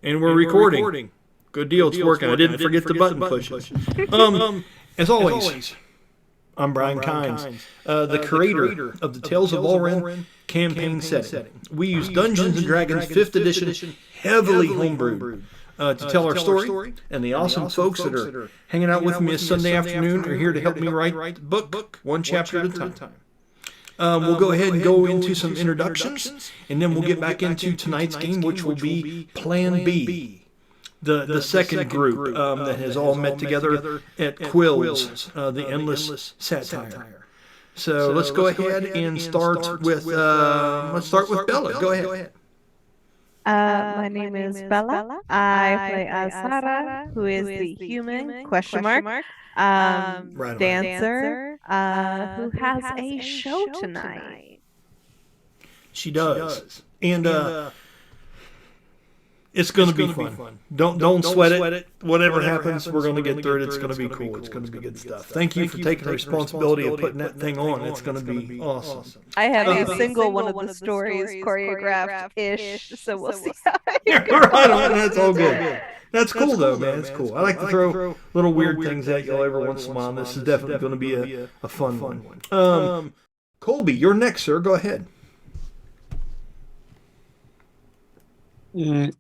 And we're recording. Good deal, it's working. I didn't forget the button pushes. As always, I'm Brian Kynes, the creator of the Tales of Ulran campaign setting. We use Dungeons & Dragons 5th edition, heavily homebrewed, to tell our story. And the awesome folks that are hanging out with me this Sunday afternoon are here to help me write the book, one chapter at a time. We'll go ahead and go into some introductions, and then we'll get back into tonight's game, which will be Plan B, the second group that has all met together at Quill's, the Endless Satyr. So let's go ahead and start with Bella. Go ahead. My name is Bella. I play Az'ara, who is the human dancer who has a show tonight. She does. And it's going to be fun. Don't sweat it. Whatever happens, we're going to get through it. It's going to be cool. It's going to be good stuff. Thank you for taking the responsibility of putting that thing on. It's going to be awesome. I have a single one of the stories choreographed-ish, so we'll see how it goes. Right on. That's all good. That's cool, though, man. It's cool. I like to throw little weird things at you every once in a while. This is definitely going to be a fun one. Colby, you're next, sir. Go ahead. There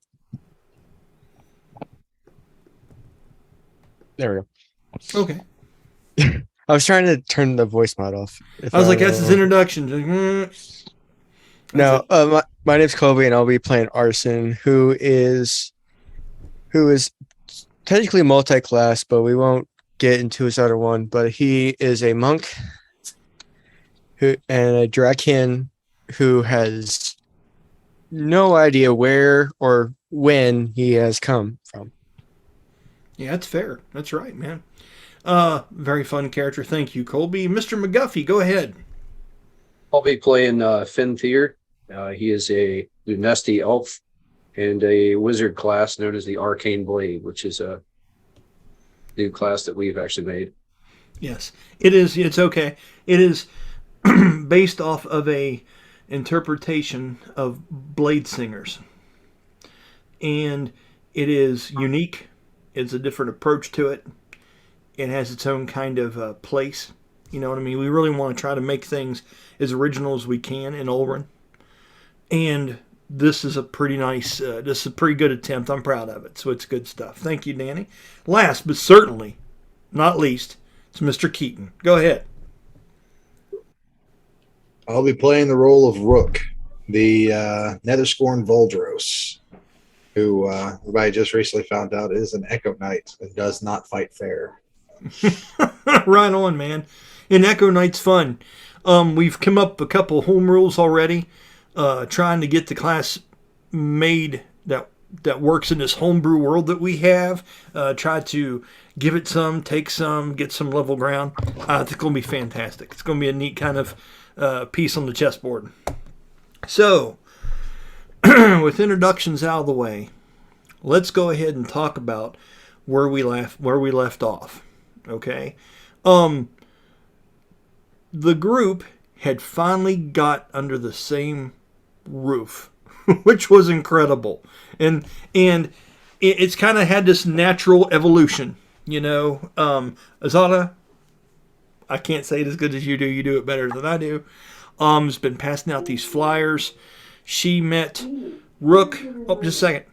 we go. Okay. I was trying to turn the voice mod off. I was like, that's his introduction. No, my name's Kobe, and I'll be playing Arsin, who is technically multi-class, but we won't get into his other one. But he is a monk and a Dra-kin who has no idea where or when he has come from. Yeah, that's fair. That's right, man. Very fun character. Thank you, Colby. Mr. McGuffey, go ahead. I'll be playing Felidae. He is a Lunesti elf and a wizard class known as the Arcane Blade, which is a new class that we've actually made. Yes, it is. It's okay. It is based off of a interpretation of Blade Singers, and it is unique. It's a different approach to it. It has its own kind of place. You know what I mean? We really want to try to make things as original as we can in Ulran. And this is a pretty nice, this is a pretty good attempt. I'm proud of it. So it's good stuff. Thank you, Danny. Last, but certainly not least, it's Mr. Keaton. Go ahead. I'll be playing the role of Rook, the Netherscorn Voldros, who everybody just recently found out is an Echo Knight and does not fight fair. Right on, man. And Echo Knight's fun. We've come up with a couple home rules already, trying to get the class made that works in this homebrew world that we have. Try to give it some, take some, get some level ground. It's going to be fantastic. It's going to be a neat kind of piece on the chessboard. So, with introductions out of the way, let's go ahead and talk about where we left off. Okay, the group had finally got under the same roof, which was incredible, and it's kind of had this natural evolution. You know, Az'ara, I can't say it as good as you do. You do it better than I do. Has been passing out these flyers. She met Rook. Oh, just a second.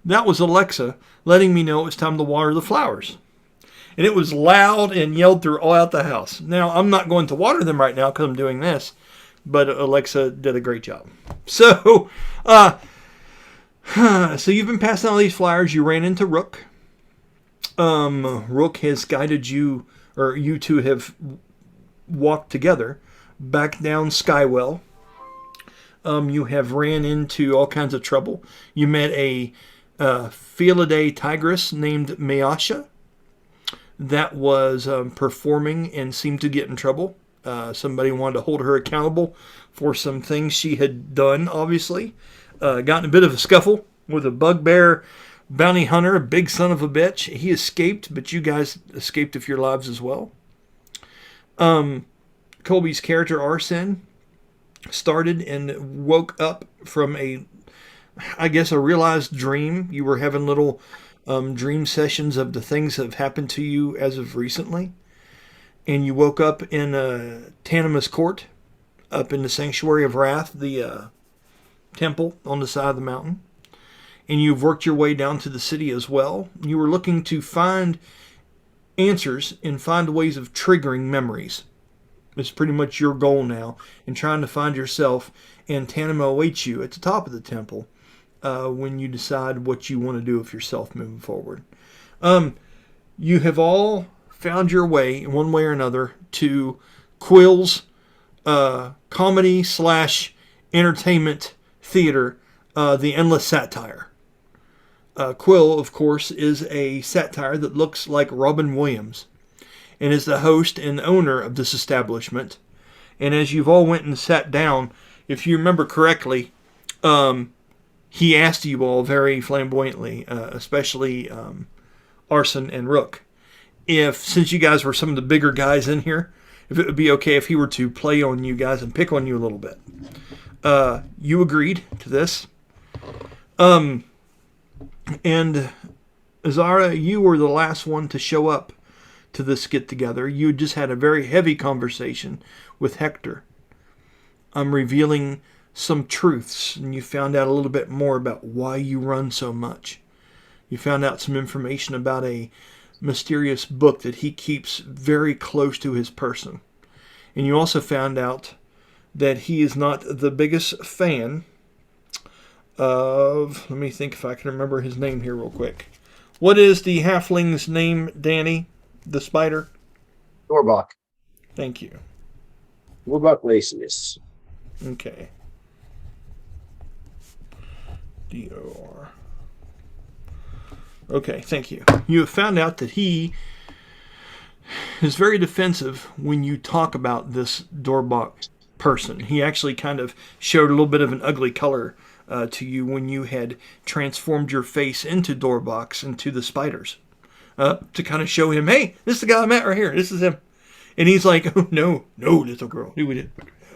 That was Alexa letting me know it was time to water the flowers. And it was loud and yelled through all out the house. Now, I'm not going to water them right now because I'm doing this, but Alexa did a great job. So, so you've been passing all these flyers. You ran into Rook. Rook has guided you, or you two have walked together back down Skywell. You have ran into all kinds of trouble. You met a Felidae Tigress named Miasha that was performing and seemed to get in trouble. Somebody wanted to hold her accountable for some things she had done, obviously. Got in a bit of a scuffle with a bugbear bounty hunter, a big son of a bitch. He escaped, but you guys escaped with your lives as well. Colby's character Arsin started and woke up from a realized dream. You were having little dream sessions of the things that have happened to you as of recently. And you woke up in Tanima's court, up in the Sanctuary of Wrath, the temple on the side of the mountain. And you've worked your way down to the city as well. You were looking to find answers and find ways of triggering memories. It's pretty much your goal now, in trying to find yourself, and Tanima awaits you at the top of the temple when you decide what you want to do with yourself moving forward. You have all found your way, in one way or another, to Quill's comedy / entertainment theater, the Endless Satyr. Quill, of course, is a satire that looks like Robin Williams, and is the host and owner of this establishment. And as you've all went and sat down, if you remember correctly, he asked you all very flamboyantly, especially Arsin and Rook, if, since you guys were some of the bigger guys in here, if it would be okay if he were to play on you guys and pick on you a little bit. You agreed to this. And Az'ara, you were the last one to show up to this get-together. You just had a very heavy conversation with Hector. Revealing some truths, and you found out a little bit more about why you run so much. You found out some information about a mysterious book that he keeps very close to his person. And you also found out that he is not the biggest fan of... Let me think if I can remember his name here real quick. What is the halfling's name, Danny? The spider? Dorbach. Thank you. Dorbach Lacinus. Okay. D-O-R. Okay, thank you. You have found out that he is very defensive when you talk about this Dorbach person. He actually kind of showed a little bit of an ugly color to you when you had transformed your face into Dorbach's, into the spiders, to kind of show him, hey, this is the guy I met right here. This is him. And he's like, oh, no, little girl.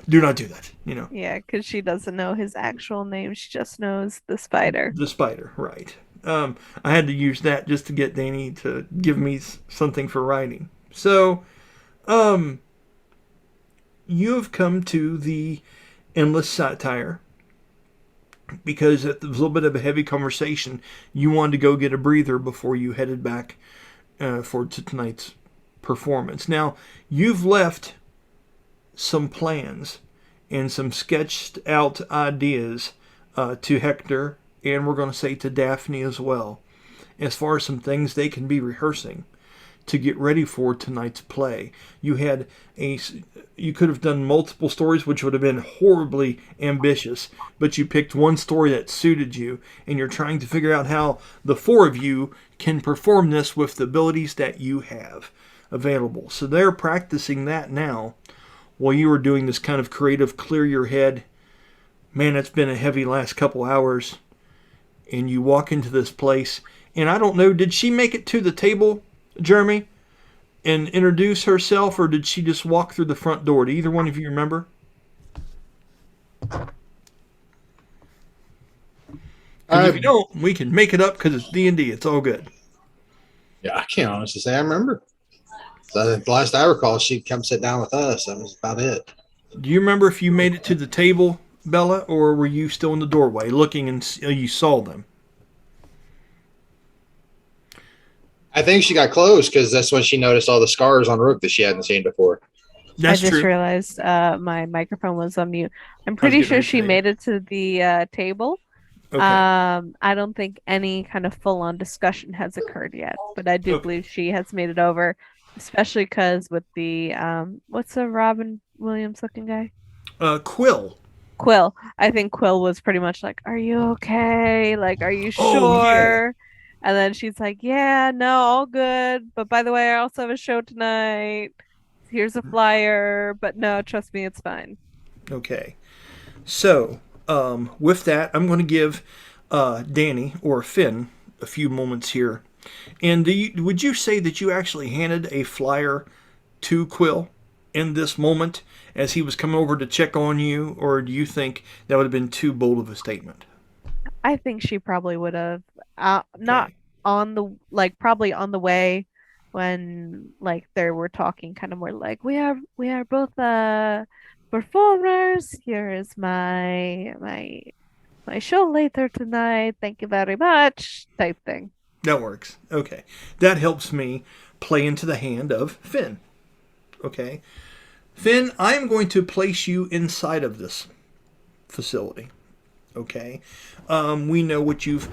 Do not do that, you know. Yeah, because she doesn't know his actual name. She just knows the spider. The spider, right. I had to use that just to get Danny to give me something for writing. So, you have come to the Endless Satyr because it was a little bit of a heavy conversation. You wanted to go get a breather before you headed back for tonight's performance. Now, you've left some plans and some sketched out ideas to Hector, and we're going to say to Daphne as well, as far as some things they can be rehearsing to get ready for tonight's play. You could have done multiple stories, which would have been horribly ambitious, but you picked one story that suited you, and you're trying to figure out how the four of you can perform this with the abilities that you have available. So they're practicing that now while you were doing this kind of creative clear your head. Man, it's been a heavy last couple hours. And you walk into this place, and I don't know, did she make it to the table, Jeremy, and introduce herself, or did she just walk through the front door? Do either one of you remember? If you don't, we can make it up because it's D&D. It's all good. Yeah, I can't honestly say I remember. The last I recall, she'd come sit down with us. That was about it. Do you remember if you made it to the table, Bella, or were you still in the doorway looking and you saw them? I think she got close because that's when she noticed all the scars on Rook that she hadn't seen before. That's I just true. realized my microphone was on mute. I'm pretty sure she made it to the table. Okay. I don't think any kind of full-on discussion has occurred yet, but I do believe she has made it over, especially because with the what's the Robin Williams looking guy? Quill. Quill. I think Quill was pretty much like, "Are you okay? Like, are you sure?" Oh, yeah. And then she's like, "Yeah, no, all good. But by the way, I also have a show tonight. Here's a flyer. But no, trust me, it's fine." Okay. So, with that, I'm going to give Danny or Finn a few moments here. And would you say that you actually handed a flyer to Quill in this moment as he was coming over to check on you, or do you think that would have been too bold of a statement? I think she probably would have not Okay. on the like probably on the way when like they were talking kind of more like we are both performers. Here is my show later tonight. Thank you very much type thing. That works. Okay. That helps me play into the hand of Finn. Okay. Finn, I am going to place you inside of this facility. Okay. We know what you've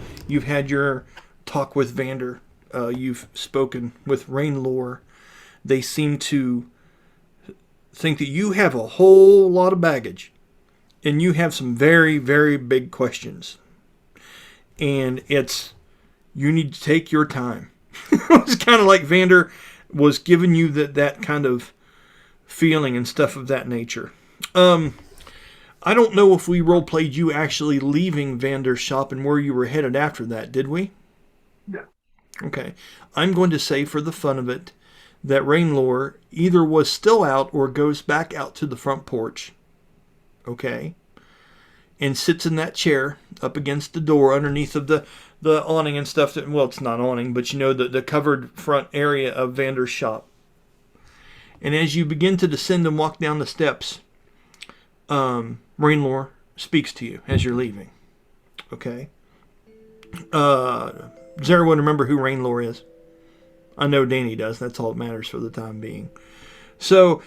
had your talk with Vander. You've spoken with Rainlore. They seem to think that you have a whole lot of baggage. And you have some very, very big questions. And you need to take your time. It's kind of like Vander was giving you that kind of feeling and stuff of that nature. I don't know if we role-played you actually leaving Vander's shop and where you were headed after that, did we? No. Okay. I'm going to say for the fun of it that Rainlore either was still out or goes back out to the front porch. Okay? And sits in that chair up against the door underneath of the awning and stuff. Well, it's not awning, but you know, the covered front area of Vander's shop. And as you begin to descend and walk down the steps, Rainlore speaks to you as you're leaving. Okay? Does everyone remember who Rainlore is? I know Danny does. That's all that matters for the time being. So,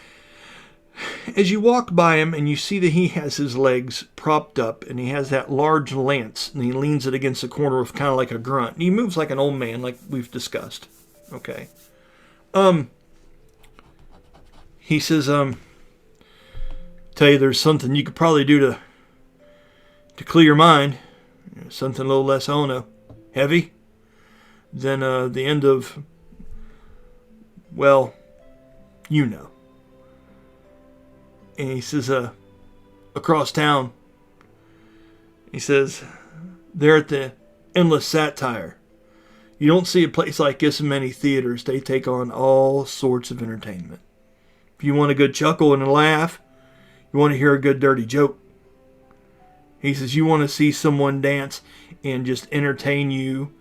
as you walk by him and you see that he has his legs propped up and he has that large lance and he leans it against the corner with kind of like a grunt. And he moves like an old man, like we've discussed. Okay. He says, tell you there's something you could probably do to clear your mind. Something a little less, I don't know, heavy than the end of, well, you know. And he says, across town, he says, they're at the Endless Satyr. You don't see a place like this in many theaters. They take on all sorts of entertainment. If you want a good chuckle and a laugh, you want to hear a good dirty joke. He says, you want to see someone dance and just entertain you.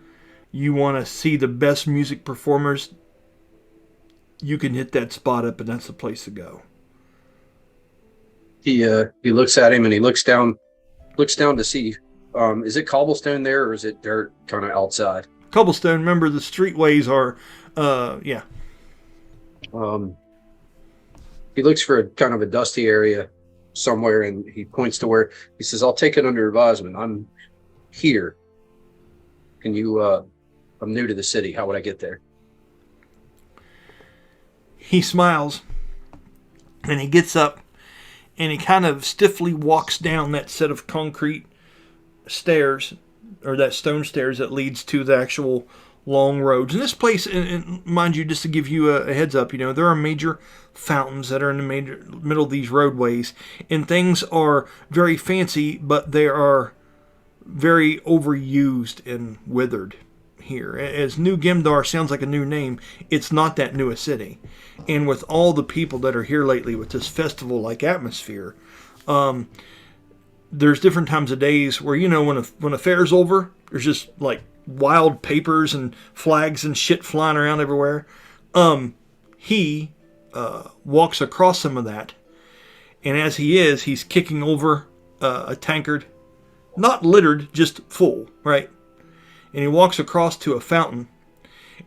You want to see the best music performers. You can hit that spot up and that's the place to go. He looks at him and he looks down to see, is it cobblestone there or is it dirt kind of outside? Cobblestone, remember the streetways are, yeah. He looks for a kind of a dusty area somewhere and he points to where he says, I'll take it under advisement. I'm here. Can you, I'm new to the city. How would I get there? He smiles and he gets up and he kind of stiffly walks down that set of concrete stairs, or that stone stairs that leads to the actual long roads. And this place, and mind you, just to give you a heads up, you know, there are major fountains that are in the middle of these roadways, and things are very fancy, but they are very overused and withered here. As New Gimdar sounds like a new name, it's not that new a city. And with all the people that are here lately with this festival-like atmosphere, there's different times of days where, you know, when a fair's over, there's just like wild papers and flags and shit flying around everywhere. He walks across some of that, and as he's kicking over a tankard, not littered, just full, right? And he walks across to a fountain,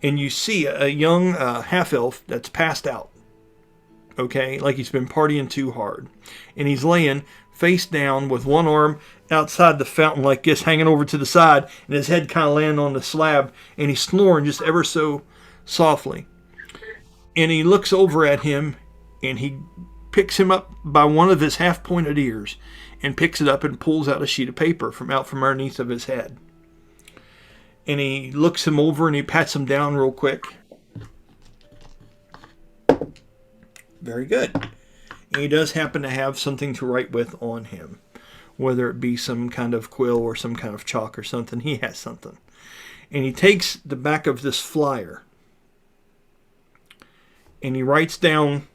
and you see a young half-elf that's passed out, okay? Like he's been partying too hard. And he's laying face down with one arm outside the fountain like this, hanging over to the side, and his head kind of laying on the slab, and he's snoring just ever so softly. And he looks over at him, and he picks him up by one of his half-pointed ears, and picks it up and pulls out a sheet of paper from underneath of his head. And he looks him over and he pats him down real quick. Very good. And he does happen to have something to write with on him. Whether it be some kind of quill or some kind of chalk or something, he has something. And he takes the back of this flyer and he writes down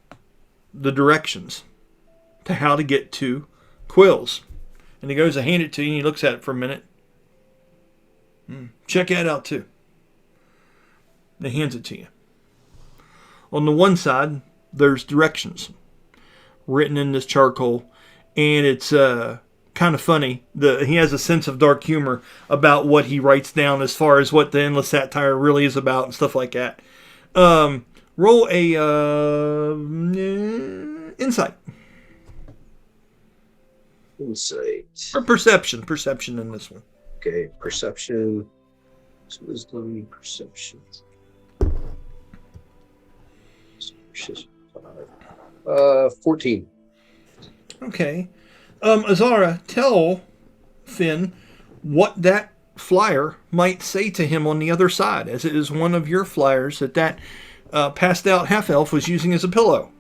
the directions to how to get to Quill's. And he goes to hand it to you, and he looks at it for a minute. Check that out, too. And he hands it to you. On the one side, there's directions written in this charcoal, and it's kind of funny. He has a sense of dark humor about what he writes down as far as what the Endless Satyr really is about and stuff like that. Roll a insight. Insight. Or perception. Perception in this one. Okay, perception. Wisdom, perception. 14. Okay. Az'ara, tell Finn what that flyer might say to him on the other side, as it is one of your flyers that passed out half-elf was using as a pillow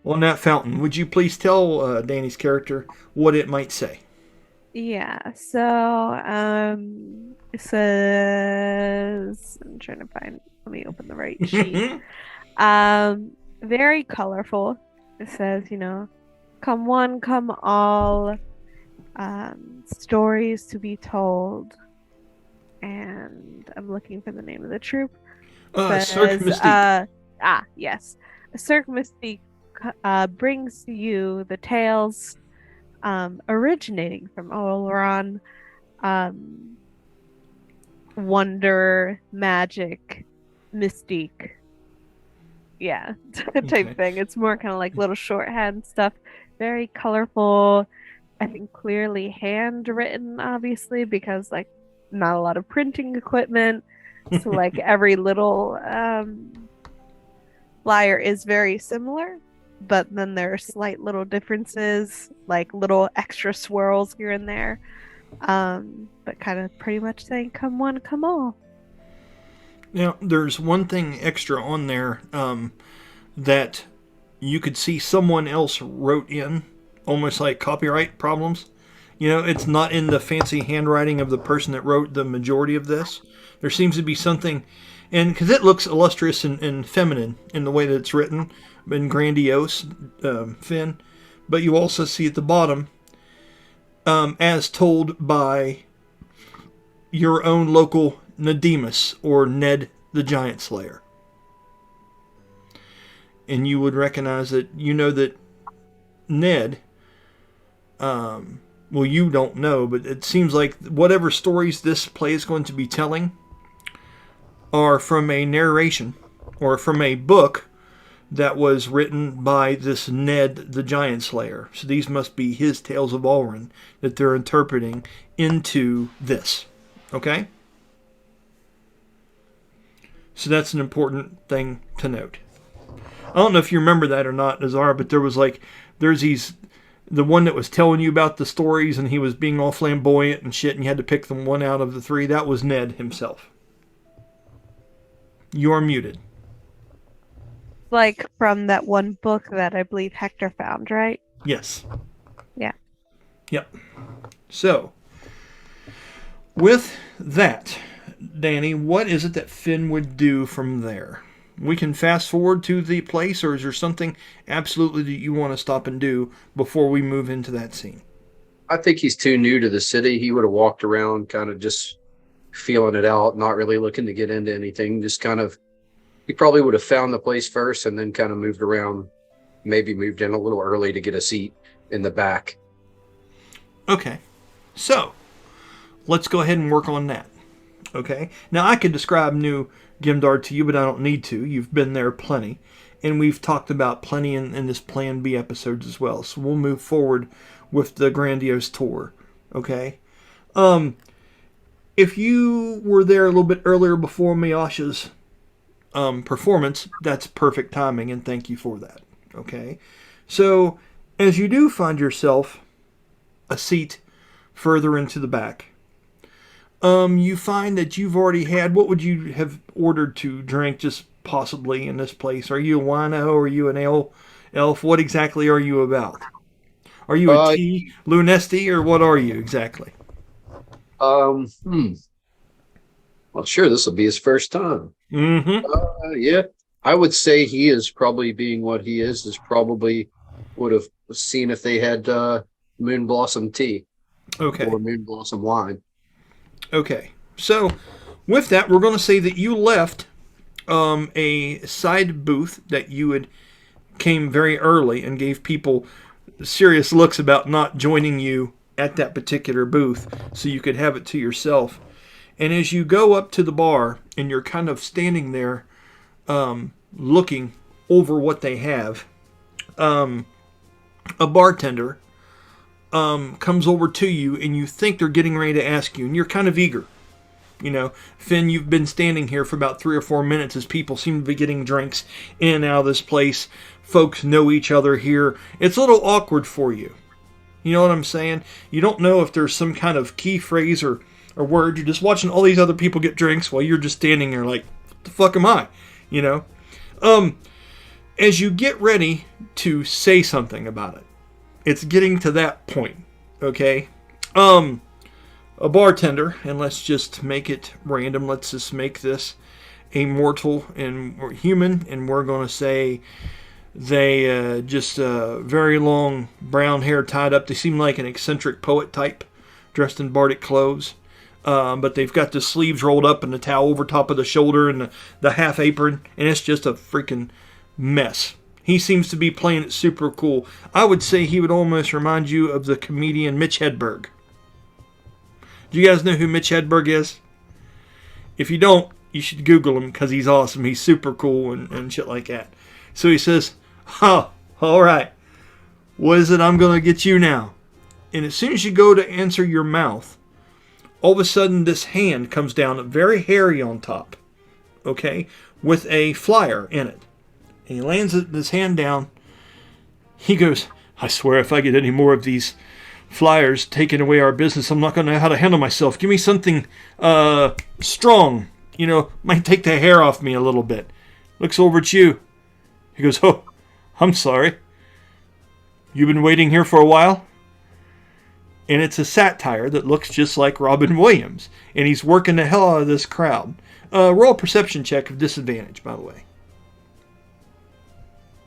on that fountain. Would you please tell Danny's character what it might say? Yeah, so it says, I'm trying to find, let me open the right sheet. Very colorful. It says, come one, come all, stories to be told. And I'm looking for the name of the troop. Circ Mystique. Yes. Circ Mystique brings to you the tales originating from Ulran, wonder, magic, mystique. Yeah, type thing. It's more kind of like little shorthand stuff. Very colorful. I think clearly handwritten, obviously, because like not a lot of printing equipment. So like every little flyer is very similar, but then there are slight little differences, like little extra swirls here and there. But kind of pretty much saying, come one, come all. Now, there's one thing extra on there that you could see someone else wrote in, almost like copyright problems. It's not in the fancy handwriting of the person that wrote the majority of this. There seems to be something, and because it looks illustrious and feminine in the way that it's written, and grandiose, Finn. But you also see at the bottom, as told by your own local Nadimus, or Ned the Giant Slayer. And you would recognize that, that Ned, well, you don't know, but it seems like whatever stories this play is going to be telling are from a narration or from a book that was written by this Ned the Giant Slayer. So these must be his Tales of Ulran that they're interpreting into this. Okay? So that's an important thing to note. I don't know if you remember that or not, Az'ara, but there's the one that was telling you about the stories and he was being all flamboyant and shit and you had to pick them one out of the three. That was Ned himself. You are muted. Like from that one book that I believe Hector found, right? Yes. Yeah. Yep. So, with that, Danny, what is it that Finn would do from there? We can fast forward to the place, or is there something absolutely that you want to stop and do before we move into that scene? I think he's too new to the city. He would have walked around kind of just feeling it out, not really looking to get into anything. Just kind of, he probably would have found the place first and then kind of moved around, maybe moved in a little early to get a seat in the back. Okay. So, let's go ahead and work on that. Okay. Now, I could describe New Gimdar to you, but I don't need to. You've been there plenty. And we've talked about plenty in this Plan B episodes as well. So we'll move forward with the grandiose tour. Okay. If you were there a little bit earlier before Miasha's performance, that's perfect timing, and thank you for that. Okay. So, as you do find yourself a seat further into the back, you find that you've already had, what would you have ordered to drink just possibly in this place? Are you a wino? Are you an ale elf? What exactly are you about? Are you a tea lunesti, or what are you exactly? Well, sure, this will be his first time. Mm-hmm. Yeah. I would say he is probably being what he is probably would have seen if they had Moon Blossom tea Okay. or Moon Blossom wine. Okay. So, with that, we're going to say that you left a side booth that you had came very early and gave people serious looks about not joining you at that particular booth so you could have it to yourself. And as you go up to the bar and you're kind of standing there looking over what they have, a bartender comes over to you and you think they're getting ready to ask you, and you're kind of eager. You know, Finn, you've been standing here for about 3 or 4 minutes as people seem to be getting drinks in and out of this place. Folks know each other here. It's a little awkward for you. You know what I'm saying? You don't know if there's some kind of key phrase or word. You're just watching all these other people get drinks while you're just standing there like, what the fuck am I? You know? As you get ready to say something about it, it's getting to that point. Okay? A bartender, and let's just make it random. Let's just make this a mortal and human, and we're going to say they just very long brown hair tied up. They seem like an eccentric poet type, dressed in bardic clothes, but they've got the sleeves rolled up and the towel over top of the shoulder and the half apron, and it's just a freaking mess. He seems to be playing it super cool. I would say he would almost remind you of the comedian Mitch Hedberg. Do you guys know who Mitch Hedberg is? If you don't, you should Google him because he's awesome. He's super cool and shit like that. So he says, oh, all right. What is it I'm going to get you now? And as soon as you go to answer your mouth, all of a sudden this hand comes down, very hairy on top, okay, with a flyer in it. And he lands this hand down. He goes, I swear if I get any more of these flyers taking away our business, I'm not going to know how to handle myself. Give me something strong. You know, might take the hair off me a little bit. Looks over at you. He goes, oh, I'm sorry. You've been waiting here for a while? And it's a satire that looks just like Robin Williams. And he's working the hell out of this crowd. Roll a perception check of disadvantage, by the way.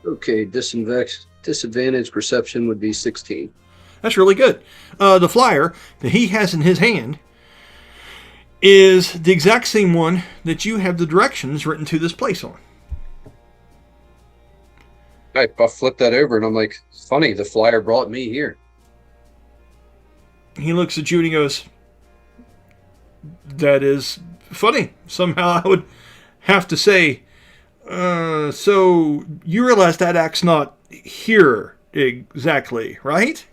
Okay, disadvantage perception would be 16. That's really good. The flyer that he has in his hand is the exact same one that you have the directions written to this place on. I flipped that over and I'm like, funny, the flyer brought me here. He looks at you and he goes, that is funny. Somehow I would have to say, so you realize that act's not here exactly, right?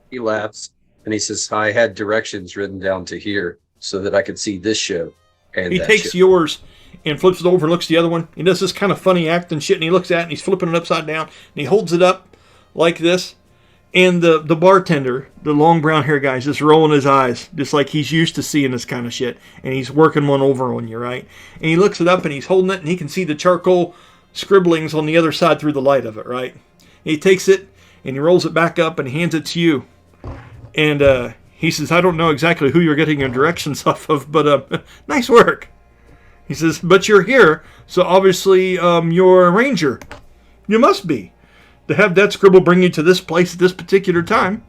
He laughs and he says, I had directions written down to here so that I could see this show. And he takes show. Yours and flips it over and looks at the other one. He does this kind of funny act and shit, and he looks at it and he's flipping it upside down and he holds it up like this. And the bartender, the long brown hair guy, is just rolling his eyes, just like he's used to seeing this kind of shit. And he's working one over on you, right? And he looks it up and he's holding it and he can see the charcoal scribblings on the other side through the light of it, right? And he takes it and he rolls it back up and he hands it to you. And he says, I don't know exactly who you're getting your directions off of, but nice work. He says, but you're here, so obviously you're a ranger. You must be. To have that scribble bring you to this place at this particular time.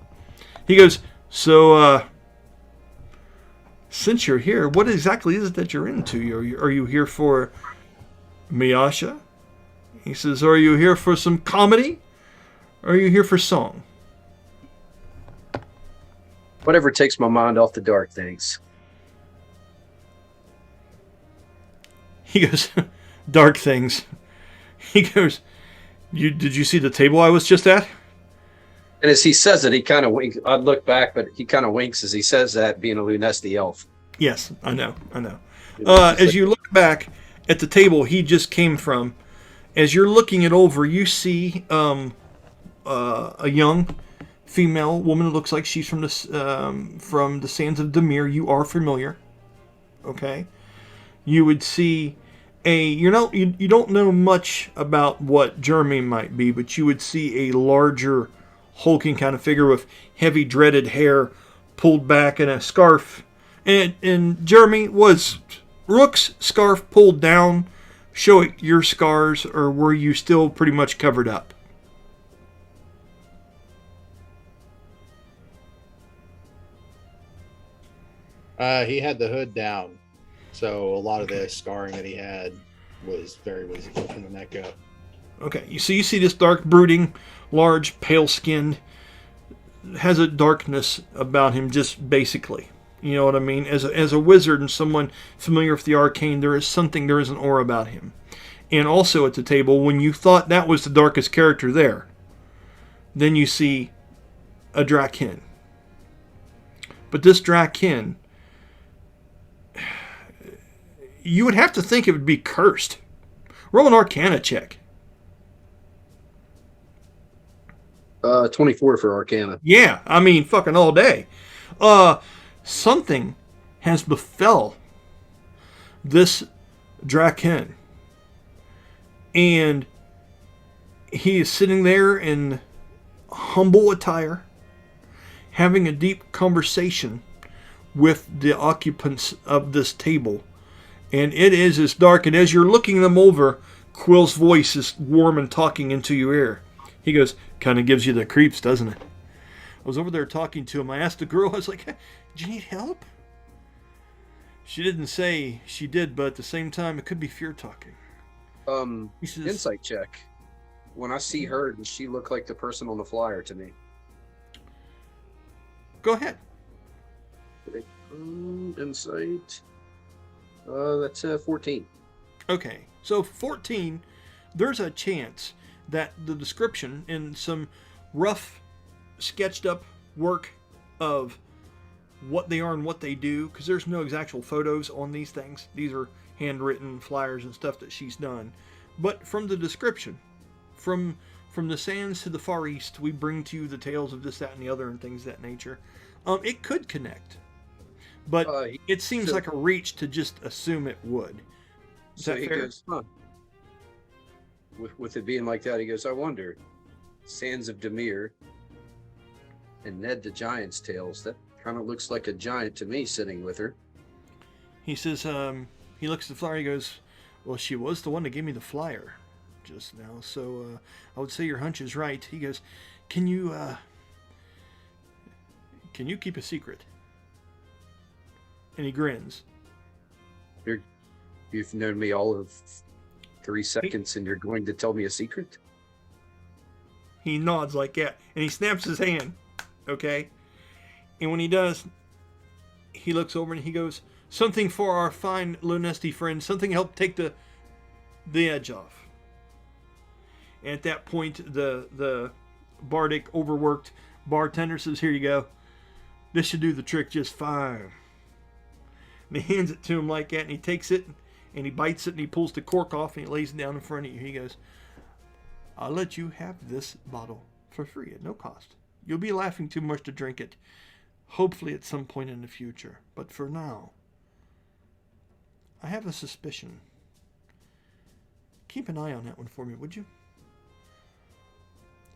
He goes, so since you're here, what exactly is it that you're into? Are you here for Miasha? He says, are you here for some comedy? Or are you here for song? Whatever takes my mind off the dark things. He goes, dark things. He goes, did you see the table I was just at? And as he says it, he kind of winks. I look back, but he kind of winks as he says that, being a Lunesti elf. Yes, I know. As you look back at the table he just came from, as you're looking it over, you see a young female woman who looks like she's from the sands of Damyre. You are familiar, okay? You would see you don't know much about what Jeremy might be, but you would see a larger, hulking kind of figure with heavy, dreaded hair pulled back and a scarf. And Jeremy was Rook's scarf pulled down, show it your scars, or were you still pretty much covered up? He had the hood down, so a lot of the scarring that he had was very visible from the neck up. Okay, you see this dark, brooding, large, pale-skinned, has a darkness about him, just basically. You know what I mean? As a wizard and someone familiar with the arcane, there is an aura about him. And also at the table, when you thought that was the darkest character there, then you see a Dra-kin. But this Dra-kin, you would have to think it would be cursed. Roll an Arcana check. 24 for Arcana. Yeah, I mean, fucking all day. Something has befell this Dra-kin. And he is sitting there in humble attire, having a deep conversation with the occupants of this table. And it is as dark, and as you're looking them over, Quill's voice is warm and talking into your ear. He goes, kind of gives you the creeps, doesn't it? I was over there talking to him. I asked the girl, I was like, do you need help? She didn't say she did, but at the same time, it could be fear talking. He says, Insight check. When I see her, does she look like the person on the flyer to me? Go ahead. Insight. That's 14. Okay, so 14, there's a chance that the description in some rough, sketched up work of what they are and what they do, because there's no actual photos on these things. These are handwritten flyers and stuff that she's done. But from the description, from the sands to the far east, we bring to you the tales of this, that, and the other, and things of that nature. It could connect. But it seems like a reach to just assume it would. Is that fair? Goes, huh. With it being like that, he goes, I wonder, Sands of Damyre and Ned the Giant's tales, that kind of looks like a giant to me sitting with her. He says, he looks at the flyer, he goes, well, she was the one that gave me the flyer just now, so I would say your hunch is right. He goes, can you keep a secret? And he grins. You've known me all of 3 seconds and you're going to tell me a secret? He nods like that, and he snaps his hand, okay? And when he does, he looks over and he goes, something for our fine Lunesti friend, something to help take the edge off. And at that point, the bardic, overworked bartender says, here you go. This should do the trick just fine. And he hands it to him like that, and he takes it, and he bites it, and he pulls the cork off, and he lays it down in front of you. He goes, I'll let you have this bottle for free at no cost. You'll be laughing too much to drink it, hopefully at some point in the future. But for now, I have a suspicion. Keep an eye on that one for me, would you?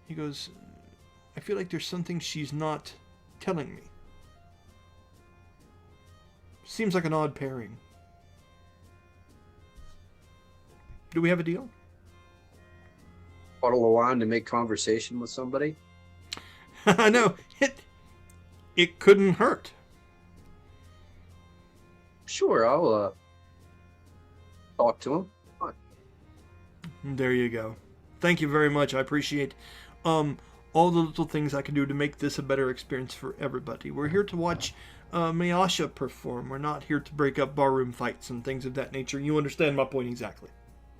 He goes, I feel like there's something she's not telling me. Seems like an odd pairing. Do we have a deal? Bottle of wine to make conversation with somebody? I know. It couldn't hurt. Sure, I'll talk to him. Fine. There you go. Thank you very much. I appreciate all the little things I can do to make this a better experience for everybody. We're here to watch Miasha perform. We're not here to break up barroom fights and things of that nature. You understand my point exactly.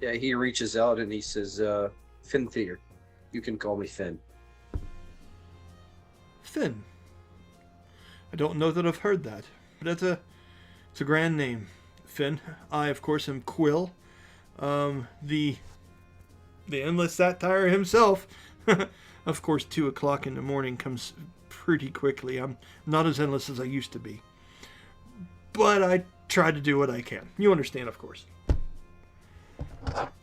Yeah, he reaches out and he says, Felidae. You can call me Finn. Finn. I don't know that I've heard that, but it's a grand name. Finn. I, of course, am Quill. The Endless Satyr himself. Of course, 2 o'clock in the morning comes pretty quickly. I'm not as endless as I used to be. But I try to do what I can. You understand, of course.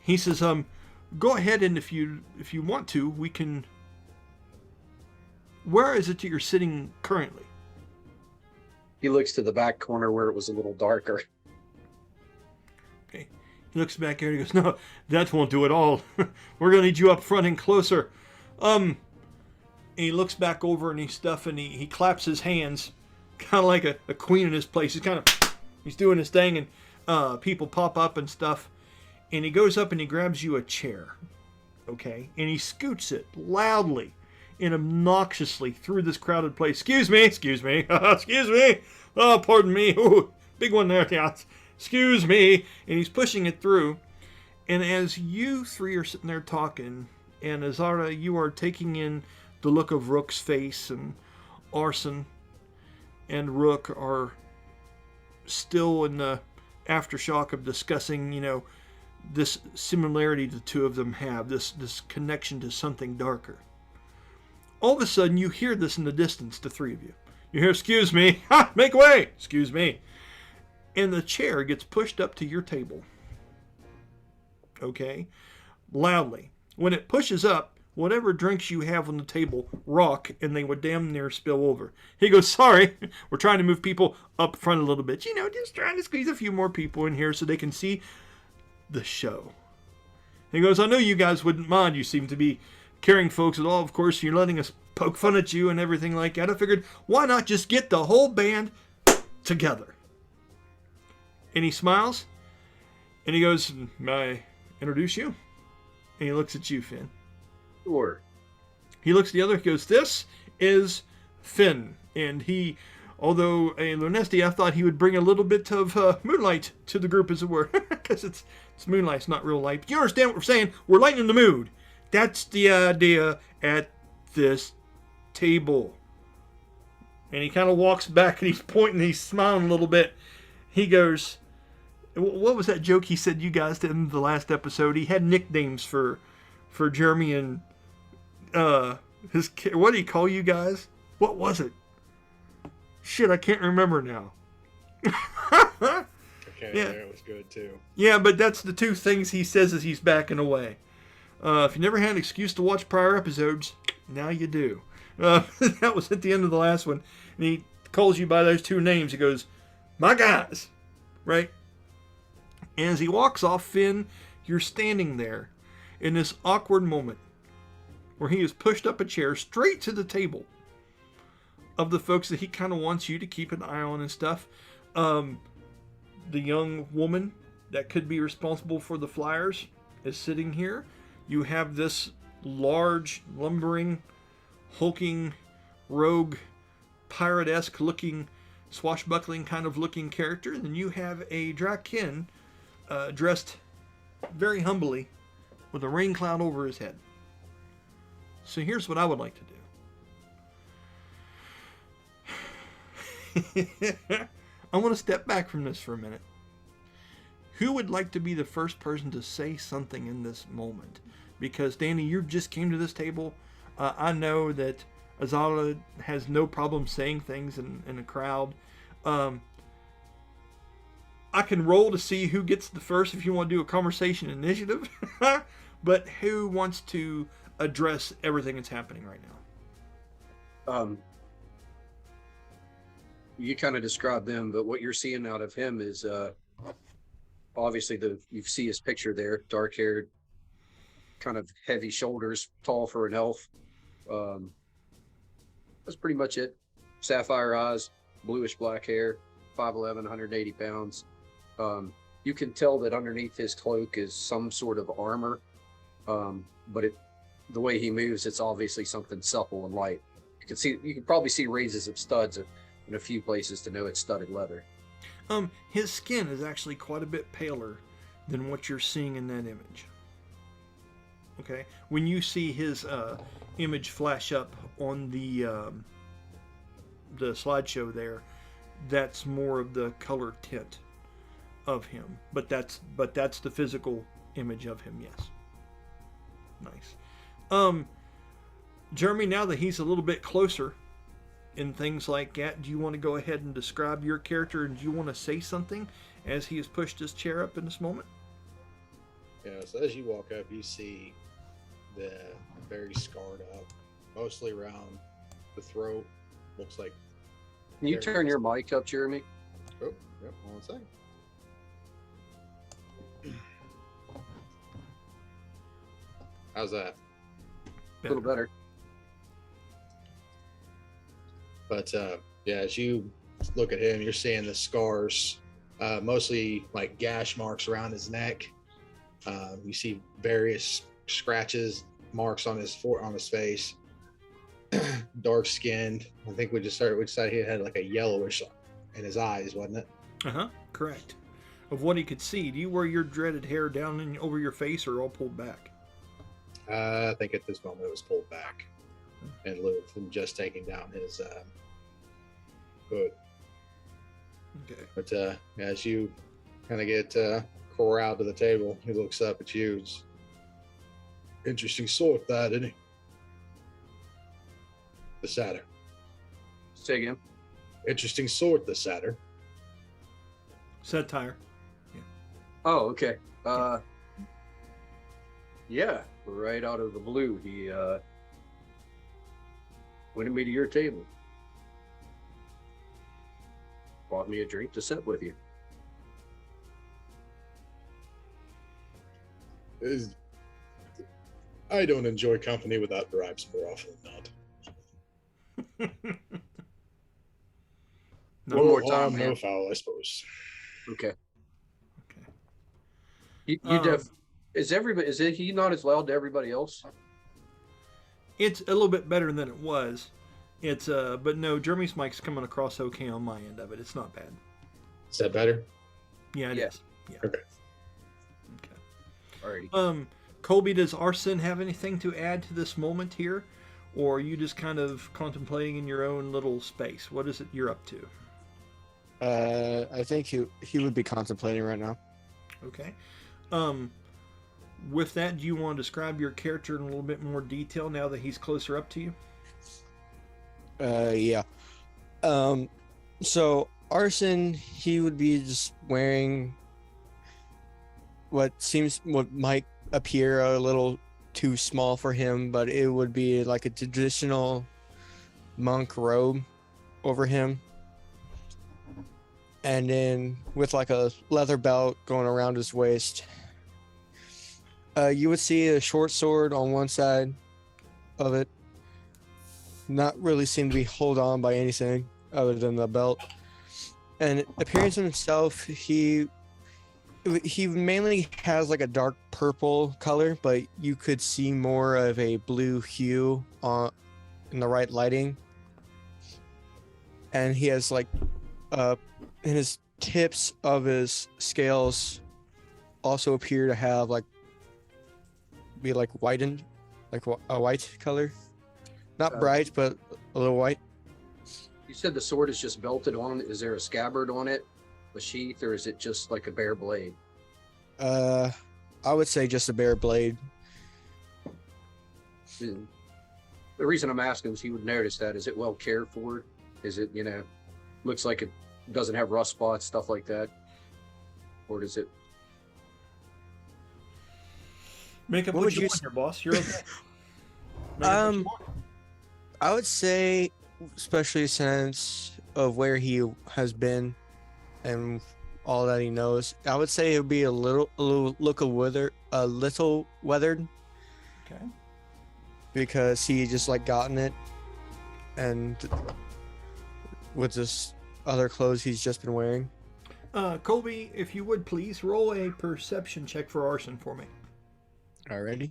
He says, go ahead, and if you want to, we can... Where is it that you're sitting currently? He looks to the back corner where it was a little darker. Okay. He looks back here and he goes, no, that won't do at all. We're going to need you up front and closer. And he looks back over and he claps his hands, kind of like a queen in his place. He's doing his thing, and people pop up and stuff. And he goes up and he grabs you a chair, okay? And he scoots it loudly and obnoxiously through this crowded place. Excuse me, excuse me. Oh, pardon me. Ooh, big one there. Yeah. Excuse me. And he's pushing it through. And as you three are sitting there talking, and Az'ara, you are taking in the look of Rook's face, and Arsin and Rook are still in the aftershock of discussing, this similarity the two of them have, this connection to something darker. All of a sudden, you hear this in the distance, the three of you. You hear, excuse me, ha, make way, excuse me. And the chair gets pushed up to your table. Okay? Loudly. When it pushes up, whatever drinks you have on the table rock, and they would damn near spill over. He goes, sorry, we're trying to move people up front a little bit. Just trying to squeeze a few more people in here so they can see the show. He goes, I know you guys wouldn't mind. You seem to be caring folks at all. Of course, you're letting us poke fun at you and everything like that. I figured, why not just get the whole band together? And he smiles, and he goes, may I introduce you? And he looks at you, Finn. Sure. He looks at the other, he goes, this is Finn. And he, although a Lunesti, I thought he would bring a little bit of moonlight to the group, as it were. Because it's moonlight, it's not real light. But you understand what we're saying? We're lightening the mood. That's the idea at this table. And he kind of walks back and he's pointing, he's smiling a little bit. He goes, what was that joke he said you guys did in the last episode? He had nicknames for Jeremy and what did he call you guys? What was it? Shit, I can't remember now. Okay, yeah. It was good too. Yeah, but that's the two things he says as he's backing away. If you never had an excuse to watch prior episodes, now you do. That was at the end of the last one. And he calls you by those two names. He goes, my guys. Right? And as he walks off, Finn, you're standing there in this awkward moment where he has pushed up a chair straight to the table of the folks that he kind of wants you to keep an eye on and stuff. The young woman that could be responsible for the flyers is sitting here. You have this large, lumbering, hulking, rogue, pirate-esque looking, swashbuckling kind of looking character. And then you have a Dra-kin dressed very humbly with a rain cloud over his head. So here's what I would like to do. I want to step back from this for a minute. Who would like to be the first person to say something in this moment? Because, Danny, you just came to this table. I know that Az'ara has no problem saying things in a crowd. I can roll to see who gets the first if you want to do a conversation initiative. But who wants to address everything that's happening right now? You kind of described them, but what you're seeing out of him is obviously you see his picture there, dark-haired, kind of heavy shoulders, tall for an elf. That's pretty much it. Sapphire eyes, bluish black hair, 5'11", 180 pounds. You can tell that underneath his cloak is some sort of armor, but the way he moves, it's obviously something supple and light. You can probably see raises of studs in a few places to know it's studded leather. His skin is actually quite a bit paler than what you're seeing in that image. Okay, when you see his image flash up on the slideshow there, that's more of the color tint of him. But that's the physical image of him. Yes. Nice. Jeremy, now that he's a little bit closer in things like that, do you want to go ahead and describe your character, and do you want to say something as he has pushed his chair up in this moment? Yeah, so as you walk up, you see the very scarred up, mostly around the throat. Looks like. Can you turn your mic up, Jeremy? Oh, yep, 1 second. How's that? A little better. But yeah, as you look at him, you're seeing the scars, mostly like gash marks around his neck. You see various scratches, marks on his face. Dark skinned. I think we decided he had like a yellowish in his eyes, wasn't it? Correct. Of what he could see, do you wear your dreaded hair down over your face or all pulled back? I think at this moment it was pulled back in lieu of him just taking down his hood. Okay. But as you kind of get corralled to the table, he looks up at you. It's interesting sort that, isn't he? The Satyr. Say again. Interesting sort, the Satyr. Satire. Oh, okay. Yeah, right out of the blue, he wanted me to your table. Bought me a drink to sit with you. I don't enjoy company without bribes more often than not. One more time, no man. foul, I suppose. Okay. Okay. Is he not as loud to everybody else? It's a little bit better than it was. It's but no, Jeremy's mic's coming across okay on my end of it. It's not bad. Is that better? Yeah, it is. Yeah. Okay. Alrighty. Colby, does Arsin have anything to add to this moment here? Or are you just kind of contemplating in your own little space? What is it you're up to? I think he would be contemplating right now. Okay. With that, do you want to describe your character in a little bit more detail now that he's closer up to you? Yeah. So Arsin, he would be just wearing what might appear a little too small for him, but it would be like a traditional monk robe over him. And then with like a leather belt going around his waist. You would see a short sword on one side of it. Not really seem to be held on by anything other than the belt. And appearance of himself, he mainly has like a dark purple color, but you could see more of a blue hue in the right lighting. And he has like in his tips of his scales also appear to have be whitened, like a white color. Not bright, but a little white. You said the sword is just belted on. Is there a scabbard on it, a sheath, or is it just like a bare blade? I would say just a bare blade. The reason I'm asking is he would notice that. Is it well cared for? Is it, looks like it doesn't have rust spots, stuff like that? Or does it? Make up what you want here, boss. You're okay. I would say, especially since of where he has been and all that he knows, I would say it would be a little weathered. Okay. Because he just gotten it, and with this other clothes he's just been wearing. Colby, if you would please roll a perception check for Arsin for me. Alrighty.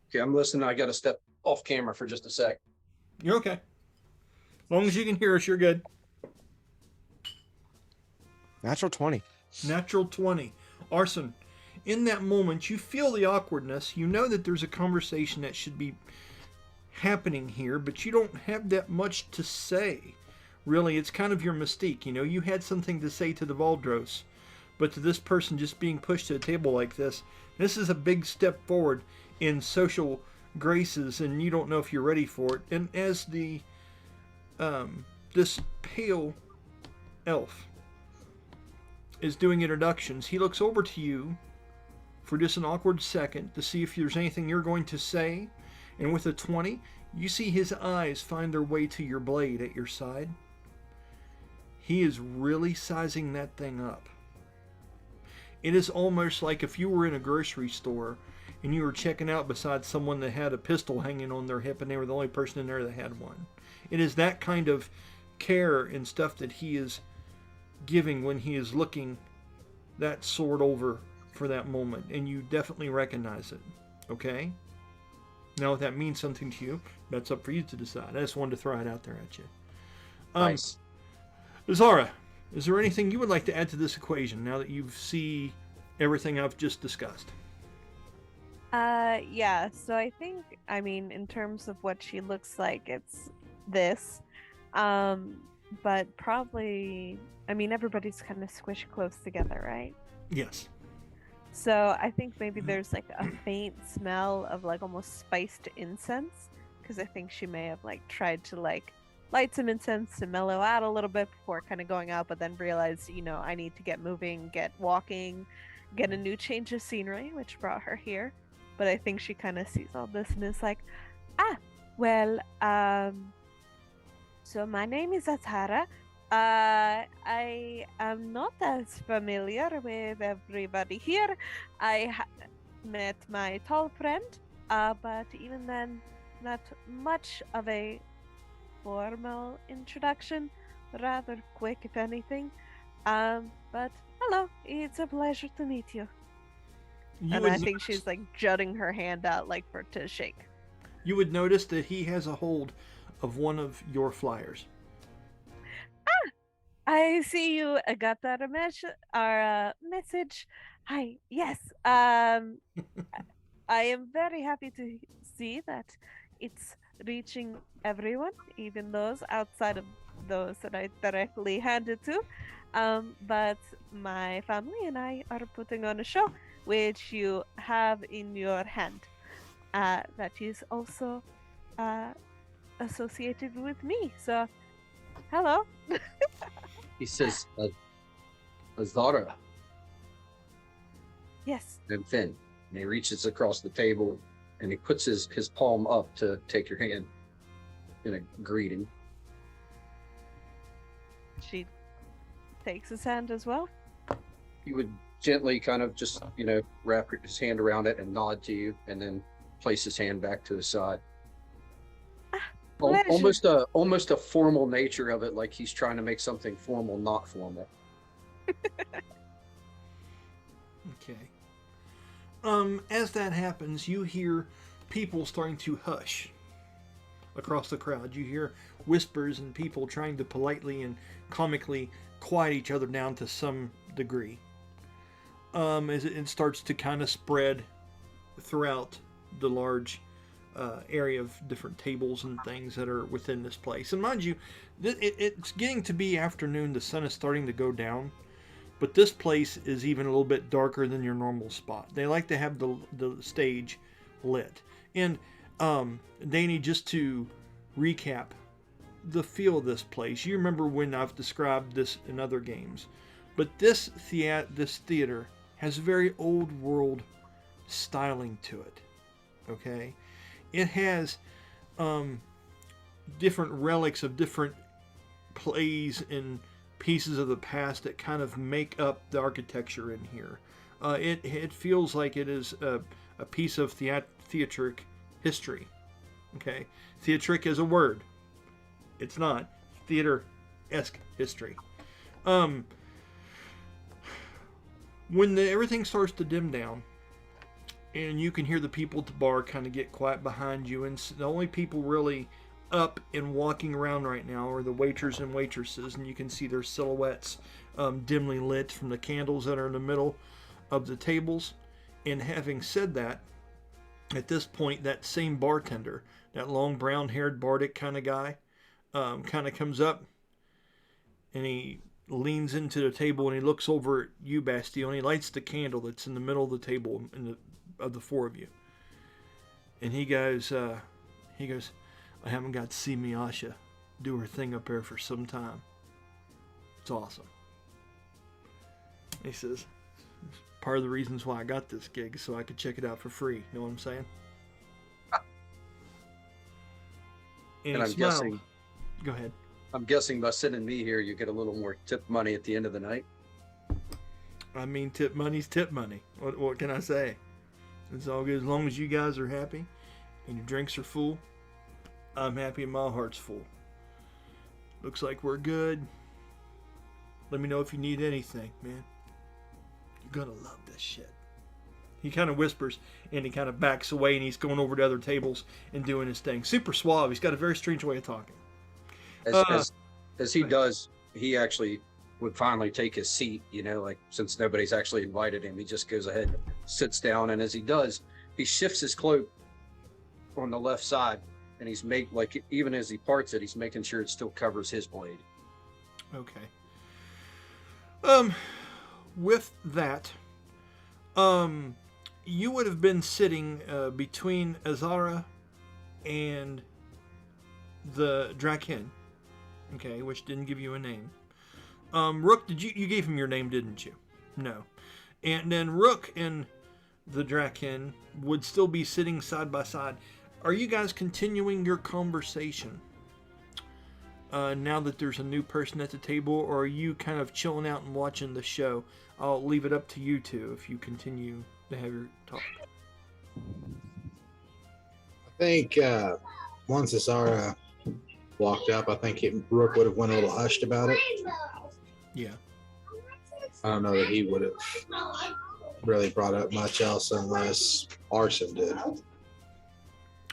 Okay, I'm listening. I got to step off camera for just a sec. You're okay. As long as you can hear us, you're good. Natural 20. Natural 20. Arsin, in that moment, you feel the awkwardness. You know that there's a conversation that should be happening here, but you don't have that much to say. Really, it's kind of your mystique. You had something to say to the Voldros, but to this person just being pushed to a table like this is a big step forward in social graces, and you don't know if you're ready for it. And as the this pale elf is doing introductions, he looks over to you for just an awkward second to see if there's anything you're going to say, and with a 20, you see his eyes find their way to your blade at your side. He is really sizing that thing up. It is almost like if you were in a grocery store and you were checking out beside someone that had a pistol hanging on their hip and they were the only person in there that had one. It is that kind of care and stuff that he is giving when he is looking that sword over for that moment, and you definitely recognize it. Okay? Now, if that means something to you, that's up for you to decide. I just wanted to throw it out there at you. Nice. Az'ara, is there anything you would like to add to this equation now that you see everything I've just discussed? Yeah, so I think, I mean, in terms of what she looks like, it's this. But probably, I mean, everybody's kind of squished close together, right? Yes. So I think maybe there's like a faint smell of like almost spiced incense, because I think she may have like tried to like light some incense to mellow out a little bit before kind of going out, but then realized, you know, I need to get moving, get walking, get a new change of scenery, which brought her here. But I think she kind of sees all this and is like, well, so my name is Az'ara. I am not as familiar with everybody here. I met my tall friend, but even then, not much of a formal introduction. Rather quick, if anything. But hello, it's a pleasure to meet you. And I think she's like jutting her hand out like for to shake. You would notice that he has a hold of one of your flyers. I see you got that message. Hi, yes. I am very happy to see that it's reaching everyone, even those outside of those that I directly handed to. But my family and I are putting on a show, which you have in your hand. That is also associated with me. So, hello. He says, Az'ara. Yes. And Finn. And he reaches across the table and he puts his palm up to take your hand in a greeting. She takes his hand as well. He would gently kind of just, wrap his hand around it and nod to you and then place his hand back to his side. Almost a formal nature of it, like he's trying to make something formal not formal. Okay. As that happens, you hear people starting to hush across the crowd. You hear whispers and people trying to politely and comically quiet each other down to some degree. As it starts to kind of spread throughout the large area of different tables and things that are within this place. And mind you, it's getting to be afternoon. The sun is starting to go down. But this place is even a little bit darker than your normal spot. They like to have the stage lit. And Danny, just to recap the feel of this place, you remember when I've described this in other games. But this theater has very old world styling to it. Okay? It has different relics of different plays and pieces of the past that kind of make up the architecture in here. It feels like it is a piece of theatric history. Okay? Theatric is a word. It's not. Theater-esque history. When everything starts to dim down, and you can hear the people at the bar kind of get quiet behind you, and the only people really up and walking around right now are the waiters and waitresses, and you can see their silhouettes dimly lit from the candles that are in the middle of the tables. And having said that, at this point, that same bartender, that long brown-haired bardic kind of guy, kind of comes up, and he leans into the table and he looks over at you, Bastille, and he lights the candle that's in the middle of the table of the four of you. And he goes, I haven't got to see Miasha do her thing up there for some time. It's awesome. He says, part of the reasons why I got this gig is so I could check it out for free. Know what I'm saying? And I'm guessing. Go ahead. I'm guessing by sending me here, you get a little more tip money at the end of the night. I mean, tip money's tip money. What can I say? It's all good as long as you guys are happy and your drinks are full. I'm happy and my heart's full. Looks like we're good. Let me know if you need anything, man. You're gonna love this shit. He kind of whispers and he kind of backs away and he's going over to other tables and doing his thing. Super suave. He's got a very strange way of talking. As he does, he actually would finally take his seat, like since nobody's actually invited him, he just goes ahead, sits down, and as he does, he shifts his cloak on the left side, and even as he parts it, he's making sure it still covers his blade. Okay. With that, you would have been sitting between Az'ara and the Dra-kin, okay, which didn't give you a name. Rook, you gave him your name, didn't you? No. And then Rook and the Dra-kin would still be sitting side by side. Are you guys continuing your conversation now that there's a new person at the table, or are you kind of chilling out and watching the show? I'll leave it up to you two if you continue to have your talk. I think once Az'ara walked up, I think Rook would have went a little hushed about it. Yeah. I don't know that he would have really brought up much else unless Arsin did.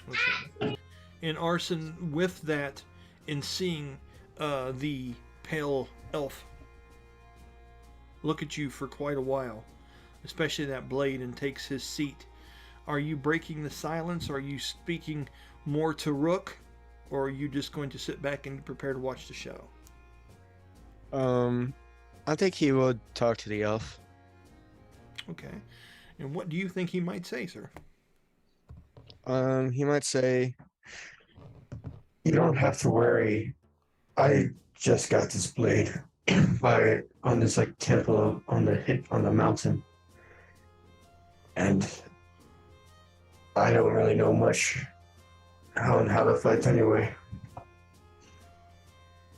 Okay. And Arsin, with that, in seeing the pale elf look at you for quite a while, especially that blade, and takes his seat, are you breaking the silence? Are you speaking more to Rook? Or are you just going to sit back and prepare to watch the show? I think he will talk to the elf. Okay. And what do you think he might say, sir? He might say, "You don't have to worry. I just got this blade on this temple on the mountain, and I don't really know much how to fight anyway."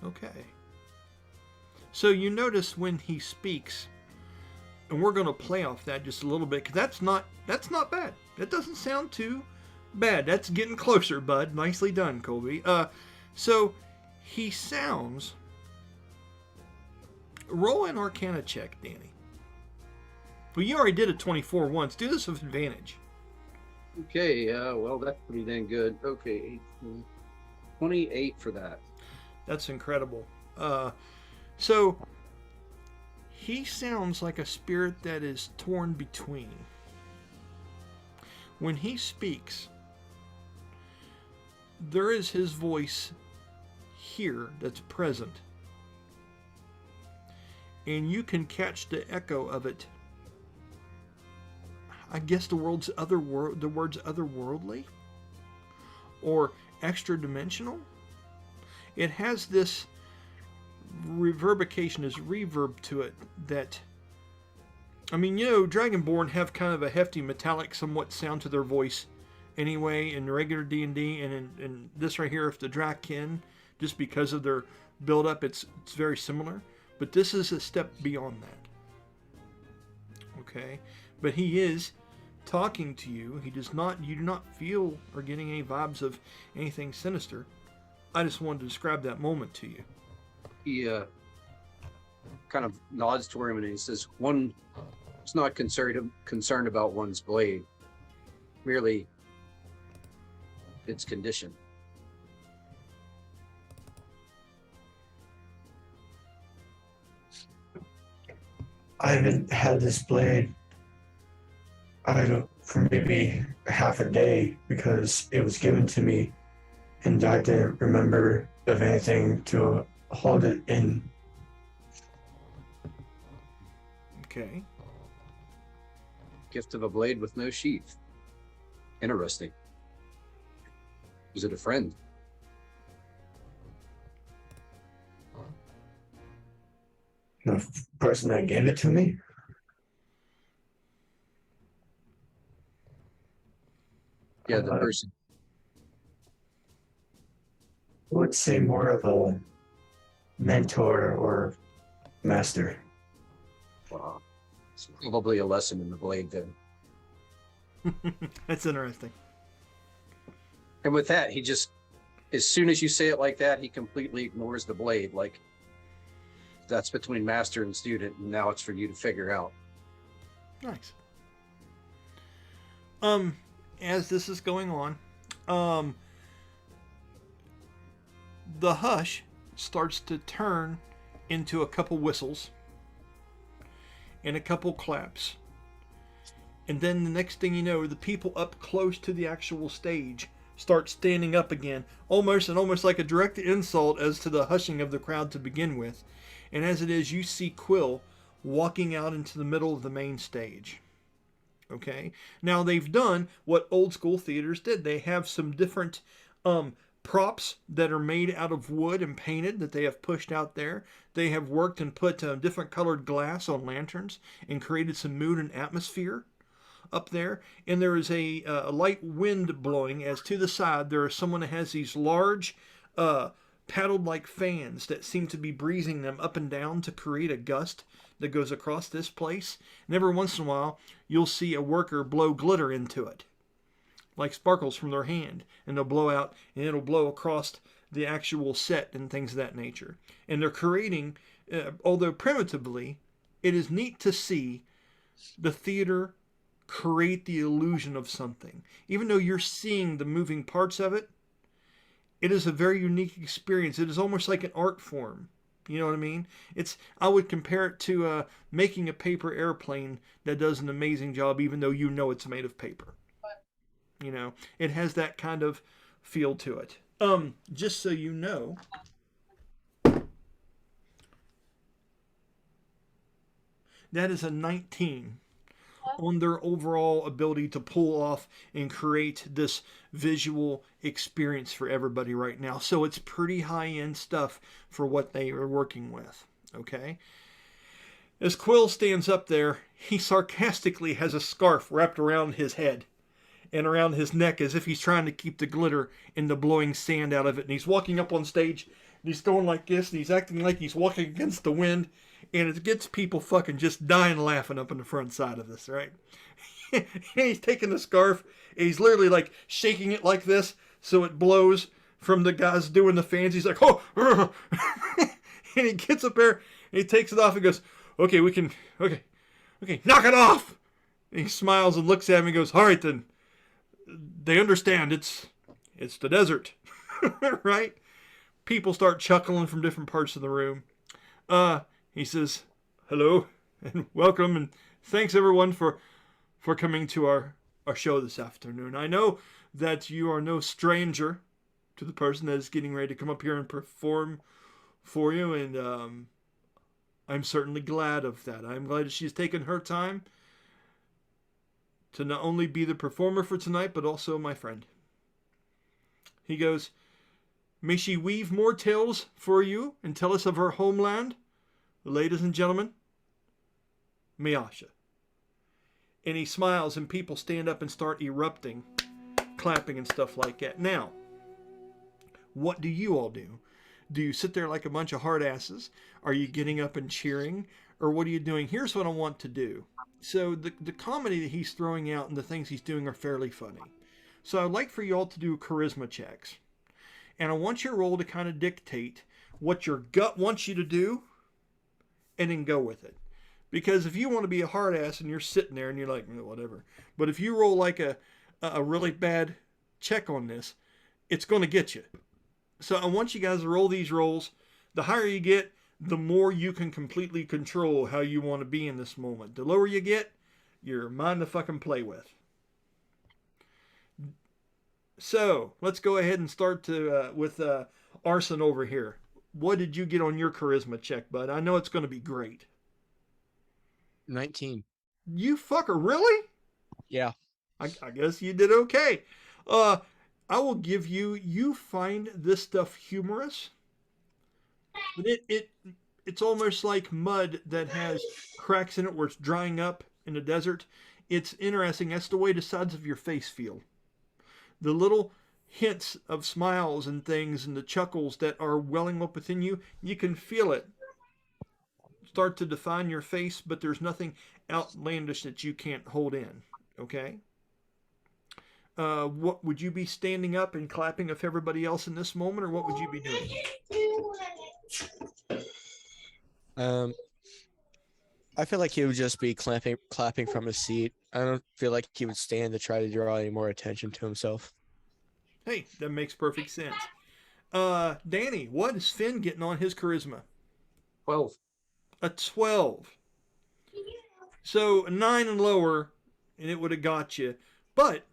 Okay. So you notice when he speaks, and we're going to play off that just a little bit, because that's not bad. That doesn't sound too bad. That's getting closer, bud. Nicely done, Colby. So he sounds. Roll an Arcana check, Danny. Well, you already did a 24 once. Do this with advantage. Okay, well, that's pretty dang good. Okay, 28 for that. That's incredible. So he sounds like a spirit that is torn between. When he speaks, there is his voice here that's present, and you can catch the echo of it. I guess the words otherworldly or extra dimensional. It has this reverberation, this reverb to it that, I mean, Dragonborn have kind of a hefty metallic somewhat sound to their voice anyway in regular D&D, and in this right here, if the Dra-kin, just because of their build up, it's very similar, but this is a step beyond that. Okay, but he is talking to you. You do not feel or getting any vibes of anything sinister. I just wanted to describe that moment to you. He kind of nods toward him and he says, "One is not concerned about one's blade, merely its condition." I haven't had this blade for maybe half a day because it was given to me and I didn't remember of anything to hold it in. Okay. Gift of a blade with no sheath. Interesting. Was it a friend? The person that gave it to me? Yeah, the person. I would say more of a mentor or master. Wow. It's probably a lesson in the blade then. That's interesting. And with that, he just, as soon as you say it like that, he completely ignores the blade. Like, that's between master and student, and now it's for you to figure out. Nice. As this is going on, the hush starts to turn into a couple whistles and a couple claps. And then the next thing you know, the people up close to the actual stage start standing up again, almost like a direct insult as to the hushing of the crowd to begin with. And as it is, you see Quill walking out into the middle of the main stage. Okay? Now, they've done what old school theaters did. They have some different props that are made out of wood and painted that they have pushed out there. They have worked and put different colored glass on lanterns and created some mood and atmosphere up there. And there is a light wind blowing as to the side there is someone that has these large paddled-like fans that seem to be breezing them up and down to create a gust that goes across this place. And every once in a while, you'll see a worker blow glitter into it, like sparkles from their hand, and they'll blow out, and it'll blow across the actual set and things of that nature. And they're creating, although primitively, it is neat to see the theater create the illusion of something. Even though you're seeing the moving parts of it, it is a very unique experience. It is almost like an art form. You know what I mean? I would compare it to making a paper airplane that does an amazing job, even though you know it's made of paper. You know, it has that kind of feel to it. Just so you know, that is a 19 on their overall ability to pull off and create this visual experience for everybody right now. So it's pretty high-end stuff for what they are working with, okay? As Quill stands up there, he sarcastically has a scarf wrapped around his head and around his neck as if he's trying to keep the glitter and the blowing sand out of it. And he's walking up on stage, and he's going like this, and he's acting like he's walking against the wind, and it gets people fucking just dying laughing up in the front side of this, right? And he's taking the scarf, and he's literally like shaking it like this so it blows from the guys doing the fans. He's like, oh, and he gets up there, and he takes it off and goes, okay, knock it off. And he smiles and looks at me and goes, all right then. They understand it's the desert, right? People start chuckling from different parts of the room. He says, hello and welcome and thanks everyone for coming to our show this afternoon. I know that you are no stranger to the person that is getting ready to come up here and perform for you, and I'm certainly glad of that. I'm glad that she's taken her time to not only be the performer for tonight, but also my friend. He goes, may she weave more tales for you and tell us of her homeland, ladies and gentlemen, Miasha. And he smiles and people stand up and start erupting, clapping and stuff like that. Now, what do you all do? Do you sit there like a bunch of hard asses? Are you getting up and cheering? Or what are you doing? Here's what I want to do. So the comedy that he's throwing out and the things he's doing are fairly funny. So I'd like for you all to do charisma checks. And I want your roll to kind of dictate what your gut wants you to do and then go with it. Because if you want to be a hard ass and you're sitting there and you're like, whatever. But if you roll like a really bad check on this, it's going to get you. So I want you guys to roll these rolls. The higher you get, the more you can completely control how you want to be in this moment. The lower you get, you're mine to fucking play with. So let's go ahead and start with Arsin over here. What did you get on your charisma check, bud? I know it's going to be great. 19. You fucker, really? Yeah. I guess you did okay. I will give you find this stuff humorous. But it's almost like mud that has cracks in it where it's drying up in the desert. It's interesting. That's the way the sides of your face feel. The little hints of smiles and things and the chuckles that are welling up within you, you can feel it start to define your face, but there's nothing outlandish that you can't hold in. Okay? What would you be standing up and clapping if everybody else in this moment, or what would you be doing? I feel like he would just be clapping from his seat. I don't feel like he would stand to try to draw any more attention to himself. Hey, that makes perfect sense. Danny, what is Finn getting on his charisma? 12. A 12. So a 9 and lower, and it would have got you. But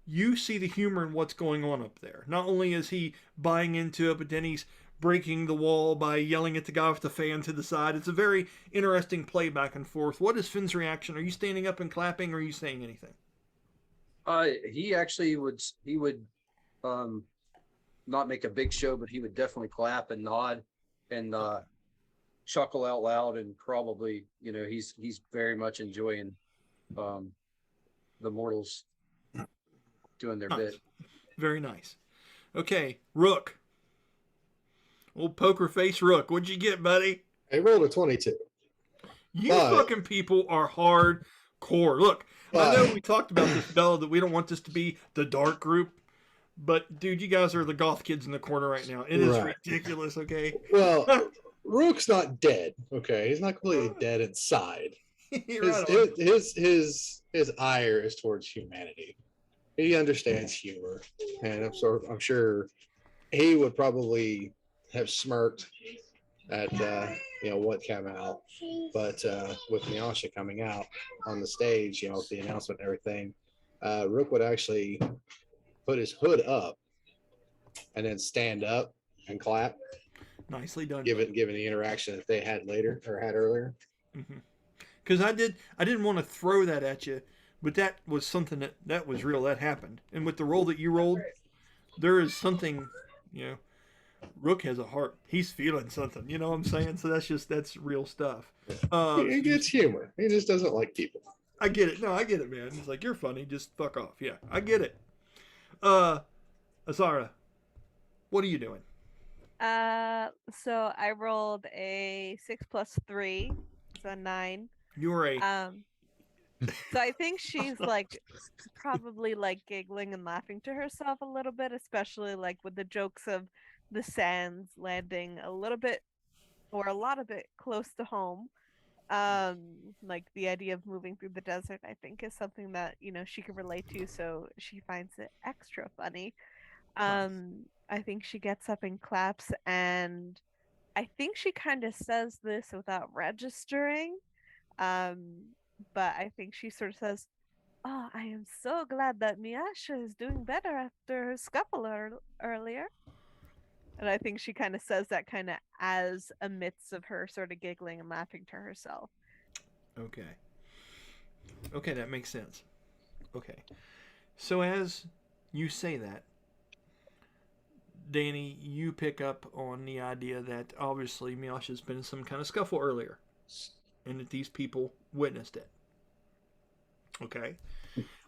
you see the humor in what's going on up there. Not only is he buying into it, but then he's breaking the wall by yelling at the guy with the fan to the side. It's a very interesting play back and forth. What is Finn's reaction? Are you standing up and clapping, or are you saying anything? He actually would not make a big show, but he would definitely clap and nod and chuckle out loud, and probably, he's very much enjoying the mortals doing their bit. Very nice. Okay, Rook. Old poker face Rook. What'd you get, buddy? I rolled a 22. You fucking people are hardcore. Look, I know we talked about this, Bella, that we don't want this to be the dark group. But, dude, you guys are the goth kids in the corner right now. It is ridiculous, okay? Well, Rook's not dead, okay? He's not completely dead inside. His ire is towards humanity. He understands humor, and I'm sure he would probably have smirked at what came out, but with Miasha coming out on the stage, with the announcement and everything, Rook would actually put his hood up and then stand up and clap. Nicely done. Given the interaction that they had earlier. Because I didn't want to throw that at you. But that was something that was real. That happened. And with the roll that you rolled, there is something, Rook has a heart. He's feeling something. You know what I'm saying? So that's real stuff. He gets humor. He just doesn't like people. I get it. No, I get it, man. It's like, you're funny. Just fuck off. Yeah, I get it. Az'ara, what are you doing? So I rolled a 6 plus 3, so 9. You're a... So I think she's probably giggling and laughing to herself a little bit, especially with the jokes of the sands landing a little bit or a lot of it close to home. The idea of moving through the desert, I think, is something that, she can relate to, so she finds it extra funny. I think she gets up and claps, and I think she kind of says this without registering. But I think she sort of says, "Oh, I am so glad that Miasha is doing better after her scuffle earlier." And I think she kind of says that kind of as a midst of her sort of giggling and laughing to herself. Okay, that makes sense. Okay. So as you say that, Danny, you pick up on the idea that obviously Miasha's been in some kind of scuffle earlier, and that these people witnessed it. Okay.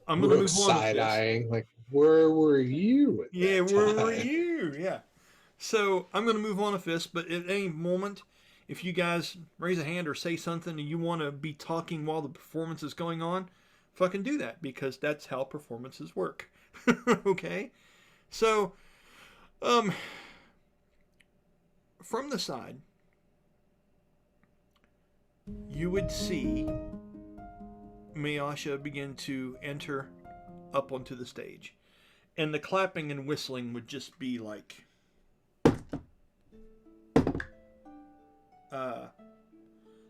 I'm going to move on. Side-eyeing, where were you? Where were you? Yeah. So I'm going to move on with this, but at any moment, if you guys raise a hand or say something and you want to be talking while the performance is going on, fucking do that, because that's how performances work. Okay? So, from the side, you would see Miasha begin to enter up onto the stage. And the clapping and whistling would just be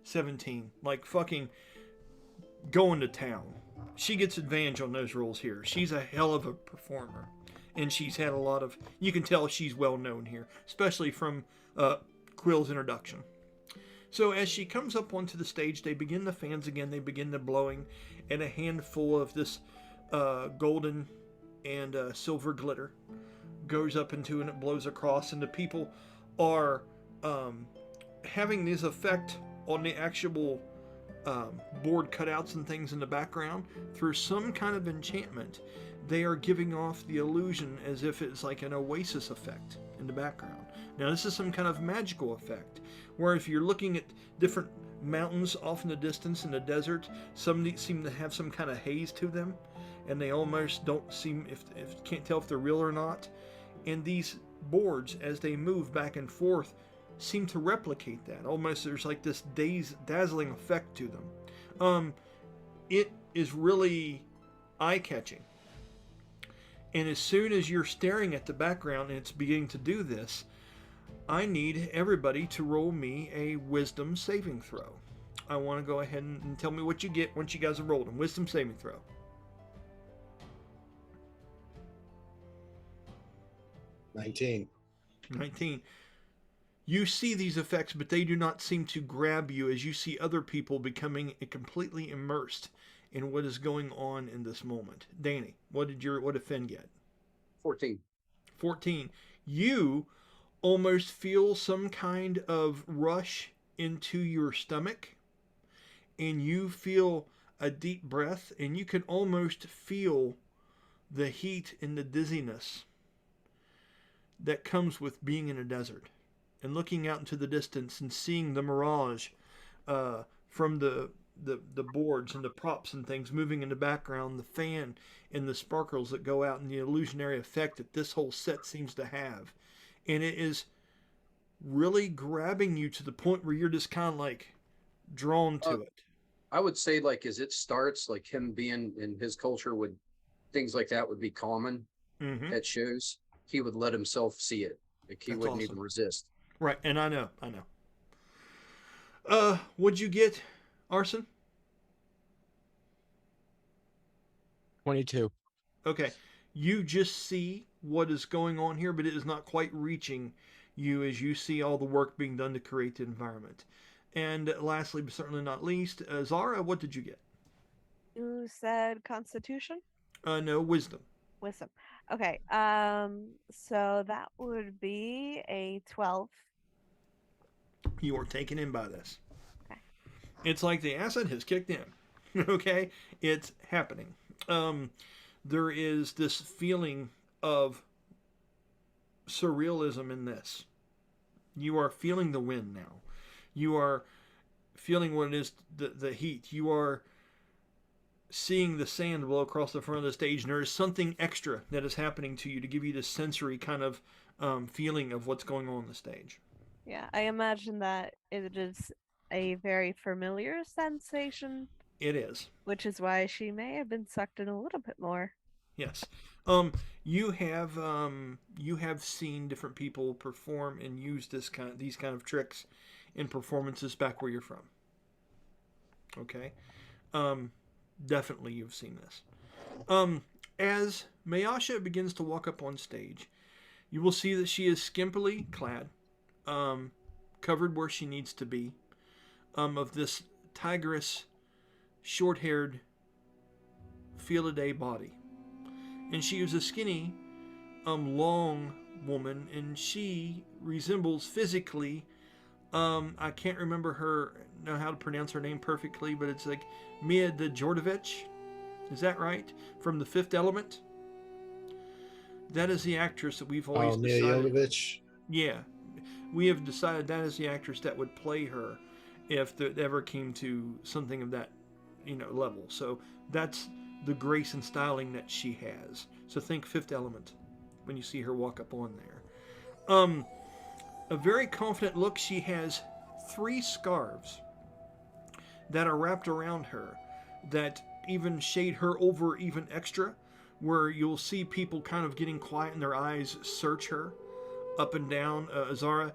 17. Fucking going to town. She gets advantage on those roles here. She's a hell of a performer. And she's had a lot of... You can tell she's well known here. Especially from Quill's introduction. So as she comes up onto the stage, they begin the fans again. They begin the blowing. And a handful of this golden and silver glitter goes up into, and it blows across. And the people are having this effect on the actual board cutouts and things in the background. Through some kind of enchantment, they are giving off the illusion as if it's like an oasis effect in the background. Now, this is some kind of magical effect, where if you're looking at different mountains off in the distance in the desert. Some seem to have some kind of haze to them, and they almost don't seem, if can't tell if they're real or not. And these boards, as they move back and forth, seem to replicate that. Almost there's like this dazzling effect to them. It is really eye-catching. And as soon as you're staring at the background and it's beginning to do this, I need everybody to roll me a wisdom saving throw. I want to go ahead and tell me what you get once you guys have rolled them. Wisdom saving throw. 19. 19. You see these effects, but they do not seem to grab you as you see other people becoming completely immersed in what is going on in this moment. Danny, what did Finn get? 14. 14. You almost feel some kind of rush into your stomach, and you feel a deep breath, and you can almost feel the heat and the dizziness that comes with being in a desert and looking out into the distance and seeing the mirage from the boards and the props and things moving in the background, the fan and the sparkles that go out, and the illusionary effect that this whole set seems to have. And it is really grabbing you to the point where you're just kind of like drawn to it. I would say, like, as it starts, like him being in his culture, would things like that would be common at shows. He would let himself see it. Like, he wouldn't even resist. Right, and I know. What'd you get, Arsin? 22. Okay. You just see what is going on here, but it is not quite reaching you as you see all the work being done to create the environment. And lastly, but certainly not least, Az'ara, what did you get? You said Constitution? No, Wisdom. Wisdom. Okay. So that would be a 12. You are taken in by this. Okay. It's like the acid has kicked in. Okay? It's happening. There is this feeling of surrealism in this. You are feeling the wind now. You are feeling what it is, the heat. You are seeing the sand blow across the front of the stage, and there is something extra that is happening to you to give you this sensory kind of feeling of what's going on the stage. Yeah, I imagine that it is a very familiar sensation. It is. Which is why she may have been sucked in a little bit more. Yes. You have seen different people perform and use these kind of tricks in performances back where you're from. Okay. Definitely you've seen this. As Miasha begins to walk up on stage, you will see that she is skimpily clad, covered where she needs to be, of this tigress, short-haired Felidae body. And she is a skinny, long woman, and she resembles physically, I can't know how to pronounce her name perfectly, but it's like Mia de Jordovich. Is that right? From The Fifth Element? That is the actress that we've always decided. Mia Jovovich. Yeah. We have decided that is the actress that would play her if it ever came to something of that, level. So that's the grace and styling that she has. So think Fifth Element when you see her walk up on there. A very confident look. She has 3 scarves that are wrapped around her that even shade her over even extra, where you'll see people kind of getting quiet and their eyes search her up and down. Az'ara,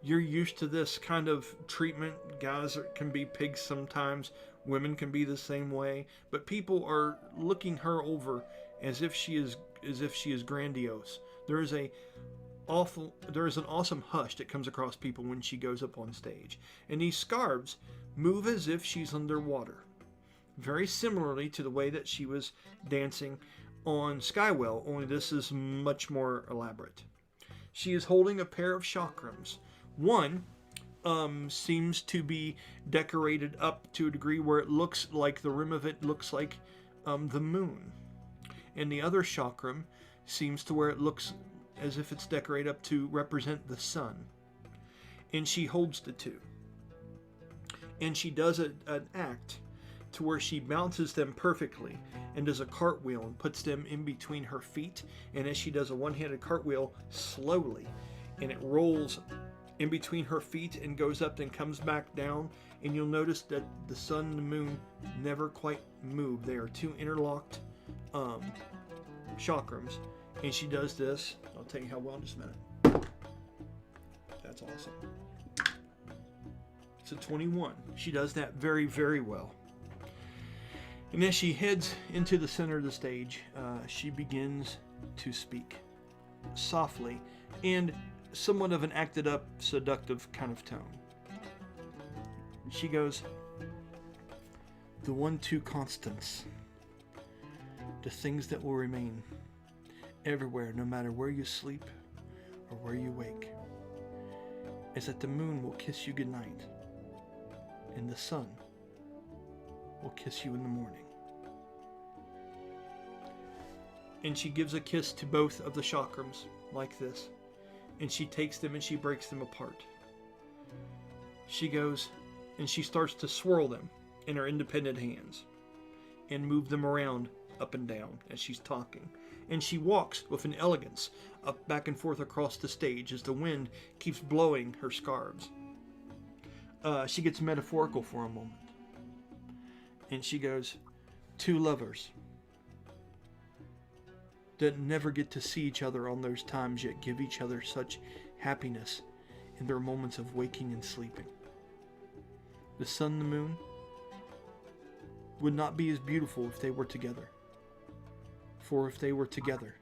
you're used to this kind of treatment. Guys can be pigs sometimes. Women can be the same way. But people are looking her over as if she is grandiose. There is an awesome hush that comes across people when she goes up on stage. And these scarves move as if she's underwater. Very similarly to the way that she was dancing on Skywell, only this is much more elaborate. She is holding a pair of chakrams. One seems to be decorated up to a degree where it looks like the rim of it looks like the moon. And the other chakram seems to where it looks as if it's decorated up to represent the sun. And she holds the two. and she does an act to where she bounces them perfectly and does a cartwheel and puts them in between her feet. And as she does a one-handed cartwheel slowly, and it rolls in between her feet and goes up and comes back down, and you'll notice that the sun and the moon never quite move. They are two interlocked chakrams. And she does this. I'll tell you how well in just a minute. That's awesome. It's a 21. She does that very, very well. And as she heads into the center of the stage, she begins to speak softly and somewhat of an acted up, seductive kind of tone. She goes, "The one, two constants, the things that will remain everywhere, no matter where you sleep or where you wake, is that the moon will kiss you goodnight, and the sun will kiss you in the morning." And she gives a kiss to both of the chakrams like this, and she takes them and she breaks them apart. She goes and she starts to swirl them in her independent hands and move them around up and down as she's talking. And she walks with an elegance up back and forth across the stage as the wind keeps blowing her scarves. She gets metaphorical for a moment. And she goes, "Two lovers that never get to see each other on those times, yet give each other such happiness in their moments of waking and sleeping. The sun and the moon would not be as beautiful if they were together. For if they were together,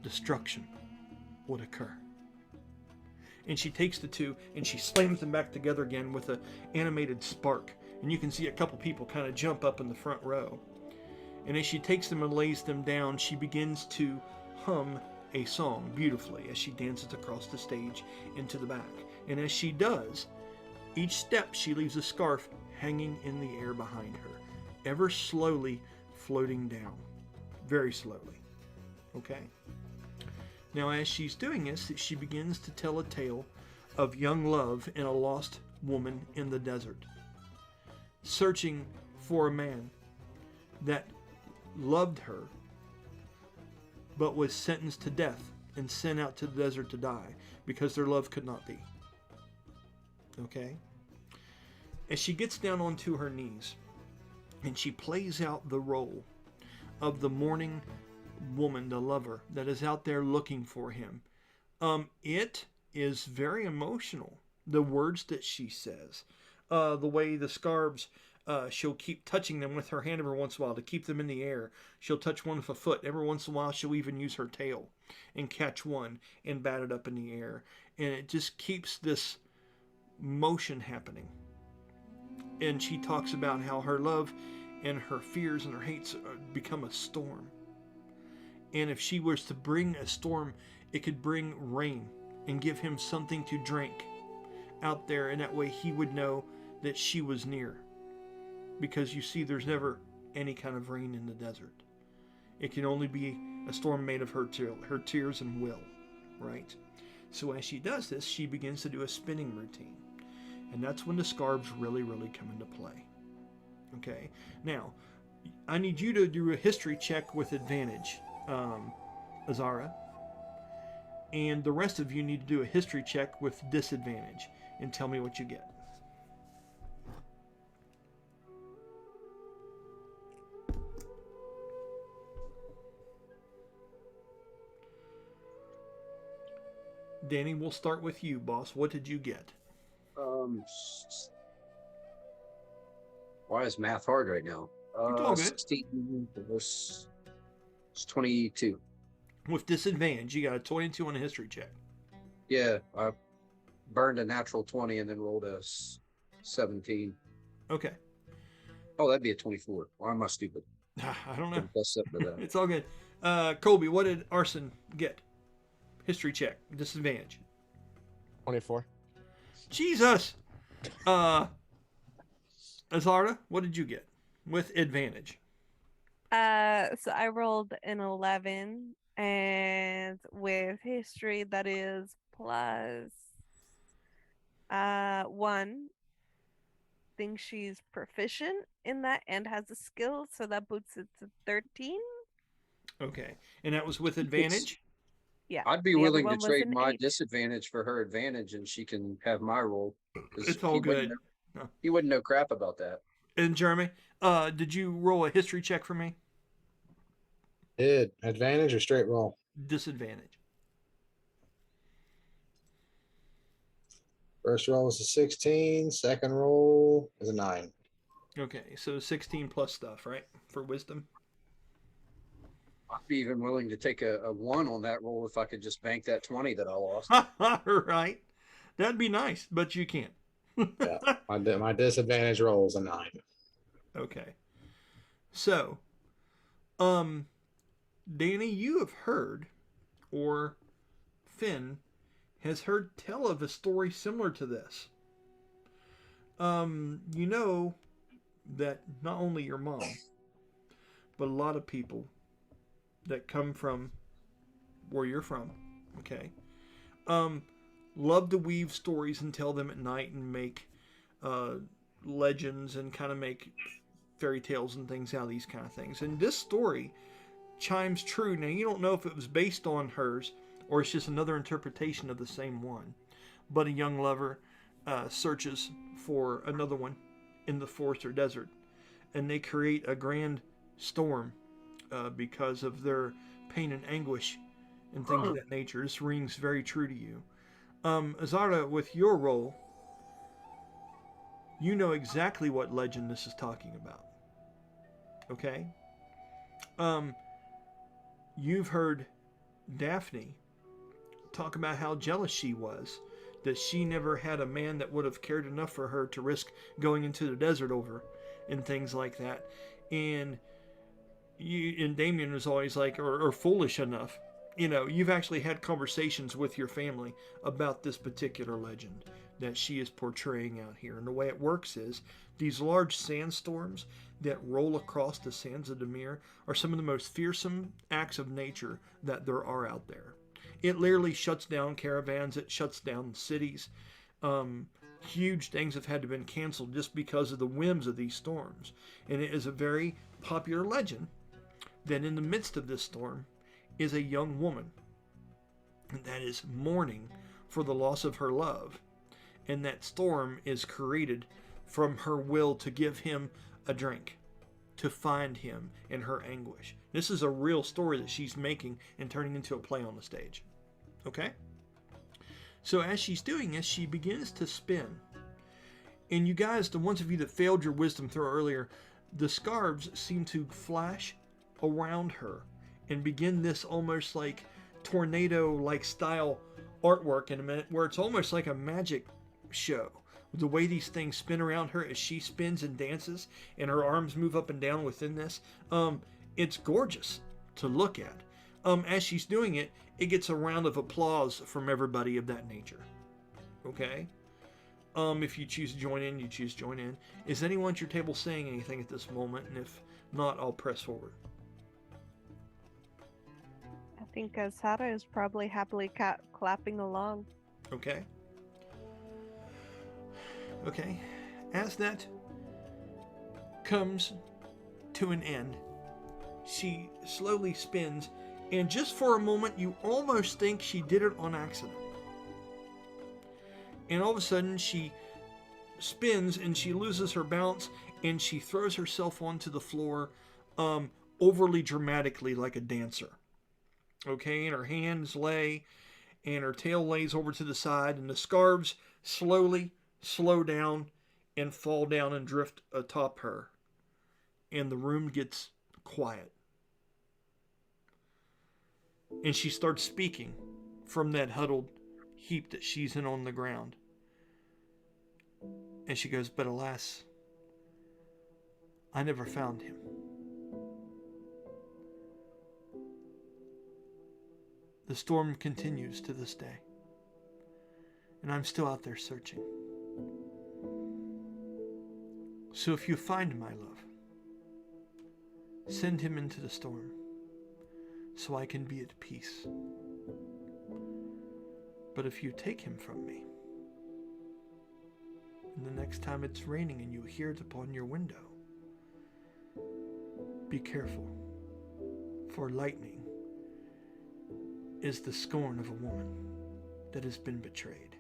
destruction would occur." And she takes the two and she slams them back together again with an animated spark. And you can see a couple people kind of jump up in the front row. And as she takes them and lays them down, she begins to hum a song beautifully as she dances across the stage into the back. And as she does, each step she leaves a scarf hanging in the air behind her, ever slowly floating down. Very slowly. Okay? Now, as she's doing this, she begins to tell a tale of young love and a lost woman in the desert, searching for a man that loved her but was sentenced to death and sent out to the desert to die because their love could not be. Okay? As she gets down onto her knees and she plays out the role of the mourning woman, the lover that is out there looking for him, it is very emotional. The words that she says, the way the scarves, she'll keep touching them with her hand every once in a while to keep them in the air. She'll touch one with a foot. Every once in a while, she'll even use her tail and catch one and bat it up in the air. And it just keeps this motion happening. And she talks about how her love and her fears and her hates become a storm. And if she was to bring a storm, it could bring rain and give him something to drink out there. And that way he would know that she was near. Because you see, there's never any kind of rain in the desert. It can only be a storm made of her tears and will, right? So as she does this, she begins to do a spinning routine. And that's when the scarves really, really come into play. Okay? Now, I need you to do a history check with advantage, Az'ara. And the rest of you need to do a history check with disadvantage. And tell me what you get. Danny, we'll start with you, boss. What did you get? Why is math hard right now? It's all good. 16 versus 22. With disadvantage, you got a 22 on a history check. Yeah, I burned a natural 20 and then rolled a 17. Okay. Oh, that'd be a 24. Why am I stupid? I don't know. Plus up to that. It's all good. Colby, what did Arsin get? History check. Disadvantage. 24. Jesus! Az'ara, what did you get? With advantage. So I rolled an 11, and with history, that is plus 1. think she's proficient in that and has a skill, so that boosts it to 13. Okay. And that was with advantage? Yeah. I'd be the other willing to one was trade an my 8. disadvantage for her advantage, and she can have my roll. 'Cause It's all good. No. He wouldn't know crap about that. And Jeremy, did you roll a history check for me? Did advantage or straight roll? Disadvantage. First roll was a 16. Second roll is a 9. Okay, so 16 plus stuff, right? For wisdom. I'd be even willing to take a 1 on that roll if I could just bank that 20 that I lost. Right. That'd be nice, but you can't. Yeah, my disadvantage roll is a 9. Okay. So, Danny, you have heard, or Finn has heard tell of a story similar to this. You know that not only your mom, but a lot of people that come from where you're from, okay, love to weave stories and tell them at night and make legends and kind of make fairy tales and things out of these kind of things. And this story chimes true. Now, you don't know if it was based on hers or it's just another interpretation of the same one. But a young lover searches for another one in the forest or desert, and they create a grand storm because of their pain and anguish and things of that nature. This rings very true to you. Az'ara, with your role, you know exactly what legend this is talking about. Okay? You've heard Daphne talk about how jealous she was that she never had a man that would have cared enough for her to risk going into the desert over and things like that. And Damyre was always like, or foolish enough. You know, you've actually had conversations with your family about this particular legend that she is portraying out here. And the way it works is these large sandstorms that roll across the sands of Damyre are some of the most fearsome acts of nature that there are out there. It literally shuts down caravans. It shuts down cities. Huge things have had to been canceled just because of the whims of these storms. And it is a very popular legend that in the midst of this storm is a young woman that is mourning for the loss of her love. And that storm is created from her will to give him a drink, to find him in her anguish. This is a real story that she's making and turning into a play on the stage. Okay? So as she's doing this, she begins to spin. And you guys, the ones of you that failed your wisdom throw earlier, the scarves seem to flash around her and begin this almost like tornado-like style artwork in a minute, where it's almost like a magic show. The way these things spin around her as she spins and dances, and her arms move up and down within this. It's gorgeous to look at. As she's doing it, it gets a round of applause from everybody of that nature. Okay? If you choose to join in, you choose to join in. Is anyone at your table saying anything at this moment? And if not, I'll press forward. I think Az'ara is probably happily clapping along. Okay. Okay. As that comes to an end, she slowly spins, and just for a moment, you almost think she did it on accident. And all of a sudden, she spins and she loses her balance, and she throws herself onto the floor overly dramatically like a dancer. Okay, and her hands lay, and her tail lays over to the side, and the scarves slowly slow down and fall down and drift atop her. And the room gets quiet. And she starts speaking from that huddled heap that she's in on the ground. And she goes, "But alas, I never found him. The storm continues to this day, and I'm still out there searching. So if you find my love, send him into the storm so I can be at peace. But if you take him from me, And the next time it's raining and you hear it upon your window, be careful, for lightning is the scorn of a woman that has been betrayed.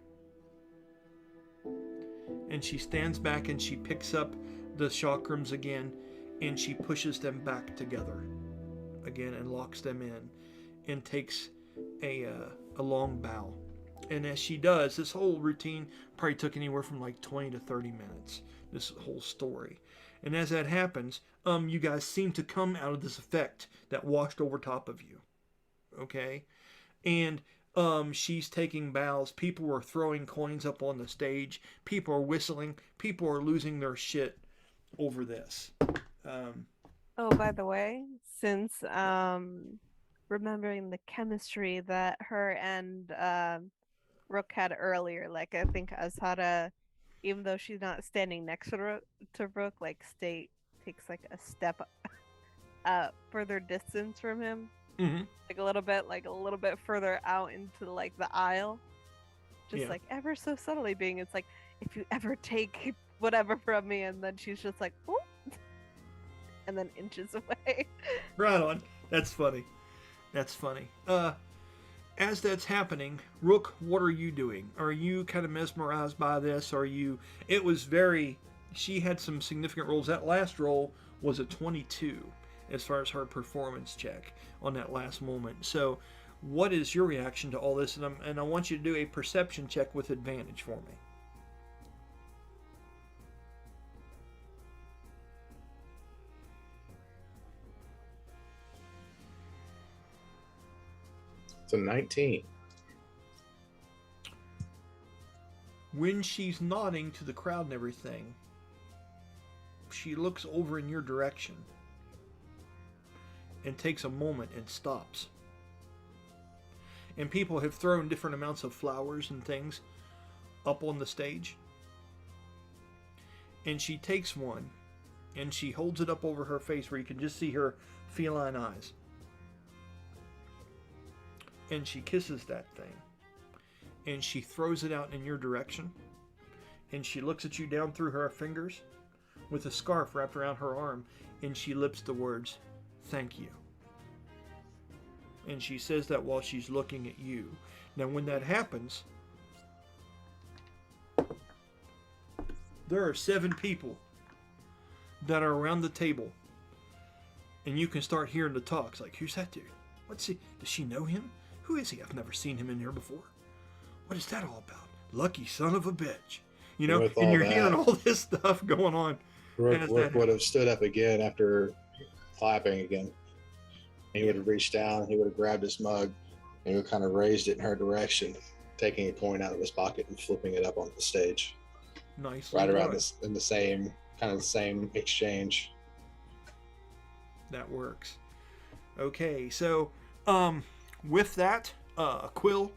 And she stands back and she picks up the chakrams again and she pushes them back together again and locks them in and takes a long bow. And as she does, this whole routine probably took anywhere from like 20 to 30 minutes, this whole story. And as that happens, you guys seem to come out of this effect that washed over top of you. Okay? And she's taking bows. People are throwing coins up on the stage. People are whistling. People are losing their shit over this. Oh, by the way, since remembering the chemistry that her and Rook had earlier, like I think Az'ara, even though she's not standing next to Rook, like takes like a step further distance from him. Mm-hmm. Like a little bit further out into like the aisle. Just like ever so subtly being, it's like, if you ever take whatever from me, and then she's just like, oh, and then inches away. Right on. That's funny. That's funny. As that's happening, Rook, what are you doing? Are you kind of mesmerized by this? She had some significant rolls. That last roll was a 22 as far as her performance check on that last moment. So what is your reaction to all this? And I want you to do a perception check with advantage for me. It's a 19. When she's nodding to the crowd and everything, she looks over in your direction and takes a moment and stops. And people have thrown different amounts of flowers and things up on the stage. And she takes one and she holds it up over her face where you can just see her feline eyes. And she kisses that thing. And she throws it out in your direction. And she looks at you down through her fingers with a scarf wrapped around her arm. And she lips the words, "Thank you." And she says that while she's looking at you. Now when that happens, there are 7 people that are around the table. And you can start hearing the talks. Like, who's that dude? What's he? Does she know him? Who is he? I've never seen him in here before. What is that all about? Lucky son of a bitch. You know, and you're hearing all this stuff going on. Rook would have stood up again after clapping again. He would have reached down, he would have grabbed his mug, and he would have kind of raised it in her direction, taking a coin out of his pocket and flipping it up onto the stage. Nice. Right around this, in the same exchange. That works. Okay, so with that, Quill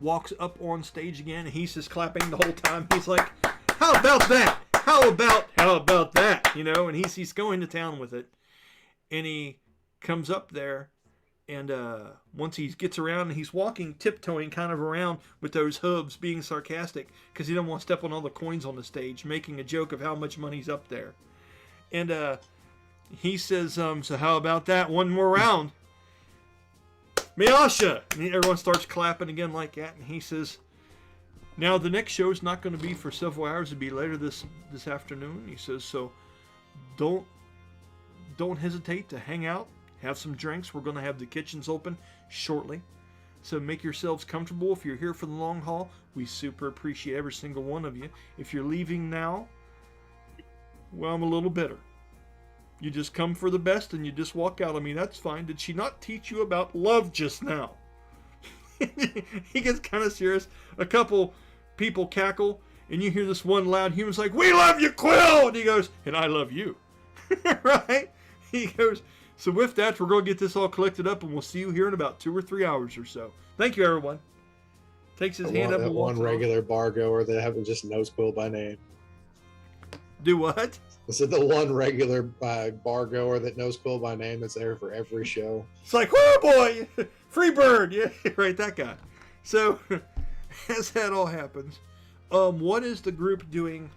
walks up on stage again, and he's just clapping the whole time. He's like, "How about that? How about that?" You know, and he's going to town with it. And he comes up there, and once he gets around, he's walking, tiptoeing kind of around with those hooves, being sarcastic because he doesn't want to step on all the coins on the stage, making a joke of how much money's up there. And he says, "So how about that? One more round. Miasha!" And everyone starts clapping again like that. And he says, "Now the next show is not going to be for several hours. It'll be later this afternoon." He says, "So don't hesitate to hang out, have some drinks. We're going to have the kitchens open shortly. So make yourselves comfortable if you're here for the long haul. We super appreciate every single one of you. If you're leaving now, well, I'm a little bitter. You just come for the best and you just walk out. I mean, that's fine. Did she not teach you about love just now?" He gets kind of serious. A couple people cackle, and you hear this one loud human's like, "We love you, Quill!" And he goes, "And I love you." Right? He goes, "So with that, we're going to get this all collected up, and we'll see you here in about 2 or 3 hours or so. Thank you, everyone." Takes his hand up and walks one regular bar goer that just knows Quill by name. Do what? I said the one regular bar goer that knows Quill by name that's there for every show. It's like, "Oh boy, free bird." Yeah, right, that guy. So as that all happens, What is the group doing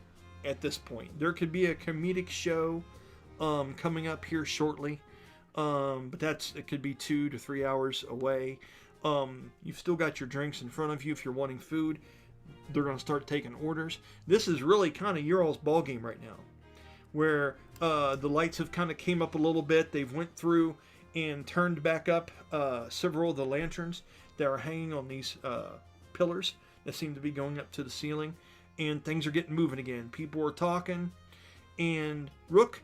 at this point? There could be a comedic show coming up here shortly, but it could be 2 to 3 hours away. You've still got your drinks in front of you if you're wanting food. They're going to start taking orders. This is really kind of your all's ball game right now, where the lights have kind of came up a little bit. They've went through and turned back up several of the lanterns that are hanging on these pillars that seem to be going up to the ceiling, and things are getting moving again. People are talking, and Rook,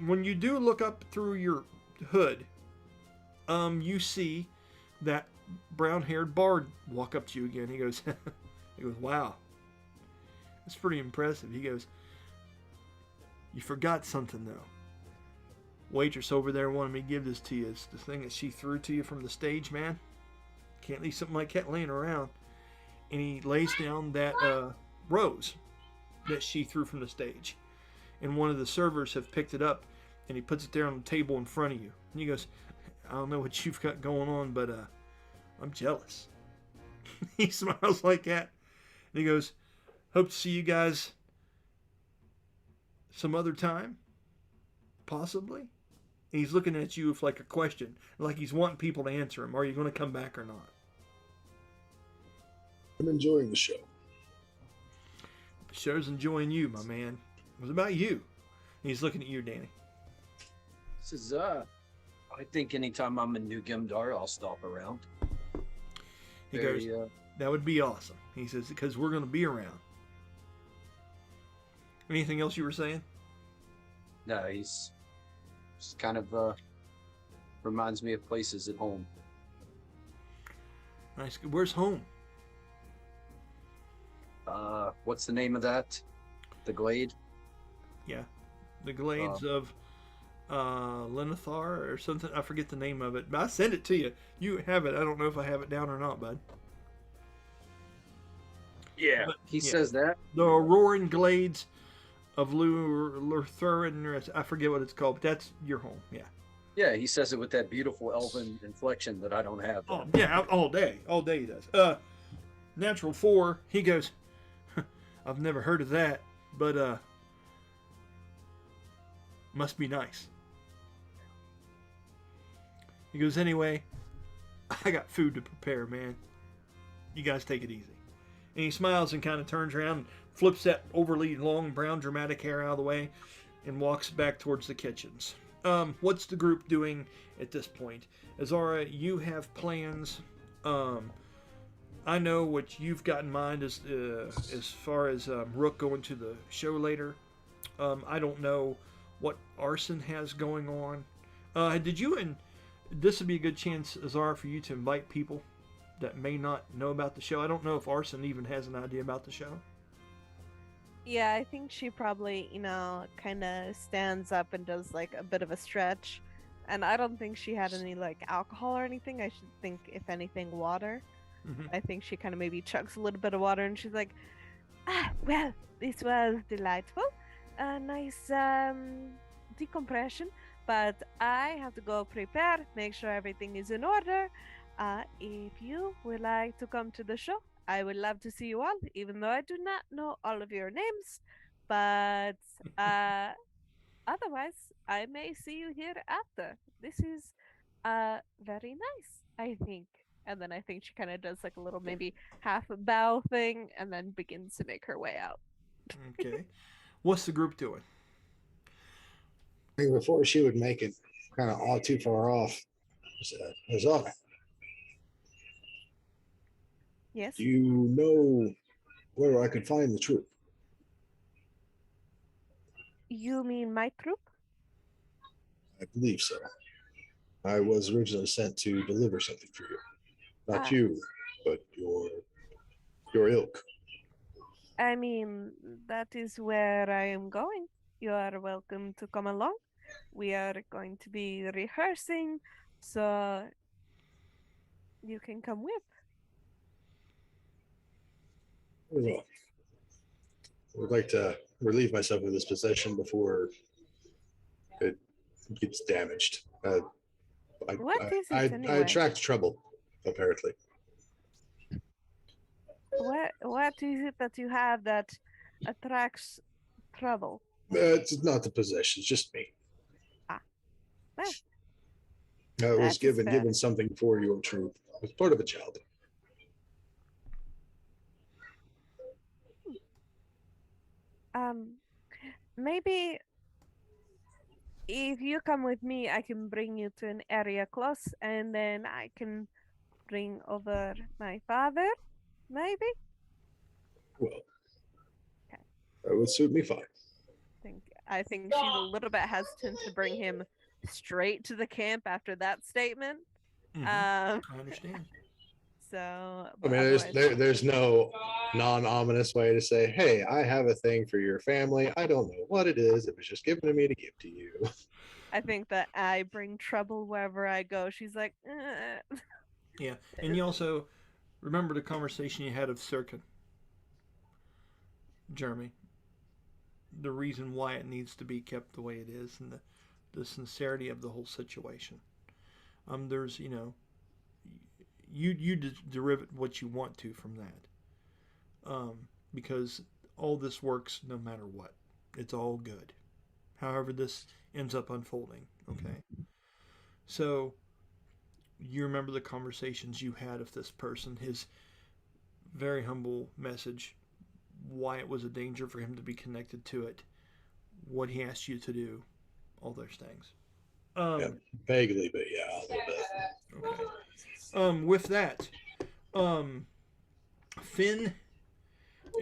when you do look up through your hood, you see that brown-haired bard walk up to you again. He goes, wow, that's pretty impressive. He goes, you forgot something though. Waitress over there wanted me to give this to you. It's the thing that she threw to you from the stage, man. Can't leave something like that laying around. And he lays down that rose that she threw from the stage. And one of the servers have picked it up, and he puts it there on the table in front of you. And he goes, I don't know what you've got going on, but I'm jealous. He smiles like that. And he goes, hope to see you guys some other time. Possibly. And he's looking at you with like a question, like he's wanting people to answer him. Are you going to come back or not? I'm enjoying the show. The show's enjoying you, my man. What about you? And he's looking at you, Danny. This is, I think anytime I'm in New Gimdar, I'll stop around. He goes, that would be awesome. He says, because we're going to be around. Anything else you were saying? No, he's just kind of reminds me of places at home. Nice. Where's home? What's the name of that? The Glade? Yeah. The Glades of Lenithar or something. I forget the name of it, but I sent it to you. You have it. I don't know if I have it down or not, bud. Yeah, but, he says that. The Roaring Glades of Lurthurin. I forget what it's called, but that's your home. Yeah. Yeah, he says it with that beautiful elven inflection that I don't have. Oh, yeah, all day. All day he does. Natural 4, he goes, I've never heard of that, but must be nice. He goes, anyway, I got food to prepare, man. You guys take it easy. And he smiles and kind of turns around and flips that overly long brown dramatic hair out of the way and walks back towards the kitchens. What's the group doing at this point? Az'ara, you have plans. I know what you've got in mind as far as Rook going to the show later. I don't know what Arsin has going on. This would be a good chance, Az'ara, for you to invite people that may not know about the show. I don't know if Arsin even has an idea about the show. Yeah, I think she probably, kind of stands up and does like a bit of a stretch. And I don't think she had any like alcohol or anything. I should think, if anything, water. Mm-hmm. I think she kind of maybe chugs a little bit of water and she's like, well, this was delightful. A nice decompression. But I have to go prepare, make sure everything is in order. If you would like to come to the show, I would love to see you all, even though I do not know all of your names. But otherwise, I may see you here after. This is very nice, I think. And then I think she kind of does like a little maybe half a bow thing and then begins to make her way out. Okay. What's the group doing? I think before she would make it kind of all too far off, Az'ara. Yes. Do you know where I could find the troop? You mean my troop? I believe so. I was originally sent to deliver something for you. Not you, but your ilk. I mean, that is where I am going. You are welcome to come along. We are going to be rehearsing, so you can come with. Well, I would like to relieve myself of this possession before it gets damaged. What is it anyway? I attract trouble, apparently. What is it that you have that attracts trouble? It's not the possessions, just me. Ah, well, I was that is fair. given something for your troop. It was part of a child. Maybe if you come with me, I can bring you to an area close, and then I can bring over my father. Maybe. Well, Okay. that would suit me fine. I think she's a little bit hesitant to bring him straight to the camp after that statement. I understand. So, I but mean, otherwise, there's no non-ominous way to say, "Hey, I have a thing for your family. I don't know what it is. It was just given to me to give to you." I think that I bring trouble wherever I go. She's like, Yeah, and you also remember the conversation you had of Circ, Jeremy. The reason why it needs to be kept the way it is, and the sincerity of the whole situation. There's you derive what you want to from that, because all this works no matter what. It's all good. However, this ends up unfolding. Okay, so you remember the conversations you had with this person, his very humble message, why it was a danger for him to be connected to it, what he asked you to do, all those things. Yeah, vaguely, but yeah, a little bit. Okay. With that, Finn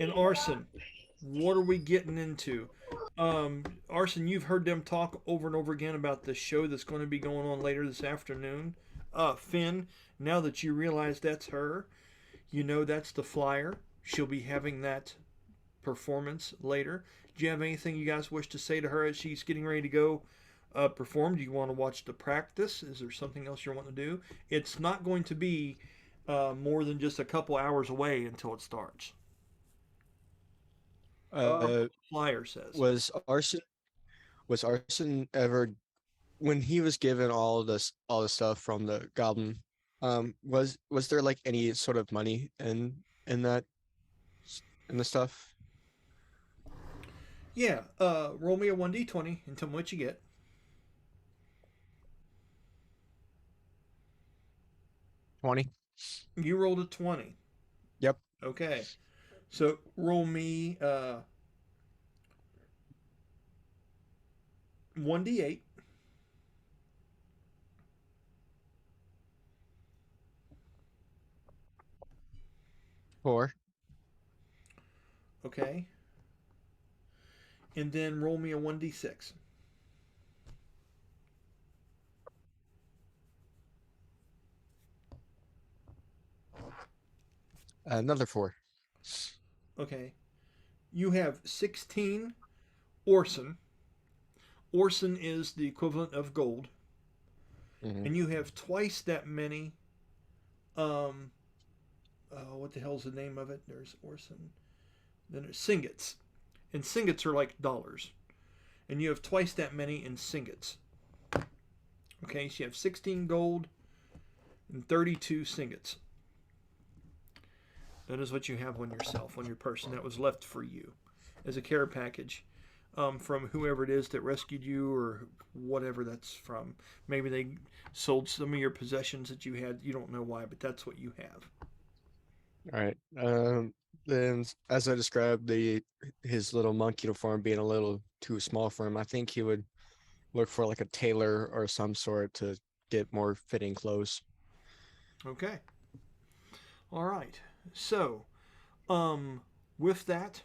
and Arsin, what are we getting into? Arsin, you've heard them talk over and over again about the show that's going to be going on later this afternoon. Finn, now that you realize that's her, you know that's the flyer. She'll be having that performance later. Do you have anything you guys wish to say to her as she's getting ready to go perform? Do you want to watch the practice? Is there something else you want to do? It's not going to be more than just a couple hours away until it starts. Flyer says. Was Arson ever, when he was given all the stuff from the goblin, was there like any sort of money in that in the stuff? Yeah, roll me a 1d20 and tell me what you get. 20. You rolled a 20. Yep. Okay. So roll me 1d8. 4. Okay. And then roll me a 1d6. Another 4. Okay. You have 16 Orson. Orson is the equivalent of gold. Mm-hmm. And you have twice that many. What the hell's the name of it? There's Orson. Then there's Singets. And Singets are like dollars. And you have twice that many in Singets. Okay, so you have 16 gold and 32 Singets. That is what you have on yourself, on your person. That was left for you as a care package from whoever it is that rescued you or whatever that's from. Maybe they sold some of your possessions that you had. You don't know why, but that's what you have. All right. Then, as I described, his little monk uniform being a little too small for him, I think he would look for like a tailor or some sort to get more fitting clothes. Okay. All right. So, with that,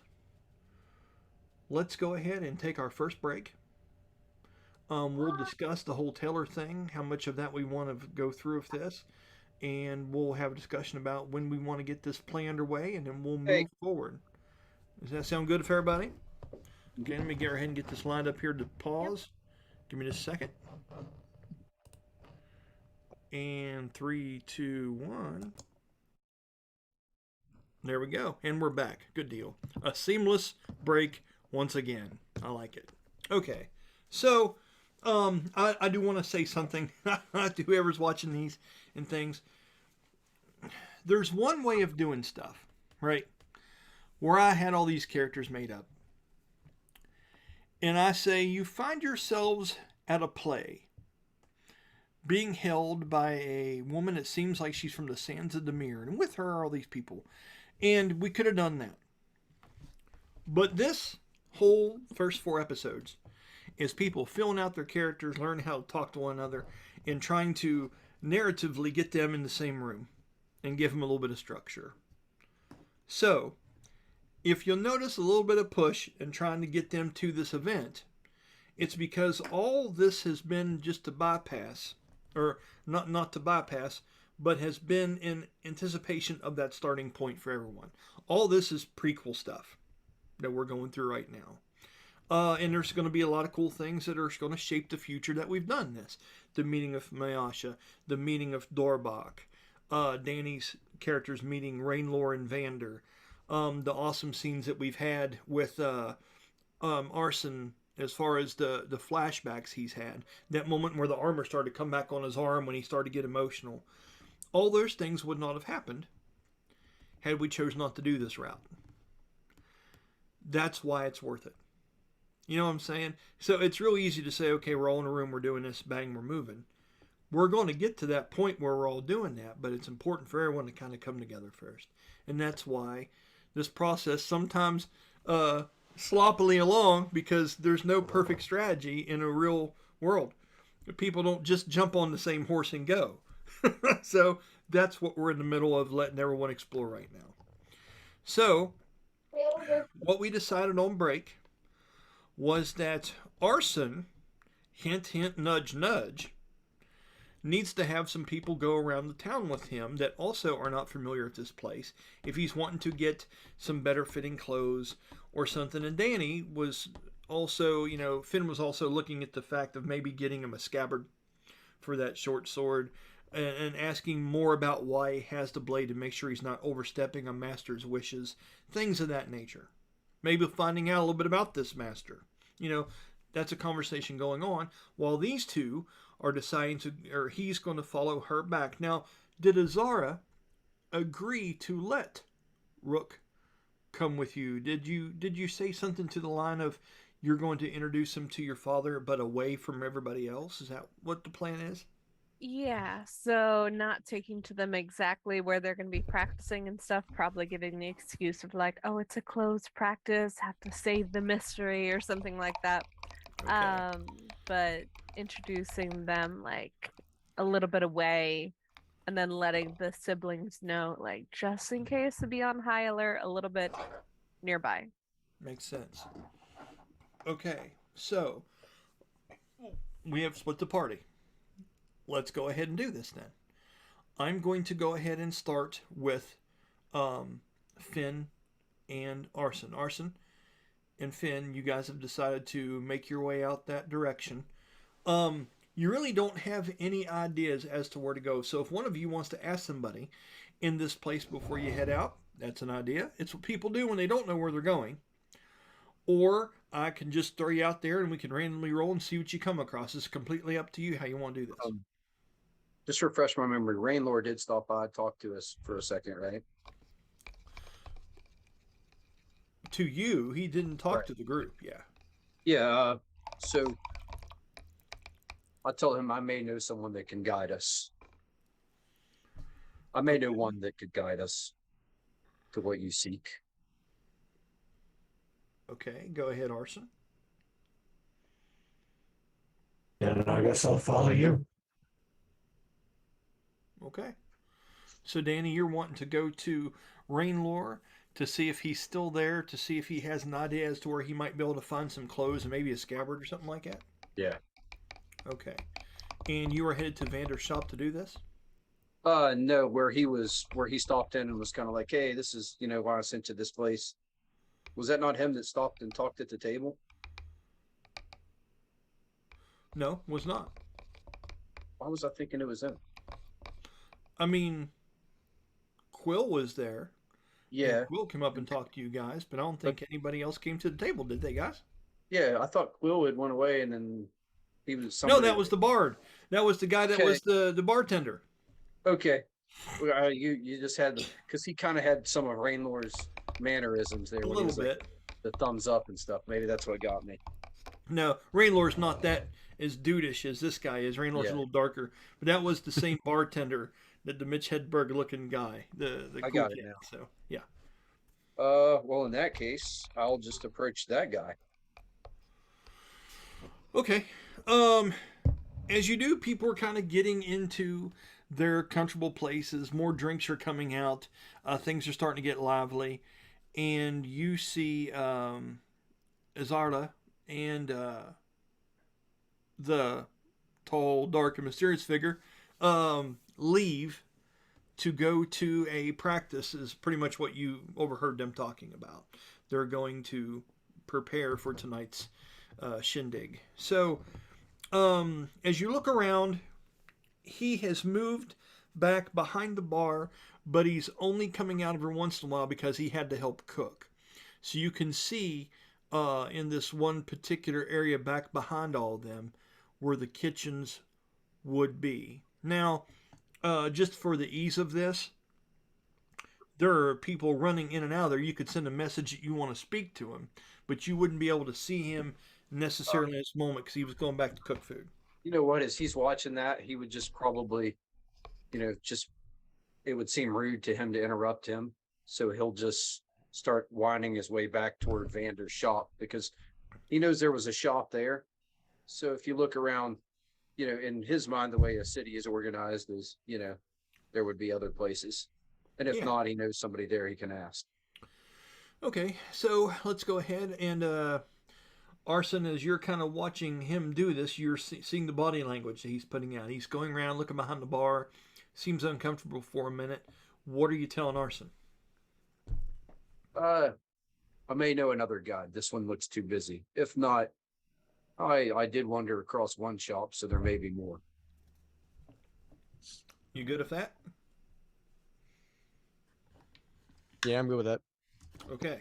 let's go ahead and take our first break. We'll discuss the whole Taylor thing, how much of that we want to go through with this, and we'll have a discussion about when we want to get this play underway, and then we'll move forward. Does that sound good for everybody? Okay, let me go ahead and get this lined up here to pause. Give me just a second. And 3, 2, 1. There we go. And we're back. Good deal. A seamless break once again. I like it. Okay. So, I do want to say something to whoever's watching these and things. There's one way of doing stuff, right? Where I had all these characters made up. And I say, you find yourselves at a play being held by a woman that seems like she's from the sands of Damyre, and with her are all these people. And we could have done that. But this whole first 4 episodes is people filling out their characters, learning how to talk to one another, and trying to narratively get them in the same room and give them a little bit of structure. So, if you'll notice a little bit of push in trying to get them to this event, it's because all this has been just to bypass, or not to bypass, but has been in anticipation of that starting point for everyone. All this is prequel stuff that we're going through right now. And there's going to be a lot of cool things that are going to shape the future that we've done this. The meeting of Miasha, the meeting of Dorbach, Danny's characters meeting Rainlore and Vander, the awesome scenes that we've had with Arsin as far as the flashbacks he's had. That moment where the armor started to come back on his arm when he started to get emotional. All those things would not have happened had we chose not to do this route. That's why it's worth it. You know what I'm saying? So it's really easy to say, okay, we're all in a room, we're doing this, bang, we're moving. We're going to get to that point where we're all doing that, but it's important for everyone to kind of come together first. And that's why this process sometimes sloppily along, because there's no perfect strategy in a real world. People don't just jump on the same horse and go. So that's what we're in the middle of letting everyone explore right now. So what we decided on break was that Arsin, hint, hint, nudge, nudge, needs to have some people go around the town with him that also are not familiar with this place if he's wanting to get some better fitting clothes or something. And Danny was also, Finn was also looking at the fact of maybe getting him a scabbard for that short sword and asking more about why he has the blade to make sure he's not overstepping a master's wishes, things of that nature. Maybe finding out a little bit about this master. That's a conversation going on while these two are deciding to, or he's going to follow her back. Now, did Az'ara agree to let Rook come with you? Did you say something to the line of you're going to introduce him to your father but away from everybody else? Is that what the plan is? Yeah, so not taking to them exactly where they're going to be practicing and stuff, probably giving the excuse of like, oh, it's a closed practice, have to save the mystery or something like that. Okay. But introducing them like a little bit away and then letting the siblings know, like, just in case to be on high alert, a little bit nearby. Makes sense. Okay, so we have split the party. Let's go ahead and do this then. I'm going to go ahead and start with Finn and Arsin. Arsin and Finn, you guys have decided to make your way out that direction. You really don't have any ideas as to where to go. So if one of you wants to ask somebody in this place before you head out, that's an idea. It's what people do when they don't know where they're going. Or I can just throw you out there and we can randomly roll and see what you come across. It's completely up to you how you want to do this. Just refresh my memory. Rainlord did stop by, talk to us for a second, right? To you, he didn't talk to the group. Yeah. Yeah. So I told him I may know someone that can guide us. I may know one that could guide us to what you seek. Okay, go ahead, Arsin. And I guess I'll follow you. Okay. So, Danny, you're wanting to go to Rainlore to see if he's still there, to see if he has an idea as to where he might be able to find some clothes and maybe a scabbard or something like that? Yeah. Okay. And you were headed to Vander's shop to do this? No, where he stopped in and was kind of like, hey, this is, why I sent you this place. Was that not him that stopped and talked at the table? No, was not. Why was I thinking it was him? I mean, Quill was there. Yeah. And Quill came up and talked to you guys, but I don't think anybody else came to the table, did they, guys? Yeah, I thought Quill had went away and then he was No, that was the bard. That was the guy that was the bartender. Okay. You just had because he kind of had some of Rainlord's mannerisms there A when he little was like bit. the thumbs up and stuff. Maybe that's what got me. No, Rainlord's not that as dudeish as this guy is. Rainlord's a Yeah. little darker, but that was the same bartender that the Mitch Hedberg looking guy, the I cool got it kid. now. So yeah. Well, in that case, I'll just approach that guy. Okay. As you do, people are kind of getting into their comfortable places. More drinks are coming out. Things are starting to get lively, and you see Az'ara and the tall, dark, and mysterious figure leave to go to a practice. Is pretty much what you overheard them talking about. They're going to prepare for tonight's shindig. So, as you look around, he has moved back behind the bar, but he's only coming out every once in a while because he had to help cook. So you can see in this one particular area back behind all of them where the kitchens would be. Now, just for the ease of this, there are people running in and out of there. You could send a message that you want to speak to him, but you wouldn't be able to see him necessarily at this moment because he was going back to cook food. You know what? As he's watching that, he would just probably, just it would seem rude to him to interrupt him. So he'll just start winding his way back toward Vander's shop because he knows there was a shop there. So if you look around, in his mind, the way a city is organized is, there would be other places. And if Yeah. not, he knows somebody there he can ask. Okay, so let's go ahead and Arsin, as you're kind of watching him do this, you're seeing the body language that he's putting out. He's going around looking behind the bar, seems uncomfortable for a minute. What are you telling Arsin? I may know another guide. This one looks too busy. If not, I did wander across one shop, so there may be more. You good with that? Yeah, I'm good with that. Okay.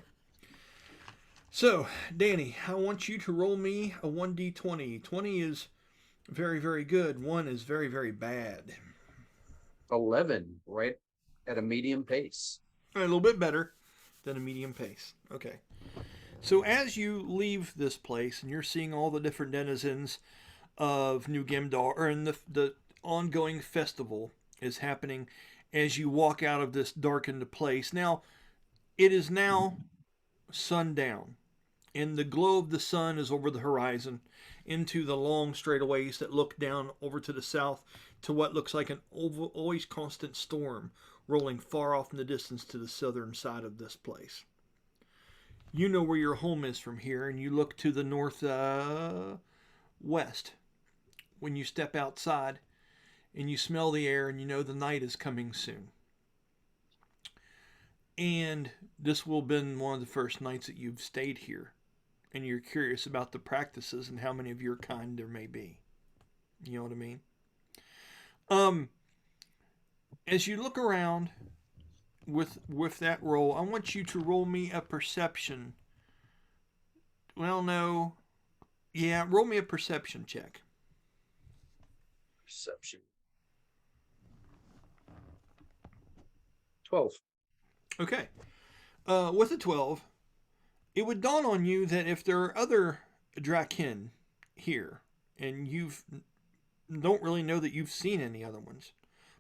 So, Danny, I want you to roll me a 1d20. 20 is very, very good. 1 is very, very bad. 11, right at a medium pace. A little bit better than a medium pace. Okay. So as you leave this place and you're seeing all the different denizens of New Gemdar, and the ongoing festival is happening as you walk out of this darkened place. Now, it is now sundown, and the glow of the sun is over the horizon into the long straightaways that look down over to the south to what looks like an always constant storm rolling far off in the distance to the southern side of this place. You know where your home is from here, and you look to the north west when you step outside and you smell the air and you know the night is coming soon. And this will have been one of the first nights that you've stayed here, and you're curious about the practices and how many of your kind there may be. You know what I mean? As you look around with that roll, I want you to roll me a perception. Well, no. Yeah, roll me a perception check. Perception. 12. Okay. With a 12, it would dawn on you that if there are other Dra-kin here, and don't really know that you've seen any other ones,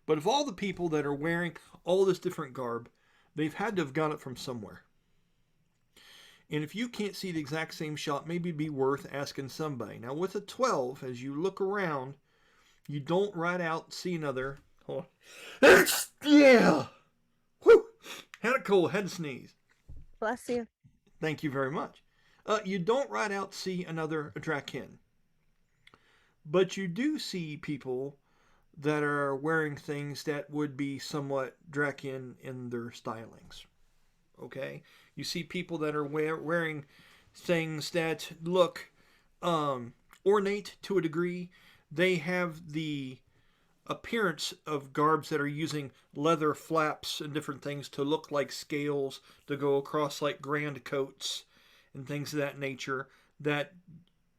but of all the people that are wearing all this different garb, they've had to have got it from somewhere. And if you can't see the exact same shop, maybe it'd be worth asking somebody. Now, with a 12, as you look around, you don't right out see another. Hold on. Yeah! Whew! Had a cold, had to sneeze. Bless you. Thank you very much. You don't right out see another Dra-kin. But you do see people that are wearing things that would be somewhat Dra-kin in their stylings. Okay? You see people that are wearing things that look ornate to a degree. They have the appearance of garbs that are using leather flaps and different things to look like scales to go across like grand coats and things of that nature that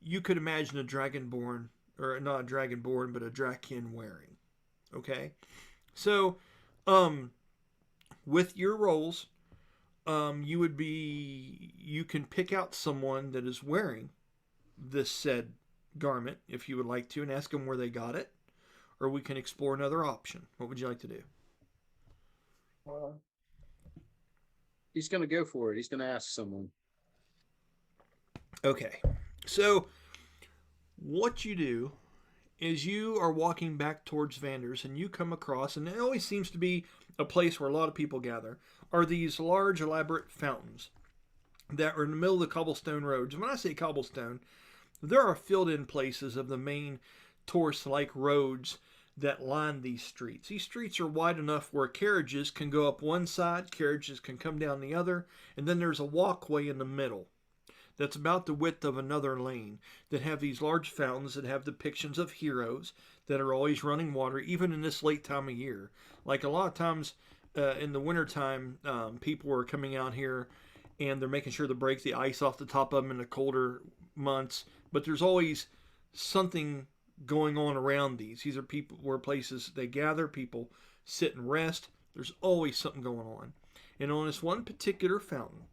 you could imagine a dragonborn, or not a dragonborn, but a Dra-kin wearing. Okay? So Um, with your rolls, you can pick out someone that is wearing this said garment if you would like to, and ask them where they got it, or we can explore another option. What would you like to do? He's going to go for it. He's going to ask someone. Okay, so what you do is you are walking back towards Vander's, and you come across, and it always seems to be a place where a lot of people gather, are these large, elaborate fountains that are in the middle of the cobblestone roads. When I say cobblestone, there are filled-in places of the main tourist-like roads that line these streets. These streets are wide enough where carriages can go up one side, carriages can come down the other, and then there's a walkway in the middle that's about the width of another lane that have these large fountains that have depictions of heroes that are always running water, even in this late time of year. Like a lot of times in the wintertime, people are coming out here and they're making sure to break the ice off the top of them in the colder months. But there's always something going on around these. These are people where places they gather, people sit and rest. There's always something going on. And on this one particular fountain,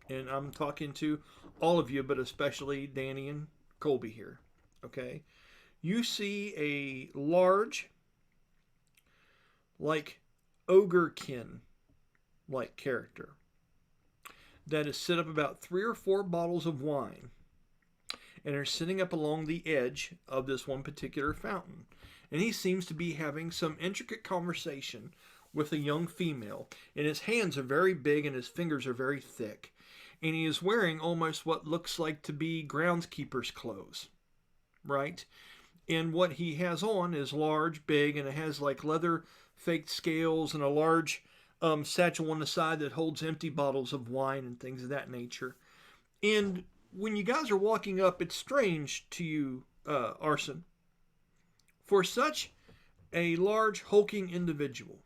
and I'm talking to all of you, but especially Danny and Colby here, okay? You see a large, like ogre-kin like character that is set up about 3 or 4 bottles of wine and are sitting up along the edge of this one particular fountain. And he seems to be having some intricate conversation with a young female, and his hands are very big and his fingers are very thick. And he is wearing almost what looks like to be groundskeeper's clothes, right? And what he has on is large, big, and it has like leather faked scales and a large satchel on the side that holds empty bottles of wine and things of that nature. And when you guys are walking up, it's strange to you, Arsin, for such a large, hulking individual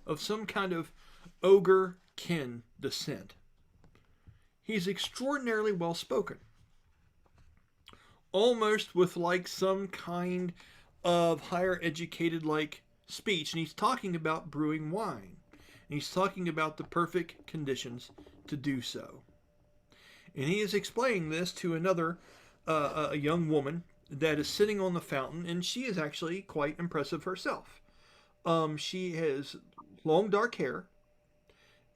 of some kind of ogre kin descent. He's extraordinarily well spoken, almost with like some kind of higher educated like speech, and he's talking about brewing wine, and he's talking about the perfect conditions to do so. And he is explaining this to another a young woman that is sitting on the fountain, and she is actually quite impressive herself. She has long dark hair,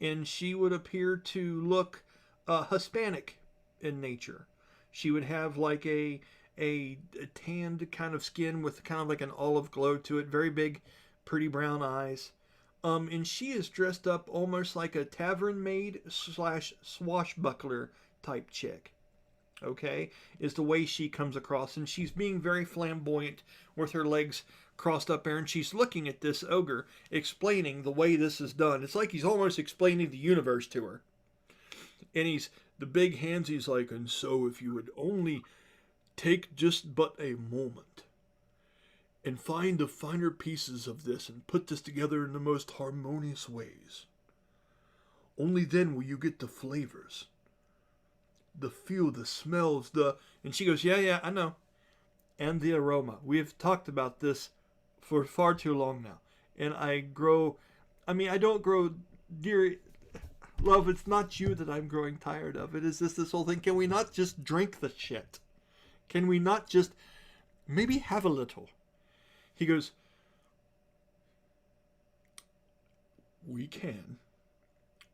and she would appear to look Hispanic in nature. She would have like a tanned kind of skin with kind of like an olive glow to it, very big, pretty brown eyes. And she is dressed up almost like a tavern maid slash swashbuckler type chick. Okay, is the way she comes across, and she's being very flamboyant with her legs crossed up there, and she's looking at this ogre, explaining the way this is done. It's like he's almost explaining the universe to her. And he's the big hands. He's like, and so if you would only take just but a moment and find the finer pieces of this and put this together in the most harmonious ways, only then will you get the flavors, the feel, the smells, and she goes, yeah, I know. And the aroma. We have talked about this for far too long now. And I don't grow, dear love, it's not you that I'm growing tired of. It is this whole thing. Can we not just drink the shit? Can we not just maybe have a little? He goes, we can.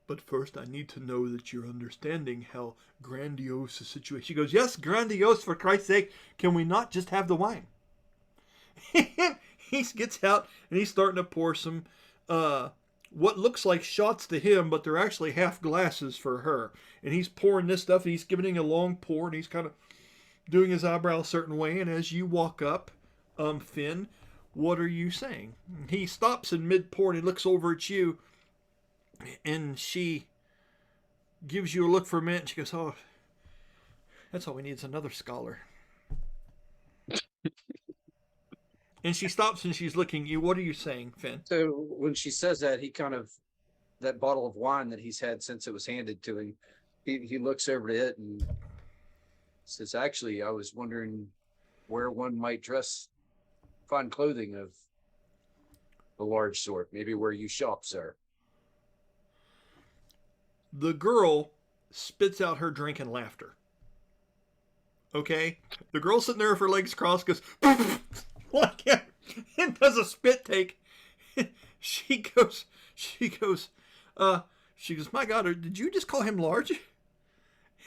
But first, I need to know that you're understanding how grandiose the situation. She goes, yes, grandiose, for Christ's sake. Can we not just have the wine? He gets out and he's starting to pour some, what looks like shots to him, but they're actually half glasses for her. And he's pouring this stuff, and he's giving a long pour, and he's kind of doing his eyebrow a certain way. And as you walk up, Finn, what are you saying? He stops in mid-pour, and he looks over at you. And she gives you a look for a minute, and she goes, oh, that's all we need is another scholar. And she stops and she's looking at you. What are you saying, Finn? So when she says that, that bottle of wine that he's had since it was handed to him, he looks over at it and says, actually, I was wondering where one might find clothing of the large sort, maybe where you shop, sir. The girl spits out her drink in laughter. Okay? The girl sitting there with her legs crossed goes, like, and does a spit take. She goes, my God, did you just call him large?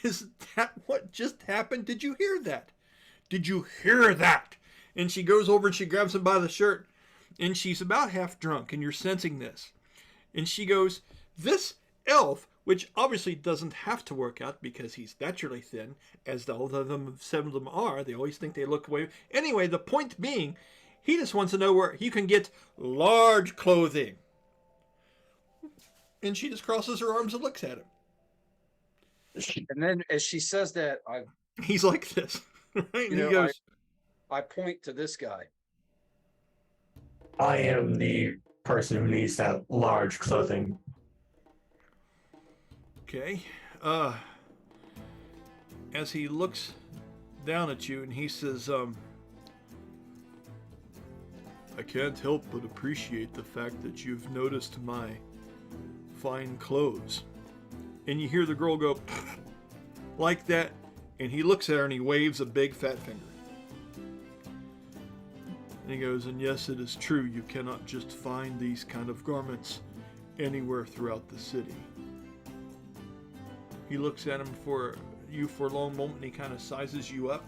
Is that what just happened? Did you hear that? Did you hear that? And she goes over and she grabs him by the shirt. And she's about half drunk, and you're sensing this. And she goes, this elf, which obviously doesn't have to work out because he's naturally thin, as all of them, 7 of them are. They always think they look away. Anyway, the point being, he just wants to know where he can get large clothing. And she just crosses her arms and looks at him. And then as she says that, he's like this. Right? And he goes, I point to this guy. I am the person who needs that large clothing. Okay. As he looks down at you and he says, I can't help but appreciate the fact that you've noticed my fine clothes. And you hear the girl go like that, and he looks at her and he waves a big fat finger. And he goes, and yes, it is true, you cannot just find these kind of garments anywhere throughout the city. He looks at him for a long moment, and he kind of sizes you up.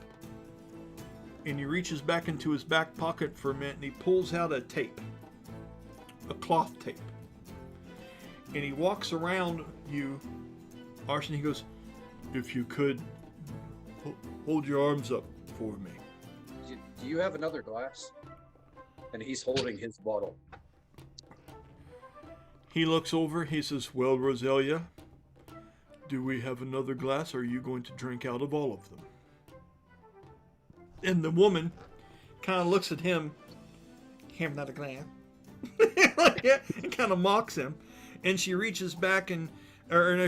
And he reaches back into his back pocket for a minute, and he pulls out a tape. A cloth tape. And he walks around you, Arsin, he goes, if you could, hold your arms up for me. Do you have another glass? And he's holding his bottle. He looks over, he says, well, Roselia, do we have another glass, or are you going to drink out of all of them? And the woman kind of looks at him, have another glass? And kind of mocks him. And she reaches back and,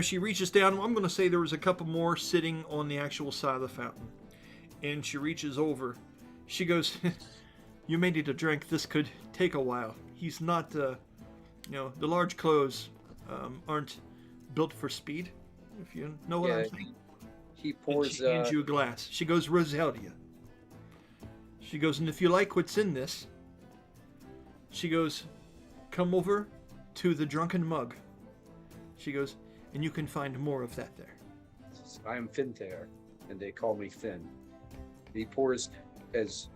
she reaches down. I'm going to say there was a couple more sitting on the actual side of the fountain. And she reaches over. She goes, you may need a drink. This could take a while. He's not, the large clothes aren't built for speed, if you know what I'm saying. He pours. And she hands you a glass. She goes, Roselia. She goes, and if you like what's in this, she goes, come over to the drunken mug. She goes, and you can find more of that there. I am Finthair, and they call me Finn. He pours, as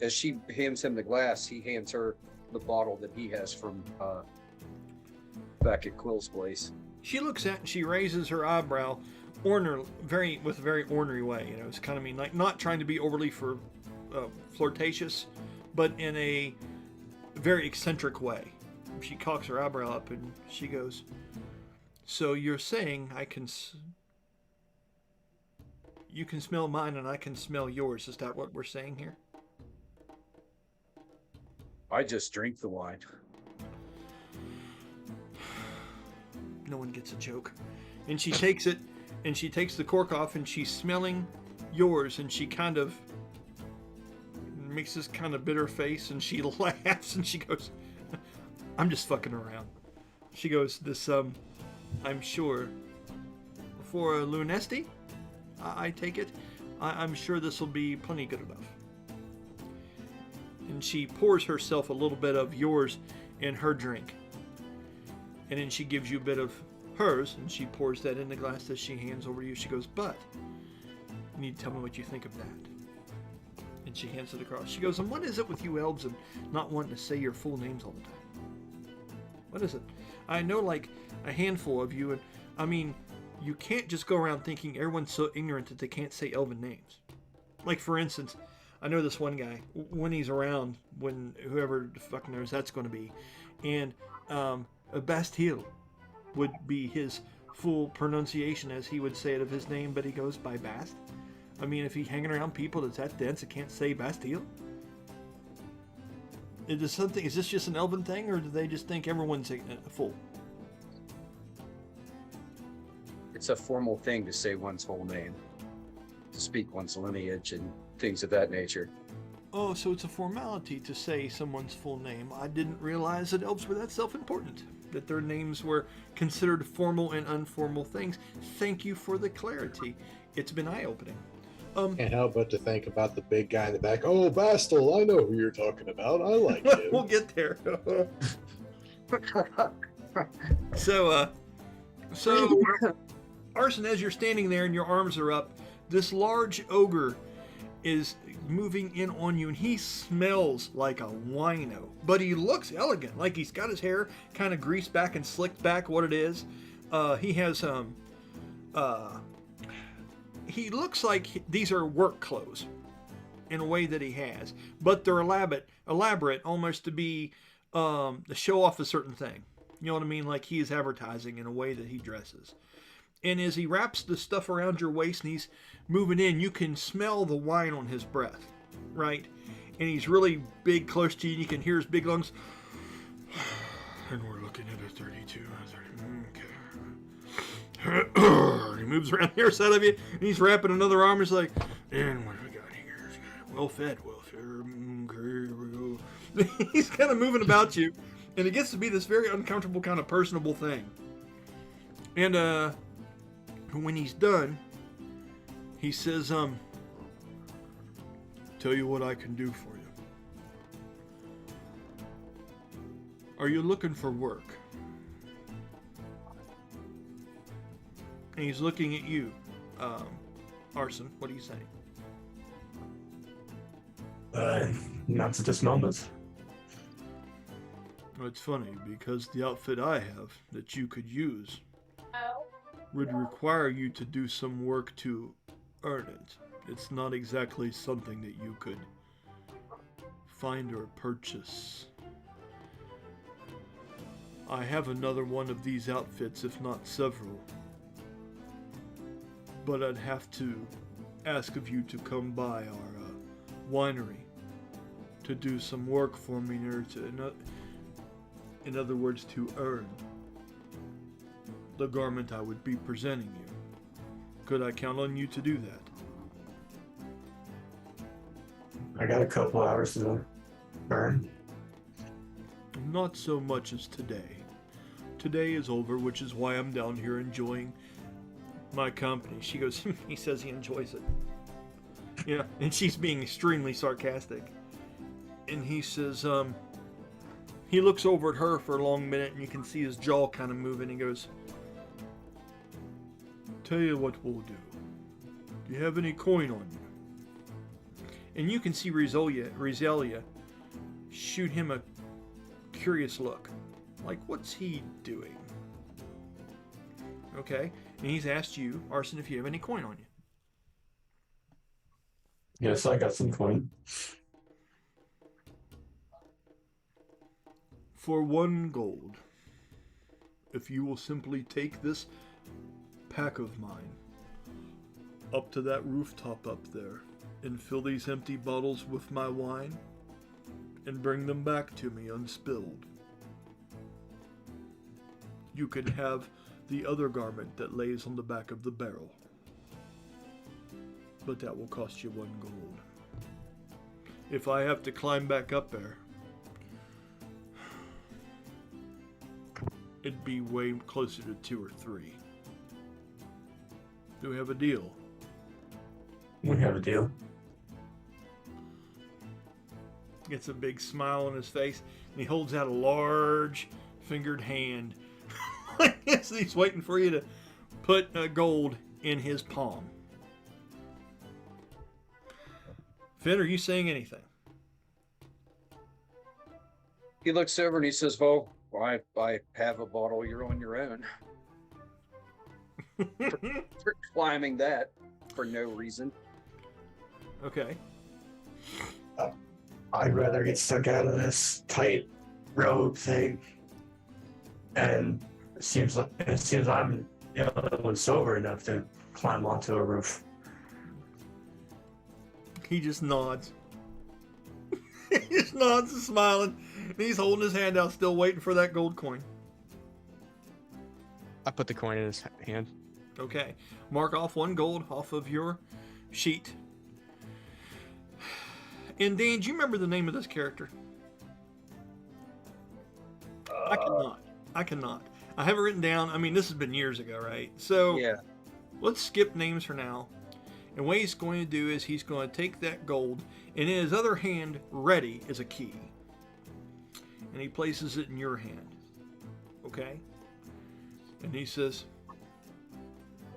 she hands him the glass, he hands her the bottle that he has from back at Quill's place. She looks at and she raises her eyebrow, with a very ornery way. It's kind of mean, like not trying to be overly flirtatious, but in a very eccentric way. She cocks her eyebrow up and she goes, so you're saying you can smell mine and I can smell yours. Is that what we're saying here? I just drink the wine. No one gets a joke. And she takes it and she takes the cork off and she's smelling yours and she kind of makes this kind of bitter face and she laughs and she goes, I'm just fucking around. She goes, this, I'm sure, for a Lunesti, I take it, I'm sure this will be plenty good enough. And she pours herself a little bit of yours in her drink. And then she gives you a bit of hers, and she pours that in the glass that she hands over to you. She goes, but, you need to tell me what you think of that. And she hands it across. She goes, and what is it with you elves and not wanting to say your full names all the time? What is it? I know like a handful of you, and I mean, you can't just go around thinking everyone's so ignorant that they can't say elven names. Like, for instance, I know this one guy, when he's around, when whoever the fuck knows that's going to be, and Bastille would be his full pronunciation as he would say it of his name, but he goes by Bast. I mean, if he's hanging around people that's that dense that can't say Bastille? Is this just an elven thing, or do they just think everyone's a fool? It's a formal thing to say one's whole name, to speak one's lineage and things of that nature. Oh, so it's a formality to say someone's full name. I didn't realize that elves were that self-important, that their names were considered formal and informal things. Thank you for the clarity. It's been eye-opening. Can't help but to think about the big guy in the back. Oh, Bastel, I know who you're talking about. I like him. We'll get there. So, Arsin, as you're standing there and your arms are up, this large ogre is moving in on you, and he smells like a wino, but he looks elegant, like he's got his hair kind of greased back and slicked back. What it is, he has he looks like these are work clothes in a way that he has, but they're elaborate almost to be to show off a certain thing. You know what I mean? Like he is advertising in a way that he dresses. And as he wraps the stuff around your waist and he's moving in, you can smell the wine on his breath, right? And he's really big, close to you, and you can hear his big lungs. And we're looking at a 32, 30, okay. And he moves around the other side of you, and he's wrapping another arm. He's like, and what do we got here? Well fed. Okay, here we go. He's kind of moving about you, and it gets to be this very uncomfortable, kind of personable thing. And, when he's done, he says, tell you what I can do for you. Are you looking for work? And he's looking at you, Arsin. What are you saying? Not at this moment. Well, it's funny, because the outfit I have that you could use would require you to do some work to earn it. It's not exactly something that you could find or purchase. I have another one of these outfits, if not several, but I'd have to ask of you to come by our winery to do some work for me in order to, in other words, to earn the garment I would be presenting you. Could I count on you to do that? I got a couple hours to burn. Not so much as today. Today is over, which is why I'm down here enjoying my company. She goes, he says he enjoys it. Yeah, and she's being extremely sarcastic. And he says, he looks over at her for a long minute, and you can see his jaw kind of moving. He goes, tell you what we'll do. Do you have any coin on you? And you can see Rizelia shoot him a curious look. Like, what's he doing? Okay, and he's asked you, Arsin, if you have any coin on you. Yes, I got some coin. For 1 gold, if you will simply take this pack of mine up to that rooftop up there and fill these empty bottles with my wine and bring them back to me unspilled, you can have the other garment that lays on the back of the barrel. But that will cost you 1 gold. If I have to climb back up there, it'd be way closer to 2 or 3. Do we have a deal? We have a deal. Gets a big smile on his face, and he holds out a large fingered hand. So he's waiting for you to put gold in his palm. Finn, are you saying anything? He looks over and he says, well, I have a bottle. You're on your own. for climbing that for no reason. Okay. I'd rather get stuck out of this tight rope thing. And it seems I'm the only one sober enough to climb onto a roof. He just nods. He just nods and smiling. And he's holding his hand out, still waiting for that gold coin. I put the coin in his hand. Okay. Mark off 1 gold off of your sheet. And Dan, do you remember the name of this character? I cannot. I have it written down. I mean, this has been years ago, right? So Yeah. let's skip names for now. And what he's going to do is he's going to take that gold, and in his other hand, ready, is a key. And he places it in your hand. Okay? And he says,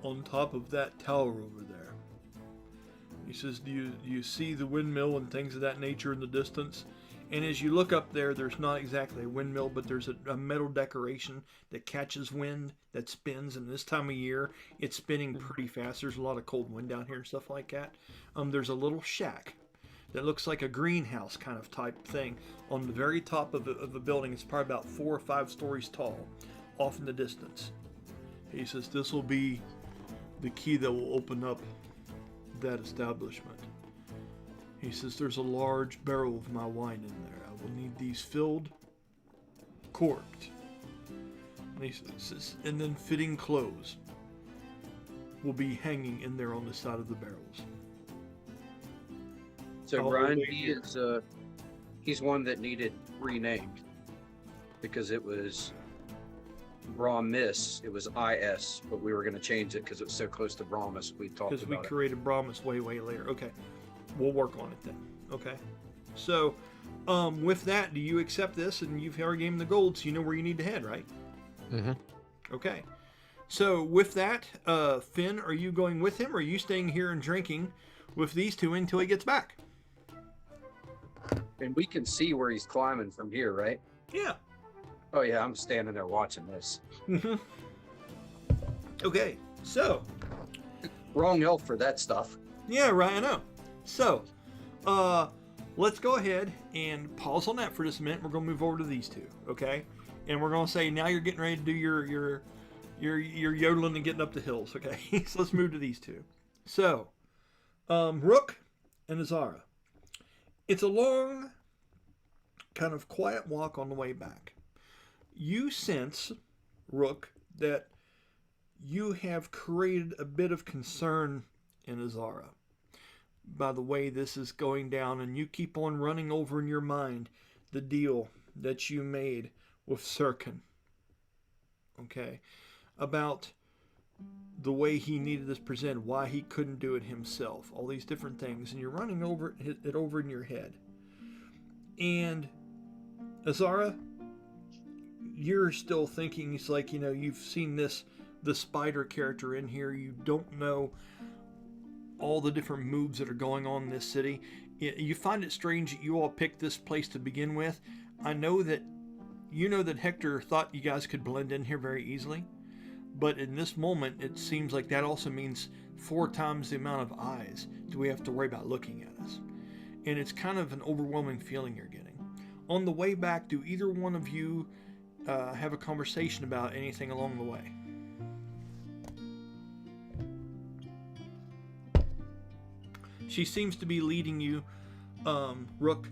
on top of that tower over there. He says, do you see the windmill and things of that nature in the distance? And as you look up there, there's not exactly a windmill, but there's a metal decoration that catches wind, that spins. And this time of year, it's spinning pretty fast. There's a lot of cold wind down here and stuff like that. There's a little shack that looks like a greenhouse kind of type thing on the very top of a building. It's probably about 4 or 5 stories tall, off in the distance. He says, this will be the key that will open up that establishment. He says, there's a large barrel of my wine in there. I will need these filled, corked. And he says, and then fitting clothes will be hanging in there on the side of the barrels. So Ryan, he's one that needed renamed because it was Brahmis. It was IS, but we were going to change it because it was so close to Brahmis. We talked about it. Because we created Brahmis way later. Okay. We'll work on it then. Okay. So, with that, do you accept this? And you've already given the gold, so you know where you need to head, right? Mm-hmm. Okay. So, with that, Finn, are you going with him, or are you staying here and drinking with these two until he gets back? And we can see where he's climbing from here, right? Yeah. Oh, yeah, I'm standing there watching this. Okay. So. Wrong elf for that stuff. Yeah, right, I know. So, let's go ahead and pause on that for just a minute. We're going to move over to these two, okay? And we're going to say, now you're getting ready to do your yodeling and getting up the hills, okay? So let's move to these two. So, Rook and Az'ara. It's a long, kind of quiet walk on the way back. You sense, Rook, that you have created a bit of concern in Az'ara by the way this is going down, and you keep on running over in your mind the deal that you made with Circ, okay, about the way he needed this presented, why he couldn't do it himself, all these different things, and you're running over it over in your head. And Az'ara, you're still thinking, it's like, you know, you've seen the spider character in here, you don't know all the different moves that are going on in this city. You find it strange that you all picked this place to begin with. I know that you know that Hector thought you guys could blend in here very easily, but in this moment it seems like that also means 4 times the amount of eyes do we have to worry about looking at us. And it's kind of an overwhelming feeling you're getting. On the way back, do either one of you have a conversation about anything along the way? She seems to be leading you, Rook,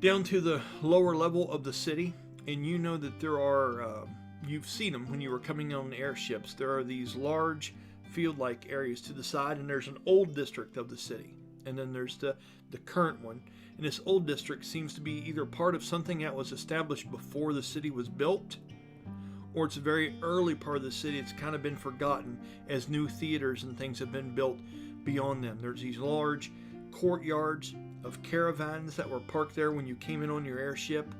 down to the lower level of the city, and you know that there are, you've seen them when you were coming on the airships, there are these large field-like areas to the side, and there's an old district of the city, and then there's the current one, and this old district seems to be either part of something that was established before the city was built, or it's a very early part of the city. It's kind of been forgotten as new theaters and things have been built beyond them. There's these large courtyards of caravans that were parked there when you came in on your airship.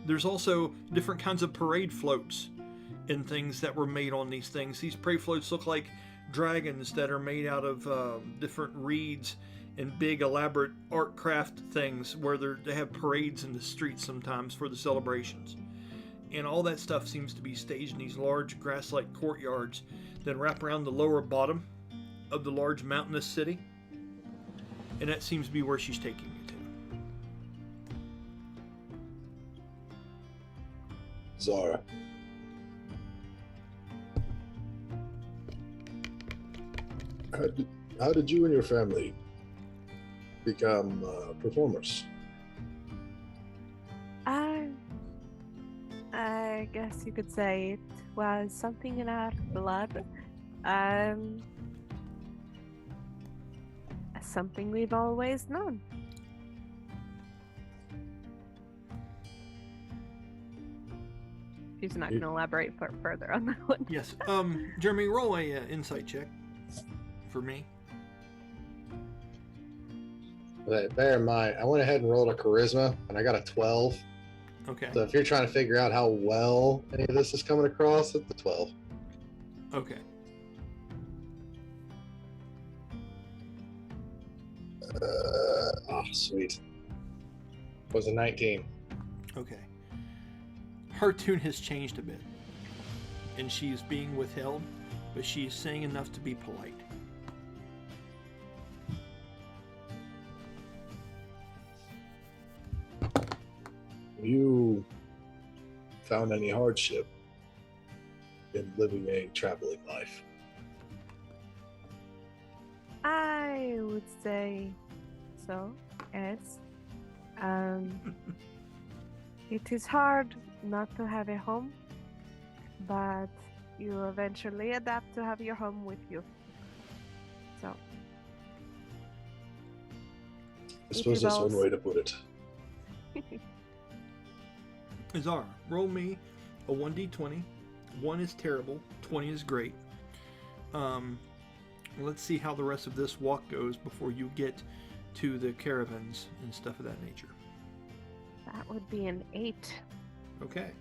There's also different kinds of parade floats and things that were made on these things. These parade floats look like dragons that are made out of different reeds and big elaborate art craft things where they have parades in the streets sometimes for the celebrations. And all that stuff seems to be staged in these large grass-like courtyards that wrap around the lower bottom of the large mountainous city. And that seems to be where she's taking you to. Zara. How did you and your family become performers? I guess you could say it was something in our blood. Something we've always known. She's not going to elaborate further on that one. Yes. Jeremy, roll a insight check for me. But bear in mind, I went ahead and rolled a charisma, and I got a 12. Okay. So if you're trying to figure out how well any of this is coming across, it's the 12. Okay. Sweet. Was a 19. Okay. Her tune has changed a bit, and she is being withheld, but she is saying enough to be polite. Have you found any hardship in living a traveling life? I would say so, yes. It is hard not to have a home, but you eventually adapt to have your home with you. So. I suppose that's one way to put it. Az'ara, roll me a 1d20. 1 is terrible, 20 is great. Let's see how the rest of this walk goes before you get to the caravans and stuff of that nature. That would be an 8. Okay.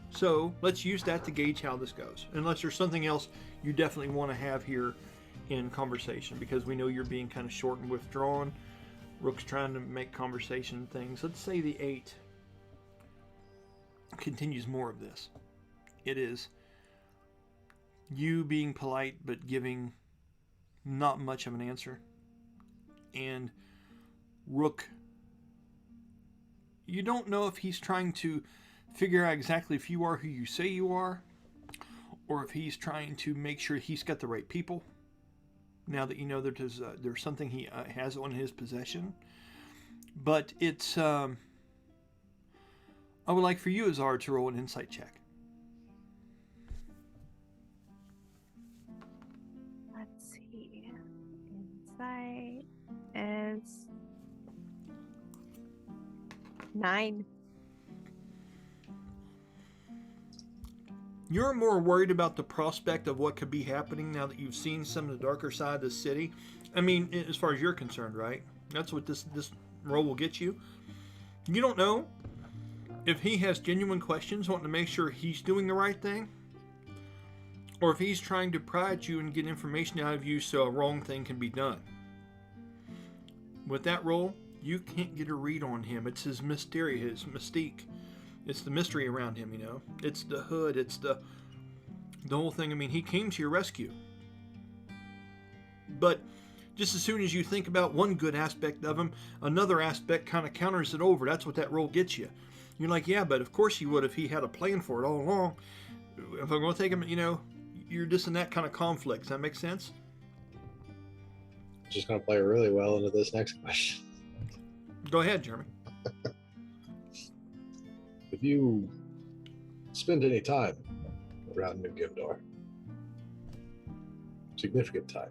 So let's use that to gauge how this goes. Unless there's something else you definitely want to have here in conversation, because we know you're being kind of short and withdrawn. Rook's trying to make conversation things. Let's say the 8 continues more of this. It is you being polite but giving not much of an answer. And Rook, you don't know if he's trying to figure out exactly if you are who you say you are, or if he's trying to make sure he's got the right people. Now that you know that there's something he has on his possession. But it's... I would like for you, Az'ara, to roll an insight check. Let's see. Insight is 9. You're more worried about the prospect of what could be happening now that you've seen some of the darker side of the city. I mean, as far as you're concerned, right? That's what this role will get you. You don't know if he has genuine questions, wanting to make sure he's doing the right thing, or if he's trying to pry at you and get information out of you so a wrong thing can be done. With that role, you can't get a read on him. It's his mystery, his mystique. It's the mystery around him, you know. It's the hood. It's the whole thing. I mean, he came to your rescue. But just as soon as you think about one good aspect of him, another aspect kind of counters it over. That's what that role gets you. You're like, yeah, but of course he would if he had a plan for it all along. If I'm going to take him, you know, you're just in that kind of conflict. Does that make sense? Just going to play really well into this next question. Go ahead, Jeremy. If you spend any time around New Gimdar, significant time,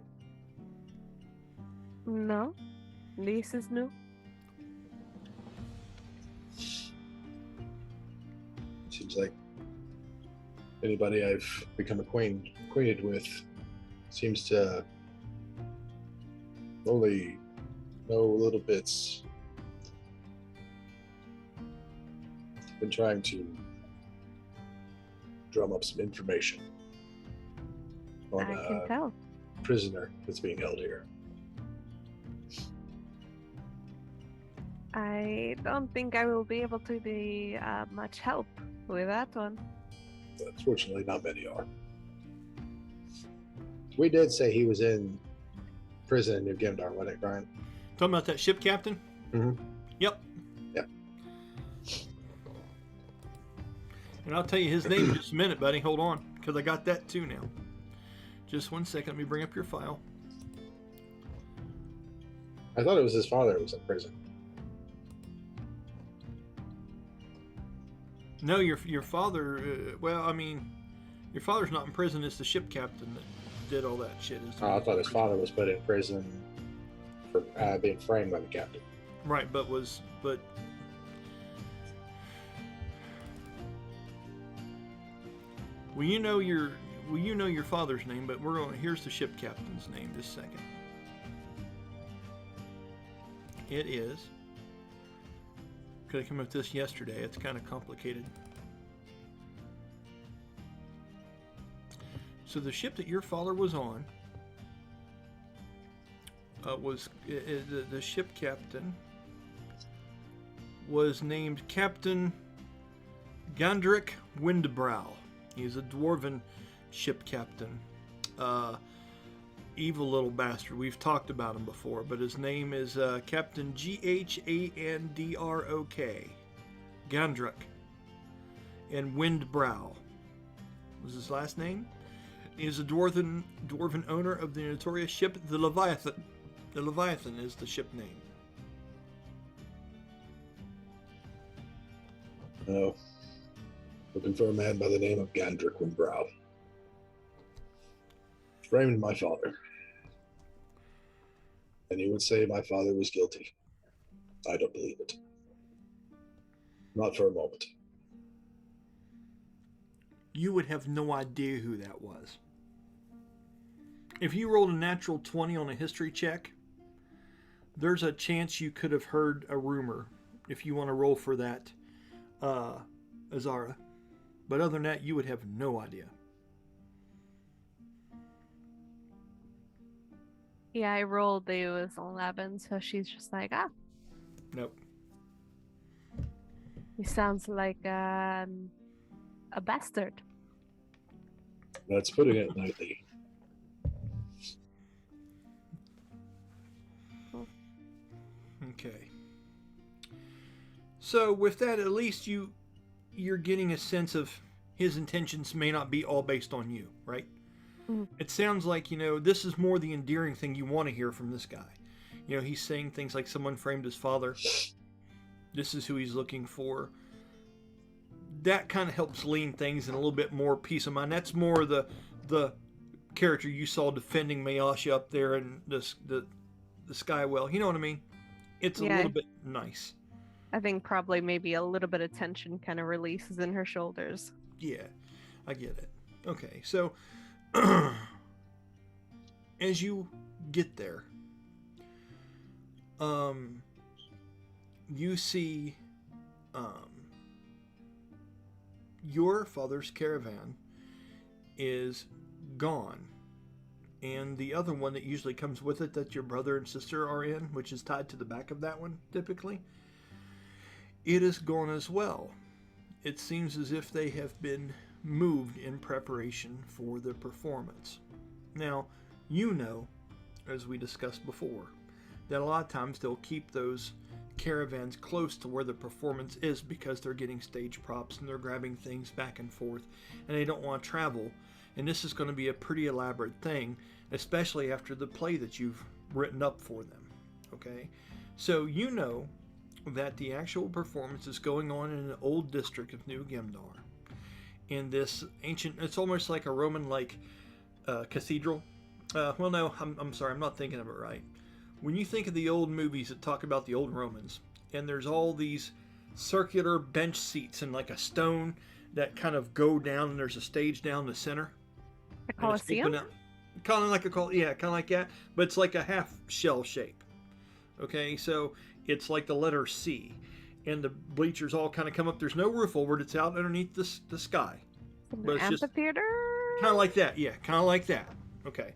No, this is new. seems like anybody I've become acquainted with seems to only know little bits. Been trying to drum up some information on I can tell. a prisoner that's being held here. I don't think I will be able to be much help with that one. Unfortunately, not many are. We did say he was in prison in New Gimdar, wasn't it, Brian? Talking about that ship captain? Mm-hmm. Yep. Yep. And I'll tell you his name in just a minute, buddy. Hold on, because I got that too now. Just 1 second. Let me bring up your file. I thought it was his father who was in prison. No, your father. Well, I mean, your father's not in prison. It's the ship captain that did all that shit. I thought his father was put in prison for being framed by the captain. Right, but Well, you know your father's name, but here's the ship captain's name this second. It is. Could have come up with this yesterday. It's kind of complicated. So the ship that your father was on was the ship captain was named Captain Gandrick Windbrow. He's a dwarven ship captain. Evil little bastard. We've talked about him before, but his name is Captain Ghandrok. Gandrick. And Windbrow was his last name. He is a dwarven owner of the notorious ship the Leviathan. The Leviathan is the ship name. Oh, looking for a man by the name of Gandrick Windbrow. Framed my father. And you would say my father was guilty. I don't believe it. Not for a moment. You would have no idea who that was. If you rolled a natural 20 on a history check, there's a chance you could have heard a rumor if you want to roll for that, Az'ara. But other than that, you would have no idea. Yeah, I rolled. It was 11, so she's just like, Nope. he sounds like a bastard. That's putting it lightly. Okay. So with that, at least you're getting a sense of his intentions may not be all based on you, right? It sounds like, this is more the endearing thing you want to hear from this guy. He's saying things like someone framed his father. This is who he's looking for. That kind of helps lean things in a little bit more peace of mind. That's more the character you saw defending Miasha up there in the Skywell. You know what I mean? It's a little bit nice. I think probably maybe a little bit of tension kind of releases in her shoulders. Yeah, I get it. Okay, so as you get there, you see your father's caravan is gone, and the other one that usually comes with it that your brother and sister are in, which is tied to the back of that one typically, it is gone as well. It seems as if they have been moved in preparation for the performance. Now, as we discussed before, that a lot of times they'll keep those caravans close to where the performance is because they're getting stage props and they're grabbing things back and forth and they don't want to travel. And this is going to be a pretty elaborate thing, especially after the play that you've written up for them. Okay? So that the actual performance is going on in an old district of New Gemdar. In this ancient, it's almost like a Roman cathedral. Well, no, I'm sorry, I'm not thinking of it right. When you think of the old movies that talk about the old Romans, and there's all these circular bench seats and like a stone that kind of go down, and there's a stage down the center. A Colosseum? Kind of like that, but it's like a half shell shape. Okay, so it's like the letter C, and the bleachers all kind of come up. There's no roof over it. It's out underneath the sky. But it's amphitheater? Kind of like that, yeah, kind of like that. Okay.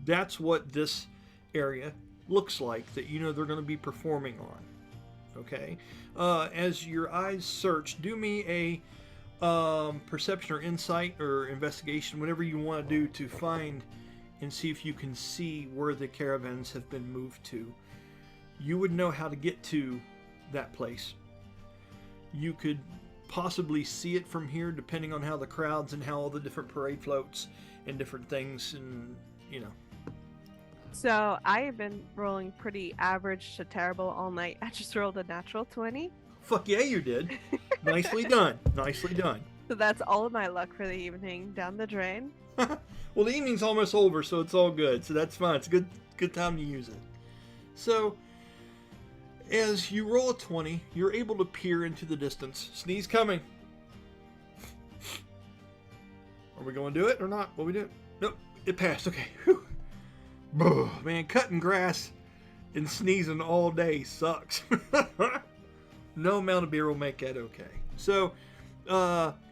That's what this area looks like that they're going to be performing on. Okay. As your eyes search, do me a perception or insight or investigation, whatever you want to do to find and see if you can see where the caravans have been moved to. You would know how to get to that place. You could possibly see it from here depending on how the crowds and how all the different parade floats and different things and So I have been rolling pretty average to terrible all night. I just rolled a natural 20. Fuck yeah, you did. Nicely done. Nicely done. So that's all of my luck for the evening. Down the drain. Well, the evening's almost over, so it's all good. So that's fine. It's a good time to use it. So as you roll a 20, you're able to peer into the distance. Sneeze coming. Are we going to do it or not? What we do? Nope. It passed. Okay. Whew. Man, cutting grass and sneezing all day sucks. No amount of beer will make that okay. So,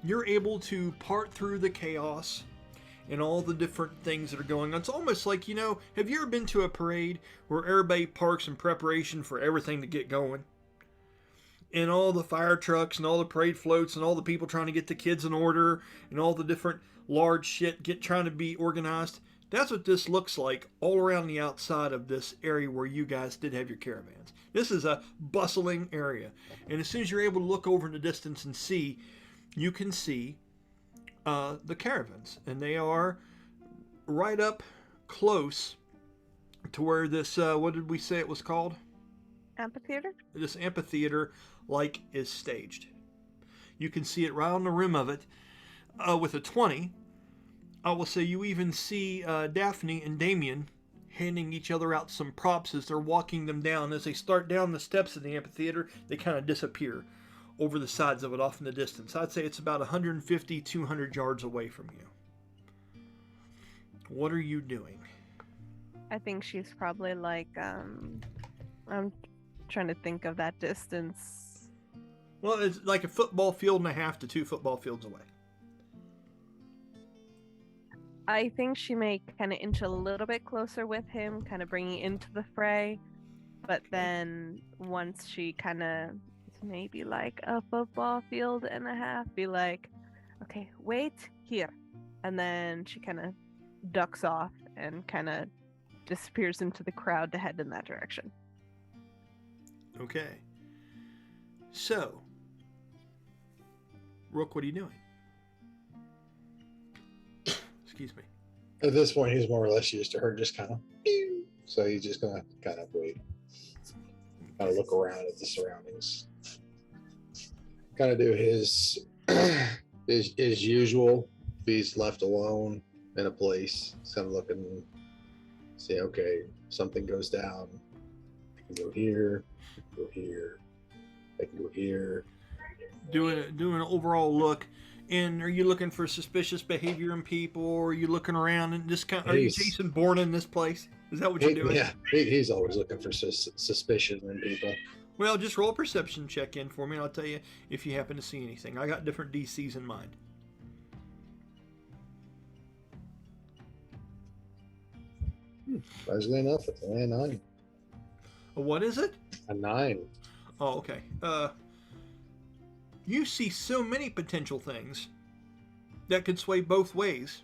you're able to part through the chaos and all the different things that are going on. It's almost like, have you ever been to a parade where everybody parks in preparation for everything to get going? And all the fire trucks and all the parade floats and all the people trying to get the kids in order and all the different large shit trying to be organized. That's what this looks like all around the outside of this area where you guys did have your caravans. This is a bustling area. And as soon as you're able to look over in the distance and see, you can see the caravans. And they are right up close to where this, what did we say it was called? Amphitheater? This amphitheater is staged. You can see it right on the rim of it with a 20. I will say you even see Daphne and Damien handing each other out some props as they're walking them down. As they start down the steps of the amphitheater, they kind of disappear over the sides of it off in the distance. I'd say it's about 150, 200 yards away from you. What are you doing? I think she's probably I'm trying to think of that distance. Well, it's like a football field and a half to 2 football fields away. I think she may kind of inch a little bit closer with him, kind of bringing into the fray. But then once she kind of, maybe like a football field and a half, be like, okay, wait here. And then she kind of ducks off and kind of disappears into the crowd to head in that direction. Okay. So, Rook, what are you doing? Excuse me. At this point, he's more or less used to her just kind of. So he's just gonna kind of wait, kind of look around at the surroundings, kind of do his usual. If he's left alone in a place, he's kind of looking, say, okay, something goes down. I can go here, I can go here, I can go here. Doing an overall look. And are you looking for suspicious behavior in people, or are you looking around and just kind of, are you Jason Bourne in this place? Is that what you're doing? Yeah, he's always looking for suspicion in people. Well, just roll a perception check in for me, and I'll tell you if you happen to see anything. I got different DCs in mind. Surprisingly enough, it's only a 9. What is it? A 9. Oh, okay. You see so many potential things that could sway both ways.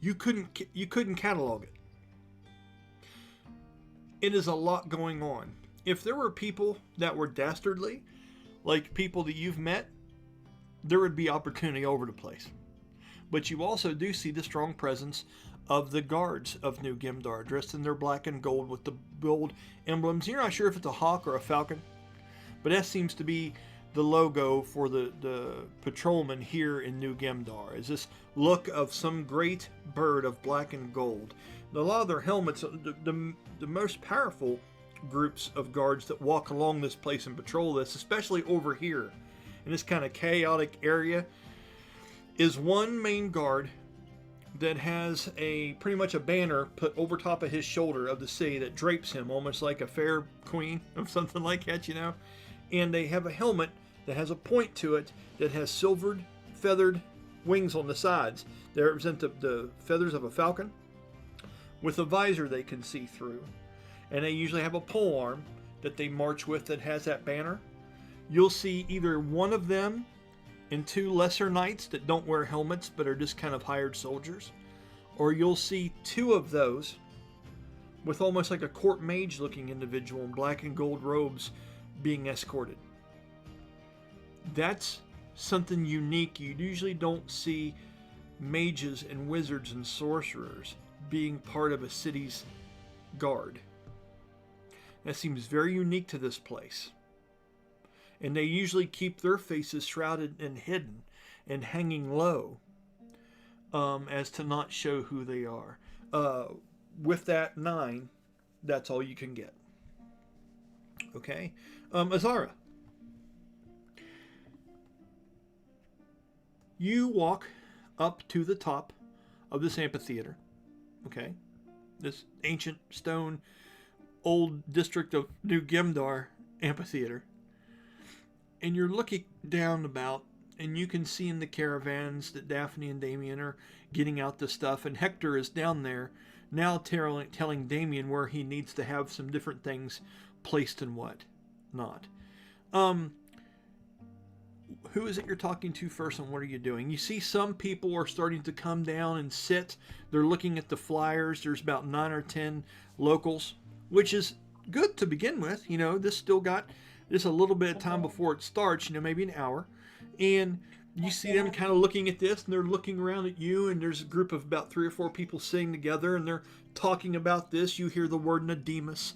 You couldn't catalog it. It is a lot going on. If there were people that were dastardly, like people that you've met, there would be opportunity over the place. But you also do see the strong presence of the guards of New Gemdar, dressed in their black and gold with the gold emblems. You're not sure if it's a hawk or a falcon, but that seems to be the logo for the patrolman here in New Gemdar, is this look of some great bird of black and gold. A lot of their helmets, the most powerful groups of guards that walk along this place and patrol this, especially over here in this kind of chaotic area, is one main guard that has pretty much a banner put over top of his shoulder of the city that drapes him almost like a fair queen or something like that, And they have a helmet that has a point to it that has silvered, feathered wings on the sides. They represent the feathers of a falcon with a visor they can see through. And they usually have a pole arm that they march with that has that banner. You'll see either one of them and 2 lesser knights that don't wear helmets but are just kind of hired soldiers, or you'll see 2 of those with almost like a court mage looking individual in black and gold robes being escorted. That's something unique. You usually don't see mages and wizards and sorcerers being part of a city's guard. That seems very unique to this place. And they usually keep their faces shrouded and hidden and hanging low as to not show who they are. With that 9, that's all you can get. Okay? Az'ara. You walk up to the top of this amphitheater. Okay? This ancient stone, old district of New Gemdar amphitheater. And you're looking down about, and you can see in the caravans that Daphne and Damien are getting out the stuff, and Hector is down there now telling Damien where he needs to have some different things placed and what not. Who is it you're talking to first, and what are you doing? You see some people are starting to come down and sit. They're looking at the flyers. There's about 9 or 10 locals, which is good to begin with. You know, this still got just a little bit of time before it starts, you know, maybe an hour. And you see them kind of looking at this, and they're looking around at you, and there's a group of about 3 or 4 people sitting together, and they're talking about this. You hear the word Nadimus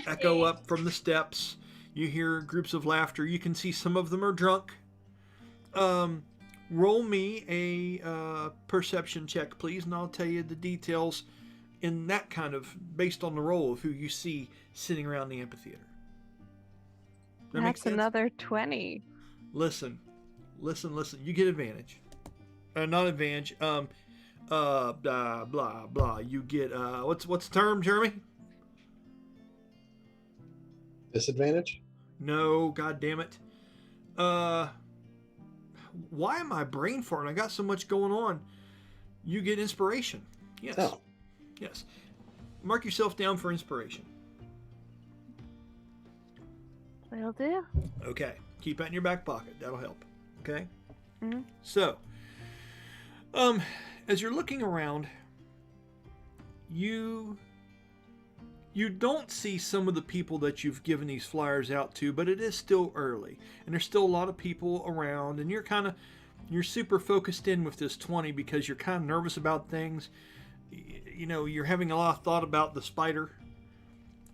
echo up from the steps. You hear groups of laughter. You can see some of them are drunk. Roll me a perception check, please, and I'll tell you the details in that kind of, based on the roll of who you see sitting around the amphitheater. That's another 20. Listen. You get advantage. Not advantage. Blah, blah. You get, what's the term, Jeremy? Disadvantage? No, god damn it. Why am I brain farting? I got so much going on. You get inspiration. Yes. Oh. Yes. Mark yourself down for inspiration. Will do. Okay. Keep that in your back pocket. That'll help. Okay? Mm-hmm. So, as you're looking around, you don't see some of the people that you've given these flyers out to, but it is still early, and there's still a lot of people around, and you're super focused in with this 20 because you're kind of nervous about things. You know, you're having a lot of thought about the spider.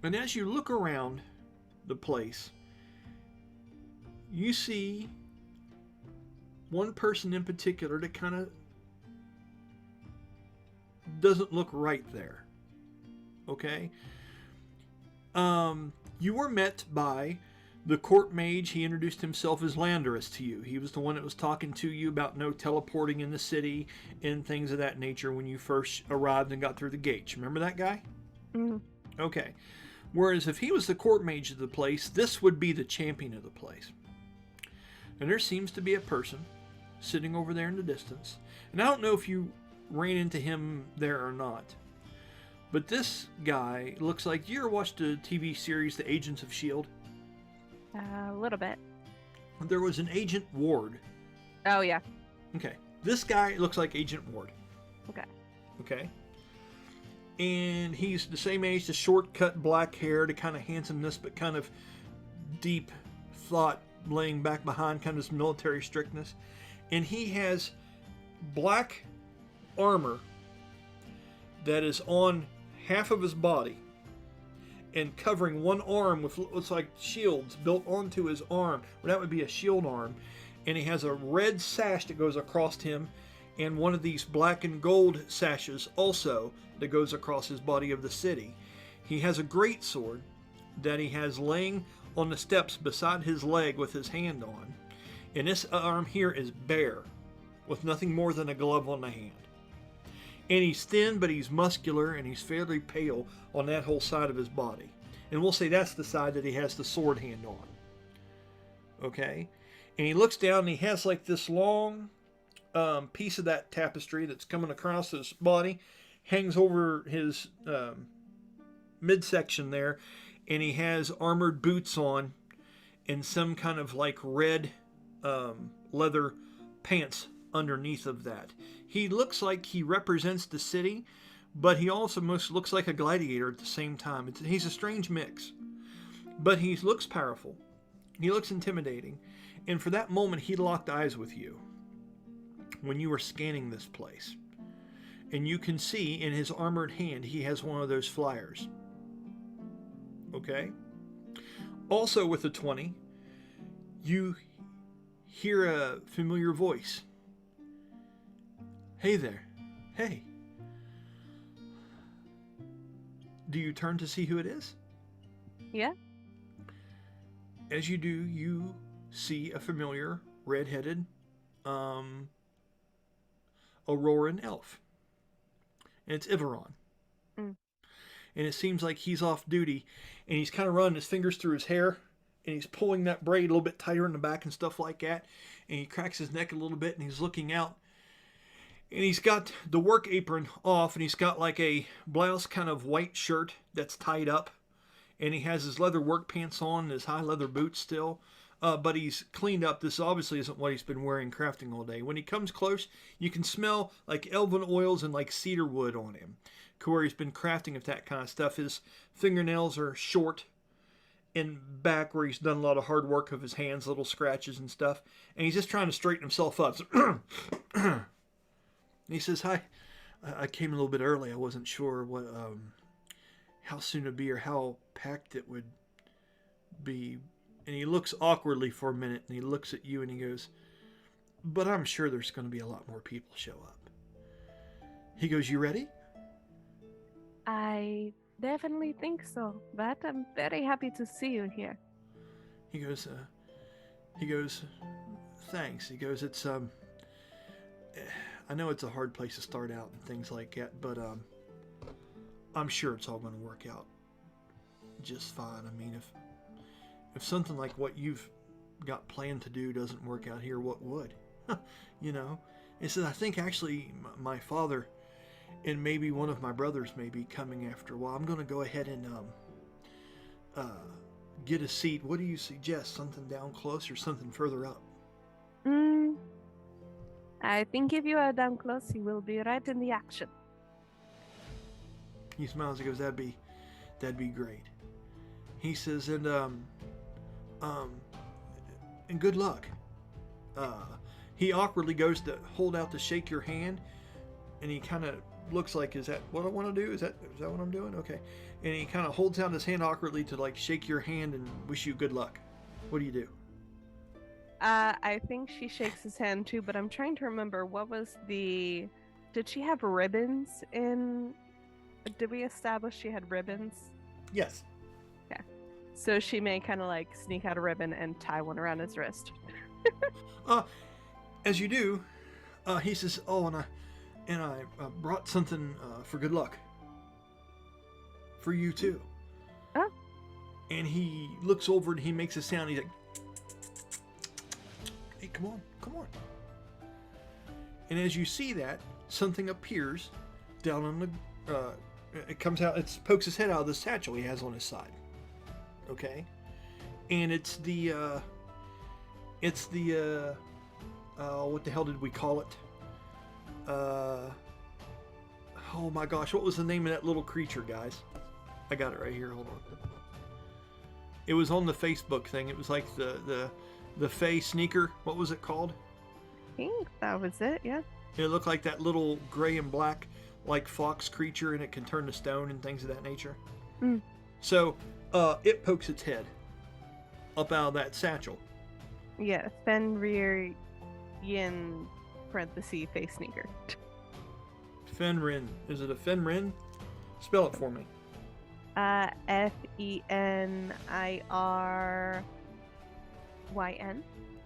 And as you look around the place, you see one person in particular that kind of doesn't look right there. Okay? You were met by the court mage. He introduced himself as Landorus to you. He was the one that was talking to you about no teleporting in the city and things of that nature when you first arrived and got through the gates. Remember that guy? Mm-hmm. Okay. Whereas if he was the court mage of the place, this would be the champion of the place. And there seems to be a person sitting over there in the distance. And I don't know if you ran into him there or not. But this guy looks like, you ever watched the TV series The Agents of S.H.I.E.L.D.? A little bit. There was an Agent Ward. Oh, yeah. Okay. This guy looks like Agent Ward. Okay. Okay. And he's the same age, the short cut black hair, the kind of handsomeness, but kind of deep thought laying back behind kind of this military strictness. And he has black armor that is on half of his body and covering one arm with what looks like shields built onto his arm. Well, that would be a shield arm. And he has a red sash that goes across him, and one of these black and gold sashes also that goes across his body of the city. He has a great sword that he has laying on the steps beside his leg with his hand on. And this arm here is bare, with nothing more than a glove on the hand. And he's thin, but he's muscular, and he's fairly pale on that whole side of his body. And we'll say that's the side that he has the sword hand on. Okay? And he looks down, and he has like this long piece of that tapestry that's coming across his body, hangs over his midsection there, and he has armored boots on and some kind of like red leather pants underneath of that. He looks like he represents the city, but he also most looks like a gladiator at the same time. He's a strange mix. But he looks powerful. He looks intimidating. And for that moment, he locked eyes with you when you were scanning this place. And you can see in his armored hand, he has one of those flyers. Okay? Also with the 20, you hear a familiar voice. Hey there. Hey. Do you turn to see who it is? Yeah. As you do, you see a familiar red-headed Auroran elf. And it's Iveron. Mm. And it seems like he's off duty, and he's kind of running his fingers through his hair, and he's pulling that braid a little bit tighter in the back and stuff like that, and he cracks his neck a little bit, and he's looking out, and he's got the work apron off, and he's got like a blouse kind of white shirt that's tied up, and he has his leather work pants on and his high leather boots still, but he's cleaned up. This obviously isn't what he's been wearing crafting all day. When he comes close, you can smell like elven oils and like cedar wood on him, where he's been crafting of that kind of stuff. His fingernails are short and back where he's done a lot of hard work of his hands, little scratches and stuff, and he's just trying to straighten himself up. So he says, "Hi, I came a little bit early. I wasn't sure what how soon it'd be or how packed it would be." And he looks awkwardly for a minute, and he looks at you, and he goes, "But I'm sure there's going to be a lot more people show up." He goes, "You ready?" I definitely think so, but I'm very happy to see you here. He goes, "Thanks." He goes, "It's, I know it's a hard place to start out and things like that, but, I'm sure it's all going to work out just fine. I mean, if something like what you've got planned to do doesn't work out here, what would? You know?" He says, "I think actually my father and maybe one of my brothers may be coming after a while. I'm going to go ahead and get a seat. What do you suggest? Something down close or something further up?" I think if you are down close, you will be right in the action. He smiles and goes, that'd be great." He says, and good luck." He awkwardly goes to hold out to shake your hand, and he kind of looks like, "Is that what I want to do? Is that what I'm doing? Okay." And he kind of holds out his hand awkwardly to like shake your hand and wish you good luck. What do you do? I think she shakes his hand too, but I'm trying to remember did she have ribbons in, did we establish she had ribbons? Yes. Yeah. So she may kind of like sneak out a ribbon and tie one around his wrist. As you do, he says, "Oh, and I brought something for good luck. For you too." Oh. And he looks over and he makes a sound. He's like, "Hey, come on." And as you see that, something appears down on the, it comes out, it pokes his head out of the satchel he has on his side. Okay? And it's the, what the hell did we call it? Oh my gosh, what was the name of that little creature, guys? I got it right here, hold on. It was on the Facebook thing. It was like the Fey sneaker. What was it called? I think that was it, yeah. It looked like that little gray and black, like fox creature, and it can turn to stone and things of that nature. Mm. So, it pokes its head up out of that satchel. Yeah, Fenrir Yin parenthesis face sneaker. Fenrin. Is it a Fenrin? Spell it for me. Feniryn.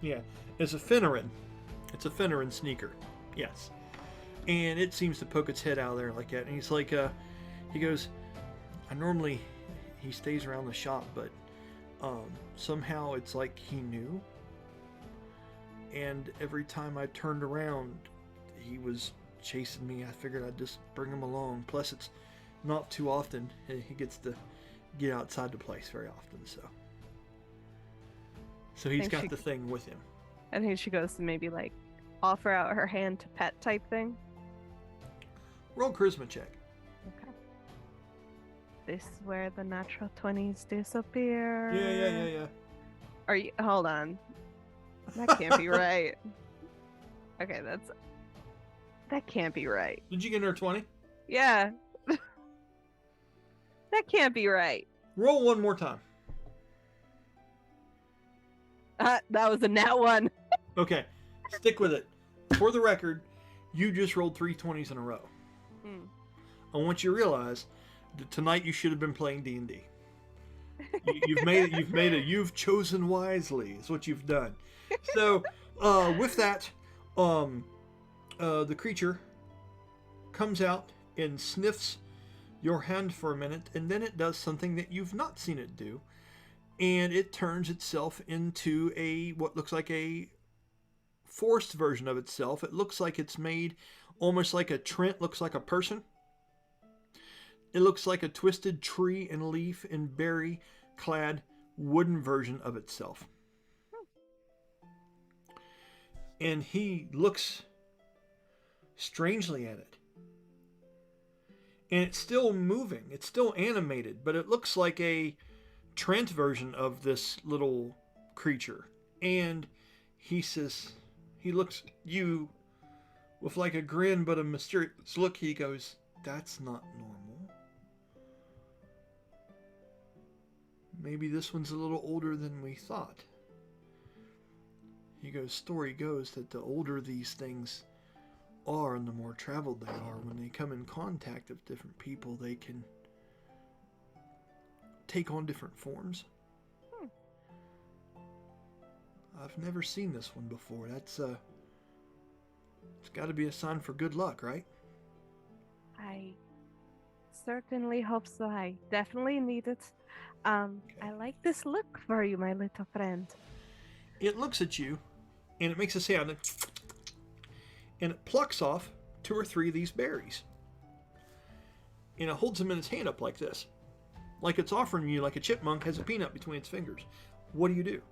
Yeah, it's a Fenrin. It's a Fenrin sneaker. Yes. And it seems to poke its head out of there like that. And he's like, he goes, he stays around the shop, but somehow it's like he knew. And every time I turned around, he was chasing me. I figured I'd just bring him along. Plus, it's not too often he gets to get outside the place very often, so he's got the thing with him. I think she goes to maybe like offer out her hand to pet type thing. Roll charisma check. Okay. This is where the natural 20s disappear. Yeah. Are you? Hold on. That can't be right. Okay, that can't be right. Did you get her 20? Yeah. That can't be right. Roll one more time. That was a nat 1. Okay, stick with it. For the record, you just rolled 3 20s in a row. I want you to realize that tonight you should have been playing D&D. You've chosen wisely is what you've done. So, with that, the creature comes out and sniffs your hand for a minute, and then it does something that you've not seen it do, and it turns itself into what looks like a forced version of itself. It looks like it's made almost like a Trent looks like a person. It looks like a twisted tree and leaf and berry clad wooden version of itself. And he looks strangely at it. And it's still moving. It's still animated, but it looks like a Trent version of this little creature. And he says, he looks at you with like a grin, but a mysterious look. He goes, "That's not normal. Maybe this one's a little older than we thought." He goes, "Story goes that the older these things are and the more traveled they are, when they come in contact with different people, they can take on different forms." I've never seen this one before. That's it's got to be a sign for good luck, right? I certainly hope so. I definitely need it. I like this look for you, my little friend. It looks at you, and it makes a sound, and it plucks off 2 or 3 of these berries. And it holds them in its hand up like this. Like it's offering you, like a chipmunk has a peanut between its fingers. What do you do?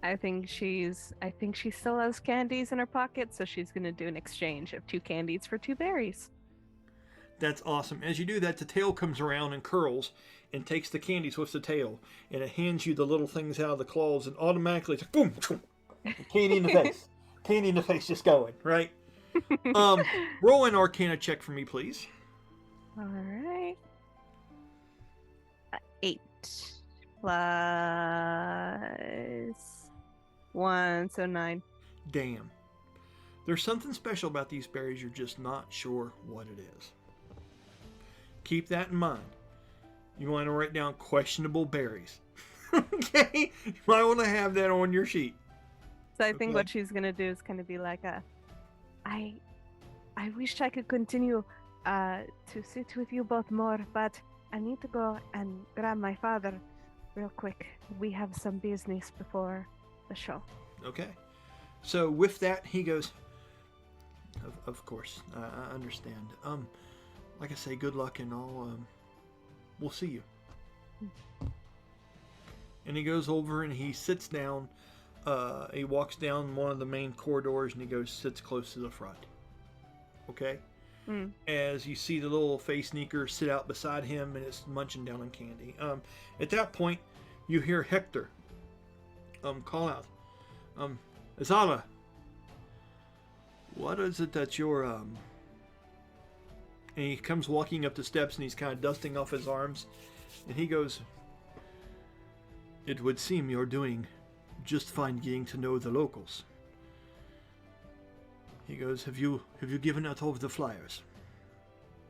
I think she still has candies in her pocket, so she's gonna do an exchange of 2 candies for 2 berries. That's awesome. As you do that, the tail comes around and curls and takes the candies with the tail, and it hands you the little things out of the claws, and automatically it's like, boom, candy in the face. Candy in the face just going, right? Roll an Arcana check for me, please. All right. 8 plus 1, so 9. Damn. There's something special about these berries. You're just not sure what it is. Keep that in mind. You want to write down questionable berries. Okay? You might want to have that on your sheet. So I think what she's gonna do is kind of be like I wish I could continue to sit with you both more, but I need to go and grab my father real quick. We have some business before the show. Okay. So with that, he goes, of course, I understand. Like I say, good luck, and we'll see you. And he goes over and he sits down. He walks down one of the main corridors and he sits close to the front. Okay? As you see the little face sneaker sit out beside him and it's munching down on candy. At that point, you hear Hector call out, Az'ara, what is it that you're And he comes walking up the steps and he's kind of dusting off his arms. And he goes, "It would seem you're doing just fine getting to know the locals." He goes, Have you given out all of the flyers?"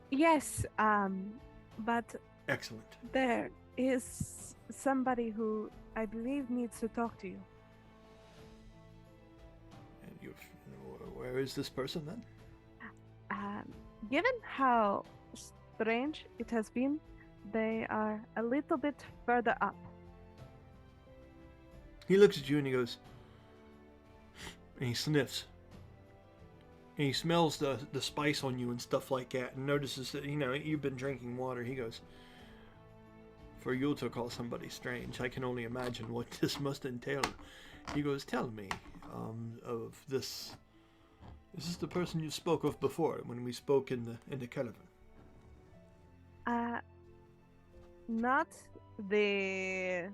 Yes, but Excellent. there is somebody who I believe needs to talk to you. And where is this person then? Given how strange it has been, they are a little bit further up. He looks at you and he goes, and he sniffs. And he smells the spice on you and stuff like that, and notices that, you've been drinking water. He goes, "For you to call somebody strange, I can only imagine what this must entail." He goes, "Tell me, of this. Is this the person you spoke of before when we spoke in the caravan?" Not the...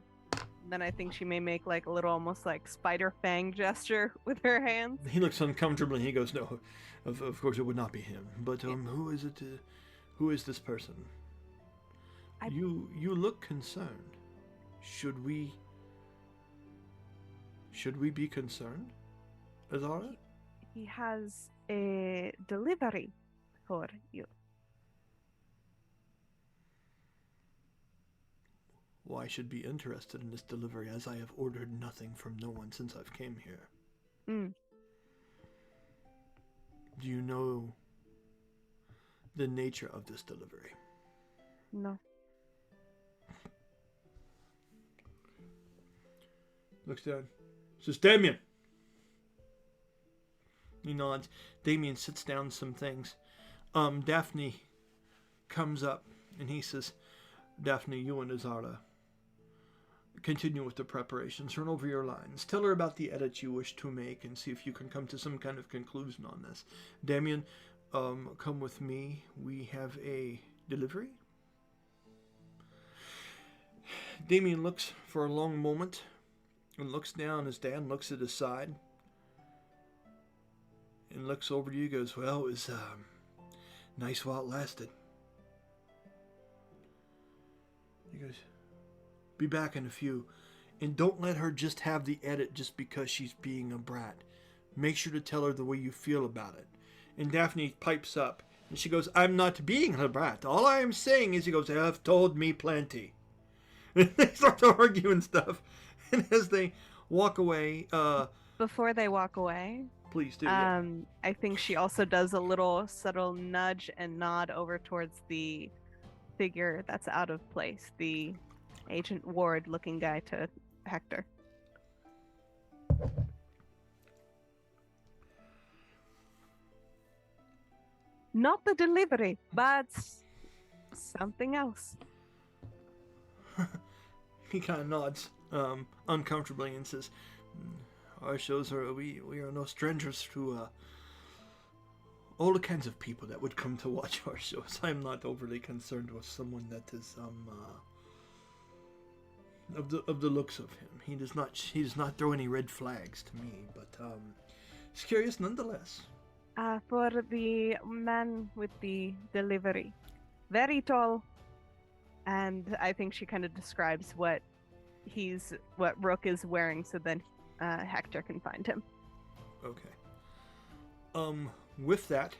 Then I think she may make like a little almost like spider fang gesture with her hands. He looks uncomfortable and he goes, "No, of course it would not be him. But who is it? Who is this person?" You look concerned. Should we be concerned, Az'ara? He has a delivery for you. Well, I should be interested in this delivery, as I have ordered nothing from no one since I've came here. Do you know the nature of this delivery? No. Looks down. Says, Damien. He nods. Damien sits down some things. Daphne comes up and he says, Daphne, you and Az'ara continue with the preparations. Run over your lines. Tell her about the edits you wish to make and see if you can come to some kind of conclusion on this. Damien, come with me. We have a delivery. Damien looks for a long moment and looks down as Dan looks at his side and looks over to you and goes, well, it was nice while it lasted. He goes, be back in a few. And don't let her just have the edit just because she's being a brat. Make sure to tell her the way you feel about it. And Daphne pipes up and she goes, I'm not being a brat. All I am saying is, he goes, they have told me plenty. And they start to argue and stuff. And as they walk away, Before they walk away, please do. I think she also does a little subtle nudge and nod over towards the figure that's out of place, the Agent Ward looking guy to Hector. Not the delivery, but something else. He kind of nods uncomfortably and says, our shows are, we are no strangers to all the kinds of people that would come to watch our shows. I'm not overly concerned with someone that is of the looks of him. He does not throw any red flags to me, but he's curious nonetheless. For the man with the delivery, very tall, and I think she kind of describes what Rook is wearing, so then Hector can find him. Okay. With that,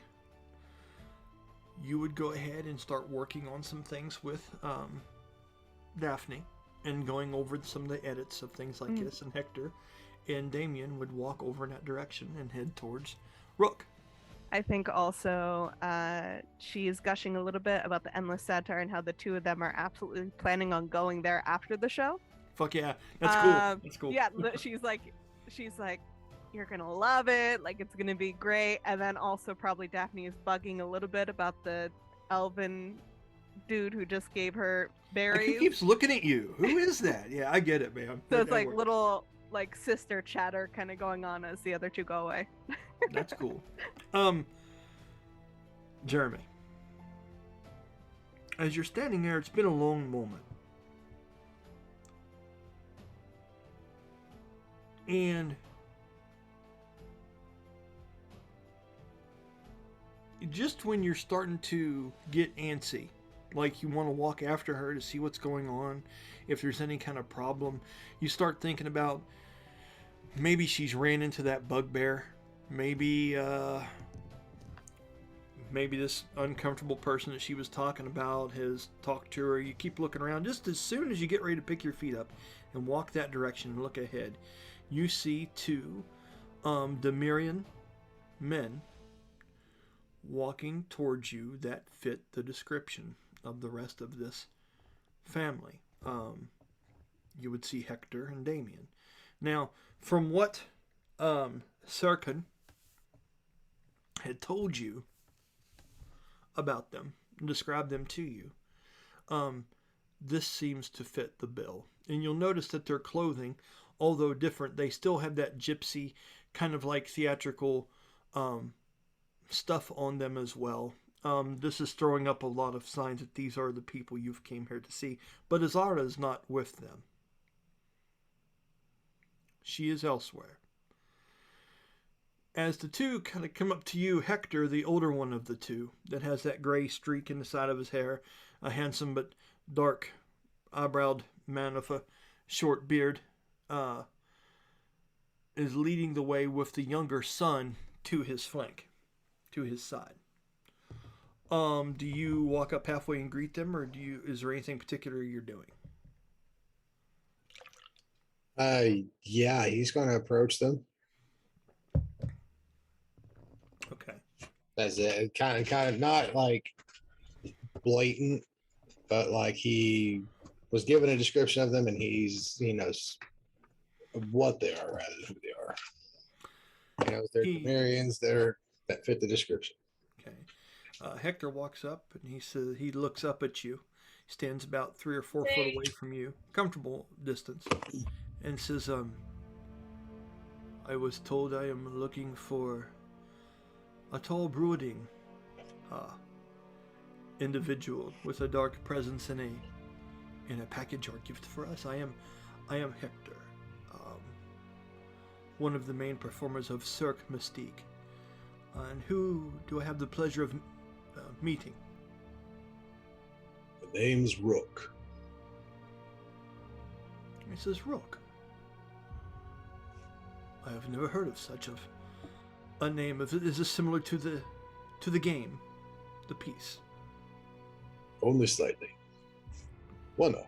you would go ahead and start working on some things with Daphne and going over some of the edits of things like this, and Hector and Damien would walk over in that direction and head towards Rook. I think also she is gushing a little bit about the Endless Satyr and how the two of them are absolutely planning on going there after the show. Fuck yeah, that's cool. That's cool. Yeah, she's like, you're gonna love it. Like, it's gonna be great. And then also probably Daphne is bugging a little bit about the elven dude who just gave her berries. He keeps looking at you. Who is that? Yeah, I get it, man. So it's like little sister chatter kind of going on as the other two go away. That's cool. Jeremy, as you're standing there, it's been a long moment. And just when you're starting to get antsy, like you want to walk after her to see what's going on, if there's any kind of problem, you start thinking about maybe she's ran into that bugbear. Maybe this uncomfortable person that she was talking about has talked to her. You keep looking around. Just as soon as you get ready to pick your feet up and walk that direction and look ahead, you see two Damyre men walking towards you that fit the description of the rest of this family. You would see Hector and Damien. Now, from what Circ had told you about them, described them to you, this seems to fit the bill. And you'll notice that their clothing, although different, they still have that gypsy kind of like theatrical stuff on them as well. This is throwing up a lot of signs that these are the people you've came here to see. But Az'ara is not with them. She is elsewhere. As the two kind of come up to you, Hector, the older one of the two, that has that gray streak in the side of his hair, a handsome but dark eyebrowed man with a short beard, is leading the way with the younger son to his flank, to his side. Do you walk up halfway and greet them, or is there anything particular you're doing? Yeah, he's going to approach them. Okay. That's it. Kind of not like blatant, but like he was given a description of them, and he knows what they are rather than who they are. You know, they're Damyrians that fit the description. Okay. Hector walks up and he says he looks up at you, stands about 3 or 4 foot away from you, comfortable distance, and says, I was told I am looking for a tall, brooding individual with a dark presence in a package or gift for us. I am Hector, one of the main performers of Circ Mystique. And who do I have the pleasure of meeting? The name's Rook. Mrs. Rook. I have never heard of such a name. Is this similar to the game, the piece? Only slightly. Well, no.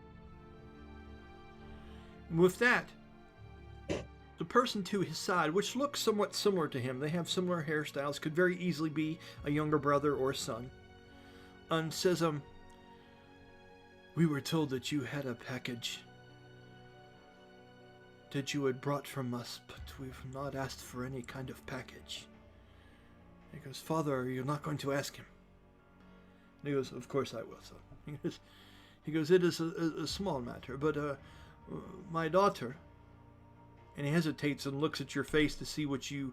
With that, the person to his side, which looks somewhat similar to him, they have similar hairstyles, could very easily be a younger brother or son, and says, we were told that you had a package that you had brought from us, but we've not asked for any kind of package. He goes, Father, you're not going to ask him? And he goes, of course I will, son. He goes, it is a small matter, but my daughter... And he hesitates and looks at your face to see what you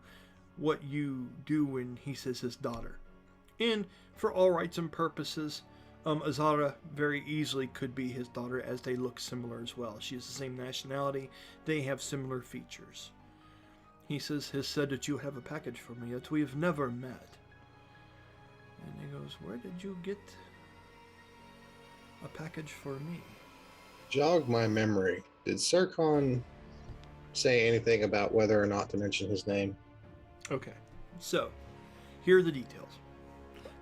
do when he says his daughter. And for all rights and purposes, Az'ara very easily could be his daughter, as they look similar as well. She is the same nationality. They have similar features. He has said that you have a package for me, yet we have never met. And he goes, where did you get a package for me? Jog my memory. Did Circon say anything about whether or not to mention his name? Okay, so here are the details.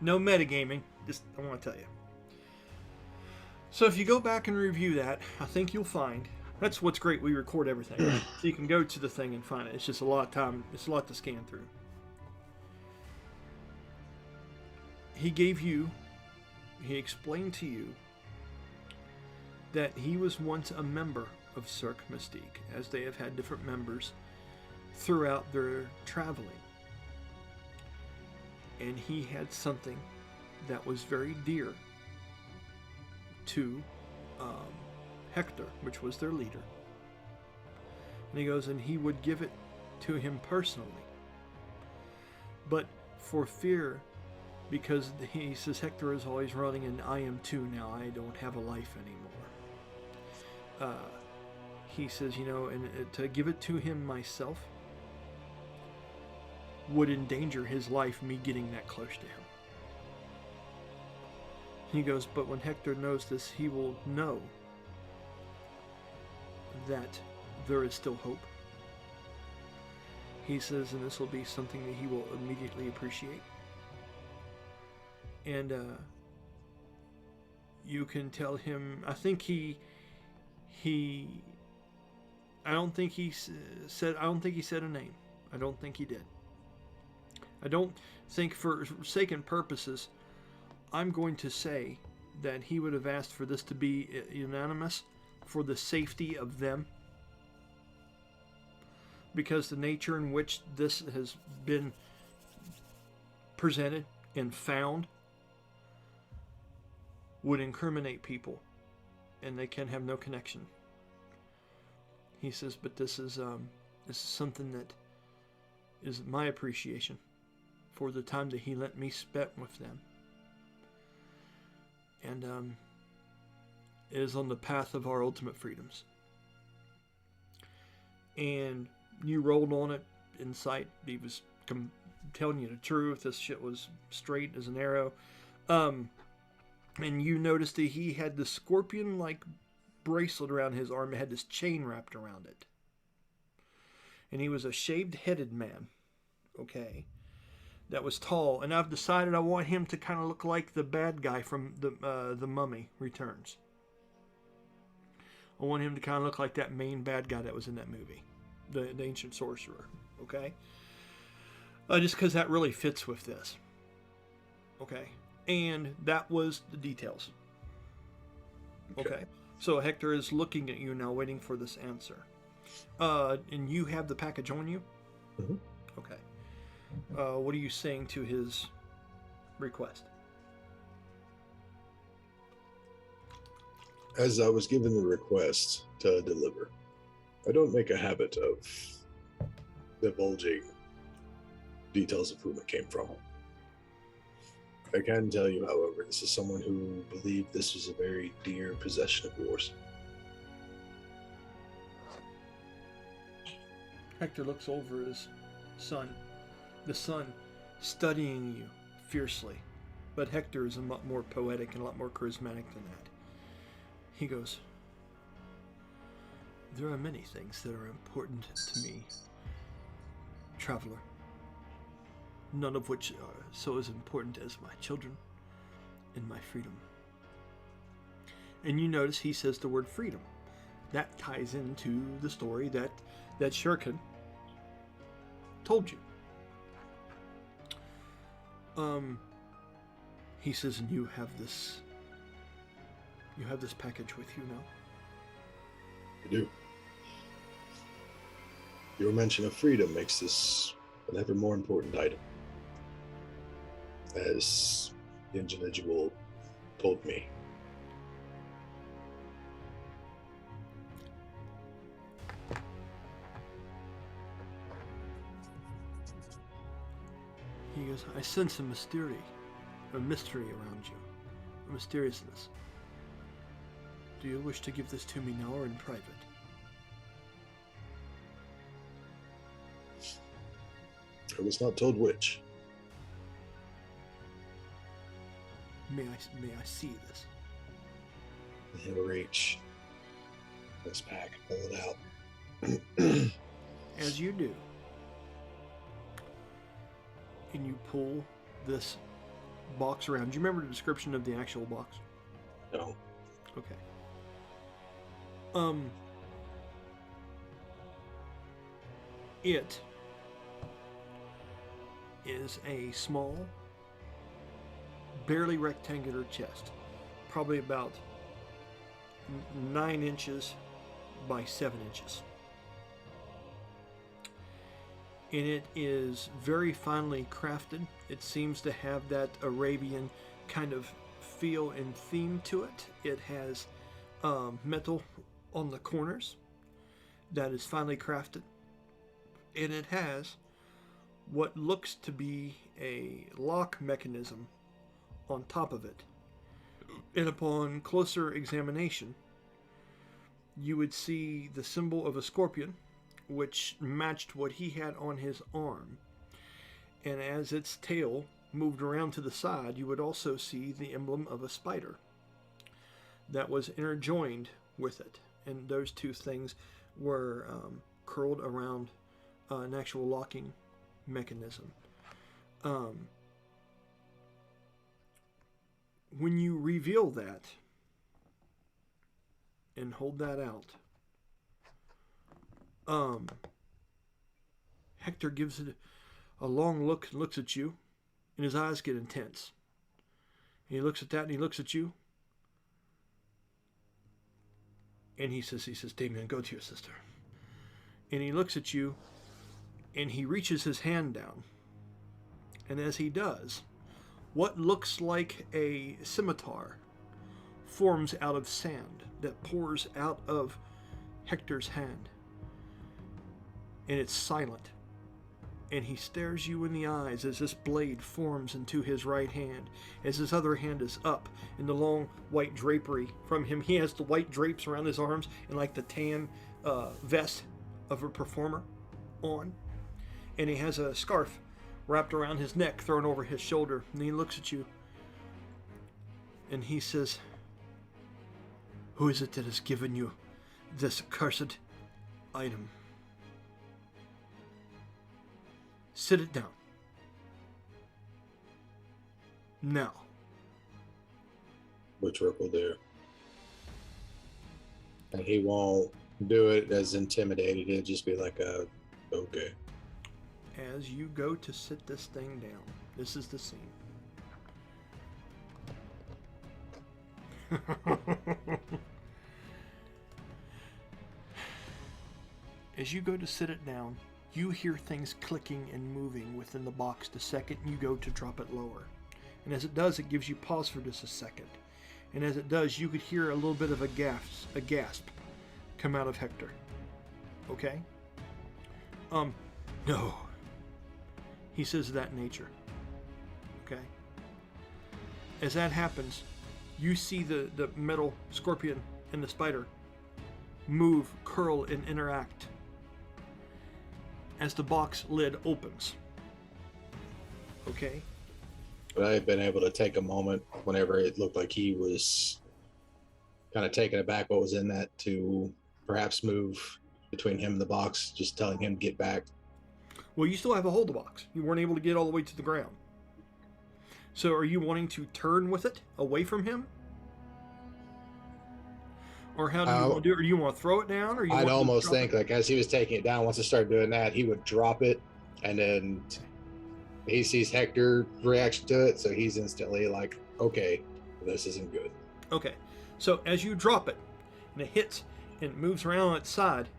No metagaming, just I want to tell you. So if you go back and review that, I think you'll find, that's what's great, we record everything. So you can go to the thing and find it. It's just a lot of time, it's a lot to scan through. He explained to you that he was once a member of Circ Mystique, as they have had different members throughout their traveling. And he had something that was very dear to Hector, which was their leader. And he goes, and he would give it to him personally. But for fear, because he says Hector is always running and I am too now, I don't have a life anymore. He says, and to give it to him myself would endanger his life, me getting that close to him. He goes, but when Hector knows this, he will know that there is still hope. He says, and this will be something that he will immediately appreciate. And you can tell him, I don't think he said a name. I don't think he did. I don't think, for sake and purposes, I'm going to say that he would have asked for this to be unanimous for the safety of them, because the nature in which this has been presented and found would incriminate people, and they can have no connection. He says, but this is something that is my appreciation for the time that he let me spend with them. And it is on the path of our ultimate freedoms. And you rolled on it in sight. He was telling you the truth. This shit was straight as an arrow. And you noticed that he had the scorpion-like bracelet around his arm. It had this chain wrapped around it. And he was a shaved-headed man. Okay. That was tall. And I've decided I want him to kind of look like the bad guy from the Mummy Returns. I want him to kind of look like that main bad guy that was in that movie. The ancient sorcerer. Okay. Just because that really fits with this. Okay. And that was the details. Okay. So Hector is looking at you now, waiting for this answer. And you have the package on you? Mhm. Okay. What are you saying to his request? As I was given the request to deliver, I don't make a habit of divulging details of whom it came from. I can tell you, however, this is someone who believed this was a very dear possession of yours. Hector looks over his son, the son studying you fiercely. But Hector is a lot more poetic and a lot more charismatic than that. He goes, "There are many things that are important to me, traveler. None of which are so as important as my children and my freedom." And you notice he says the word freedom. That ties into the story that Shurkin told you. He says, and you have this package with you now? I do. Your mention of freedom makes this an ever more important item. As the individual told me. He goes, "I sense a mystery around you, a mysteriousness. Do you wish to give this to me now or in private?" I was not told which. May I see this? He'll reach this pack, pull it out. As you do, and you pull this box around. Do you remember the description of the actual box? No. Okay. It is a small, barely rectangular chest, probably about 9 inches by 7 inches. And it is very finely crafted. It seems to have that Arabian kind of feel and theme to it. It has metal on the corners that is finely crafted. And it has what looks to be a lock mechanism on top of it. And upon closer examination, you would see the symbol of a scorpion, which matched what he had on his arm. And as its tail moved around to the side, you would also see the emblem of a spider that was interjoined with it. And those two things were curled around an actual locking mechanism. When you reveal that and hold that out, Hector gives it a long look and looks at you, and his eyes get intense. And he looks at that and he looks at you, and he says, "Damyre, go to your sister." And he looks at you, and he reaches his hand down, and as he does, what looks like a scimitar forms out of sand that pours out of Hector's hand. And it's silent. And he stares you in the eyes as this blade forms into his right hand, as his other hand is up in the long white drapery from him. He has the white drapes around his arms and like the tan vest of a performer on. And he has a scarf wrapped around his neck, thrown over his shoulder. And he looks at you. And he says, "Who is it that has given you this accursed item? Sit it down. Now." Which Rook will do. And he won't do it as intimidated. It'll just be like okay. As you go to sit this thing down, this is the scene. As you go to sit it down, you hear things clicking and moving within the box the second you go to drop it lower. And as it does, it gives you pause for just a second. And as it does, you could hear a little bit of a gasp come out of Hector. Okay? No. He says that nature. Okay? As that happens, you see the metal scorpion and the spider move, curl, and interact as the box lid opens. Okay? But I've been able to take a moment whenever it looked like he was kind of taken aback what was in that to perhaps move between him and the box, just telling him to get back. Well, you still have a hold of the box. You weren't able to get all the way to the ground. So are you wanting to turn with it away from him? Or how do you want to do it? Or do you want to throw it down? Or I'd almost think like as he was taking it down, once I started doing that, he would drop it, and then he sees Hector reaction to it, so he's instantly like, okay, this isn't good. Okay. So as you drop it, and it hits and it moves around on its side,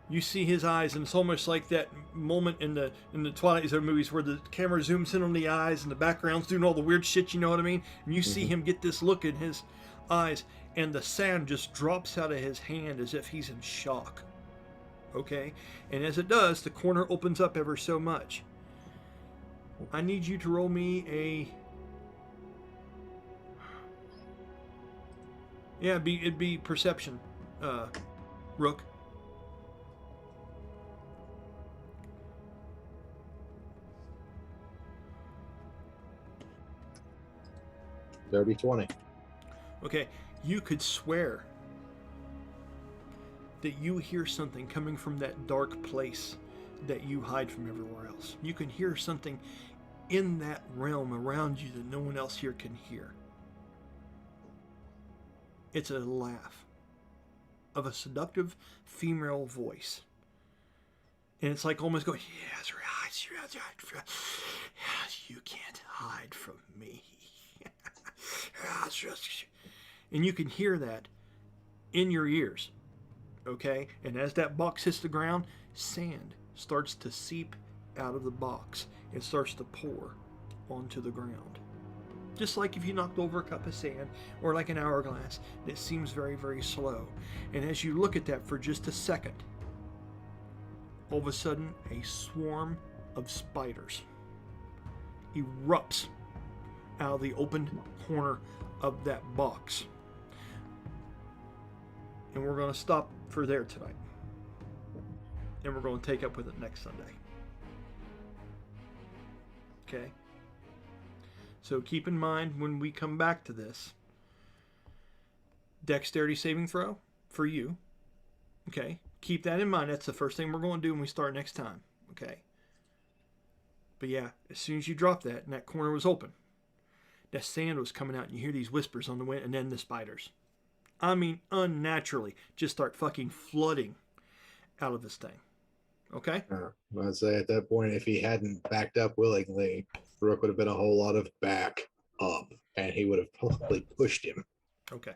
you see his eyes, and it's almost like that moment in the Twilight Zone movies where the camera zooms in on the eyes and the background's doing all the weird shit, you know what I mean? And you see him get this look in his eyes, and the sand just drops out of his hand as if he's in shock. Okay? And as it does, the corner opens up ever so much. I need you to roll me a... Yeah, it'd be perception, Rook. Dirty 20. Okay, you could swear that you hear something coming from that dark place that you hide from everywhere else. You can hear something in that realm around you that no one else here can hear. It's a laugh of a seductive female voice. And it's like almost going, yes, you can't hide from me. And you can hear that in your ears. Okay? And as that box hits the ground, sand starts to seep out of the box. It starts to pour onto the ground. Just like if you knocked over a cup of sand or like an hourglass, it seems very, very slow. And as you look at that for just a second, all of a sudden a swarm of spiders erupts out of the opened corner of that box. And we're going to stop for there tonight. And we're going to take up with it next Sunday. Okay? So keep in mind when we come back to this, dexterity saving throw for you. Okay? Keep that in mind. That's the first thing we're going to do when we start next time. Okay? But yeah, as soon as you drop that and that corner was open, that sand was coming out and you hear these whispers on the wind, and then the spiders. I mean, unnaturally just start fucking flooding out of this thing. Okay? I'd say at that point, if he hadn't backed up willingly, Rook would have been a whole lot of back up, and he would have probably pushed him. Okay.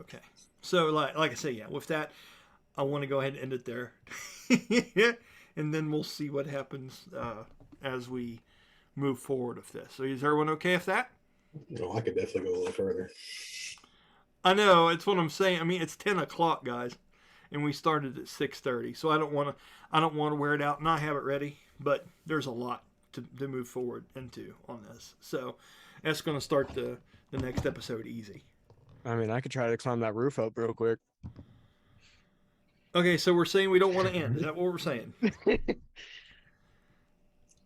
Okay. So, like I say, yeah, with that, I want to go ahead and end it there. And then we'll see what happens as we move forward with this. So is everyone okay with that? No, I could definitely go a little further. I know, it's what I'm saying. I mean, it's 10 o'clock, guys, and we started at 6:30. So I don't want to wear it out, and I have it ready, but there's a lot to move forward into on this. So that's going to start the next episode easy. I mean, I could try to climb that roof up real quick. Okay, so we're saying we don't want to end. Is that what we're saying?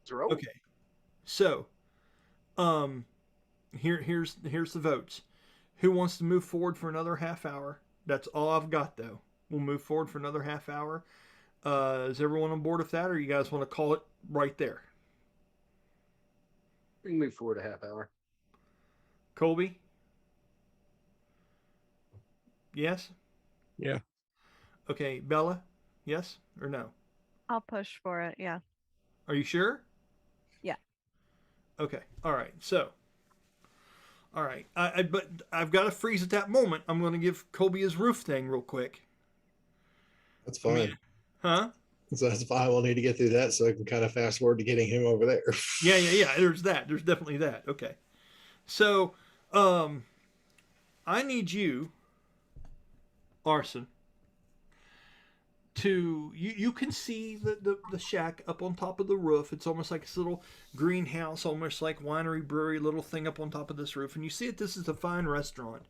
Okay. So, here's the votes. Who wants to move forward for another half hour? That's all I've got, though. We'll move forward for another half hour. Is everyone on board with that, or you guys want to call it right there? We can move forward a half hour. Colby? Yes? Yeah. Okay, Bella? Yes or no? I'll push for it, yeah. Are you sure? Yeah. Okay, all right. So, All right. But I've got to freeze at that moment. I'm going to give Colby his roof thing real quick. That's fine. Huh? So that's fine. We'll need to get through that so I can kind of fast forward to getting him over there. Yeah. There's that. There's definitely that. Okay. So, I need you, Arsin, you can see the shack up on top of the roof. It's almost like this little greenhouse, almost like winery brewery little thing up on top of this roof. And you see it, this is a fine restaurant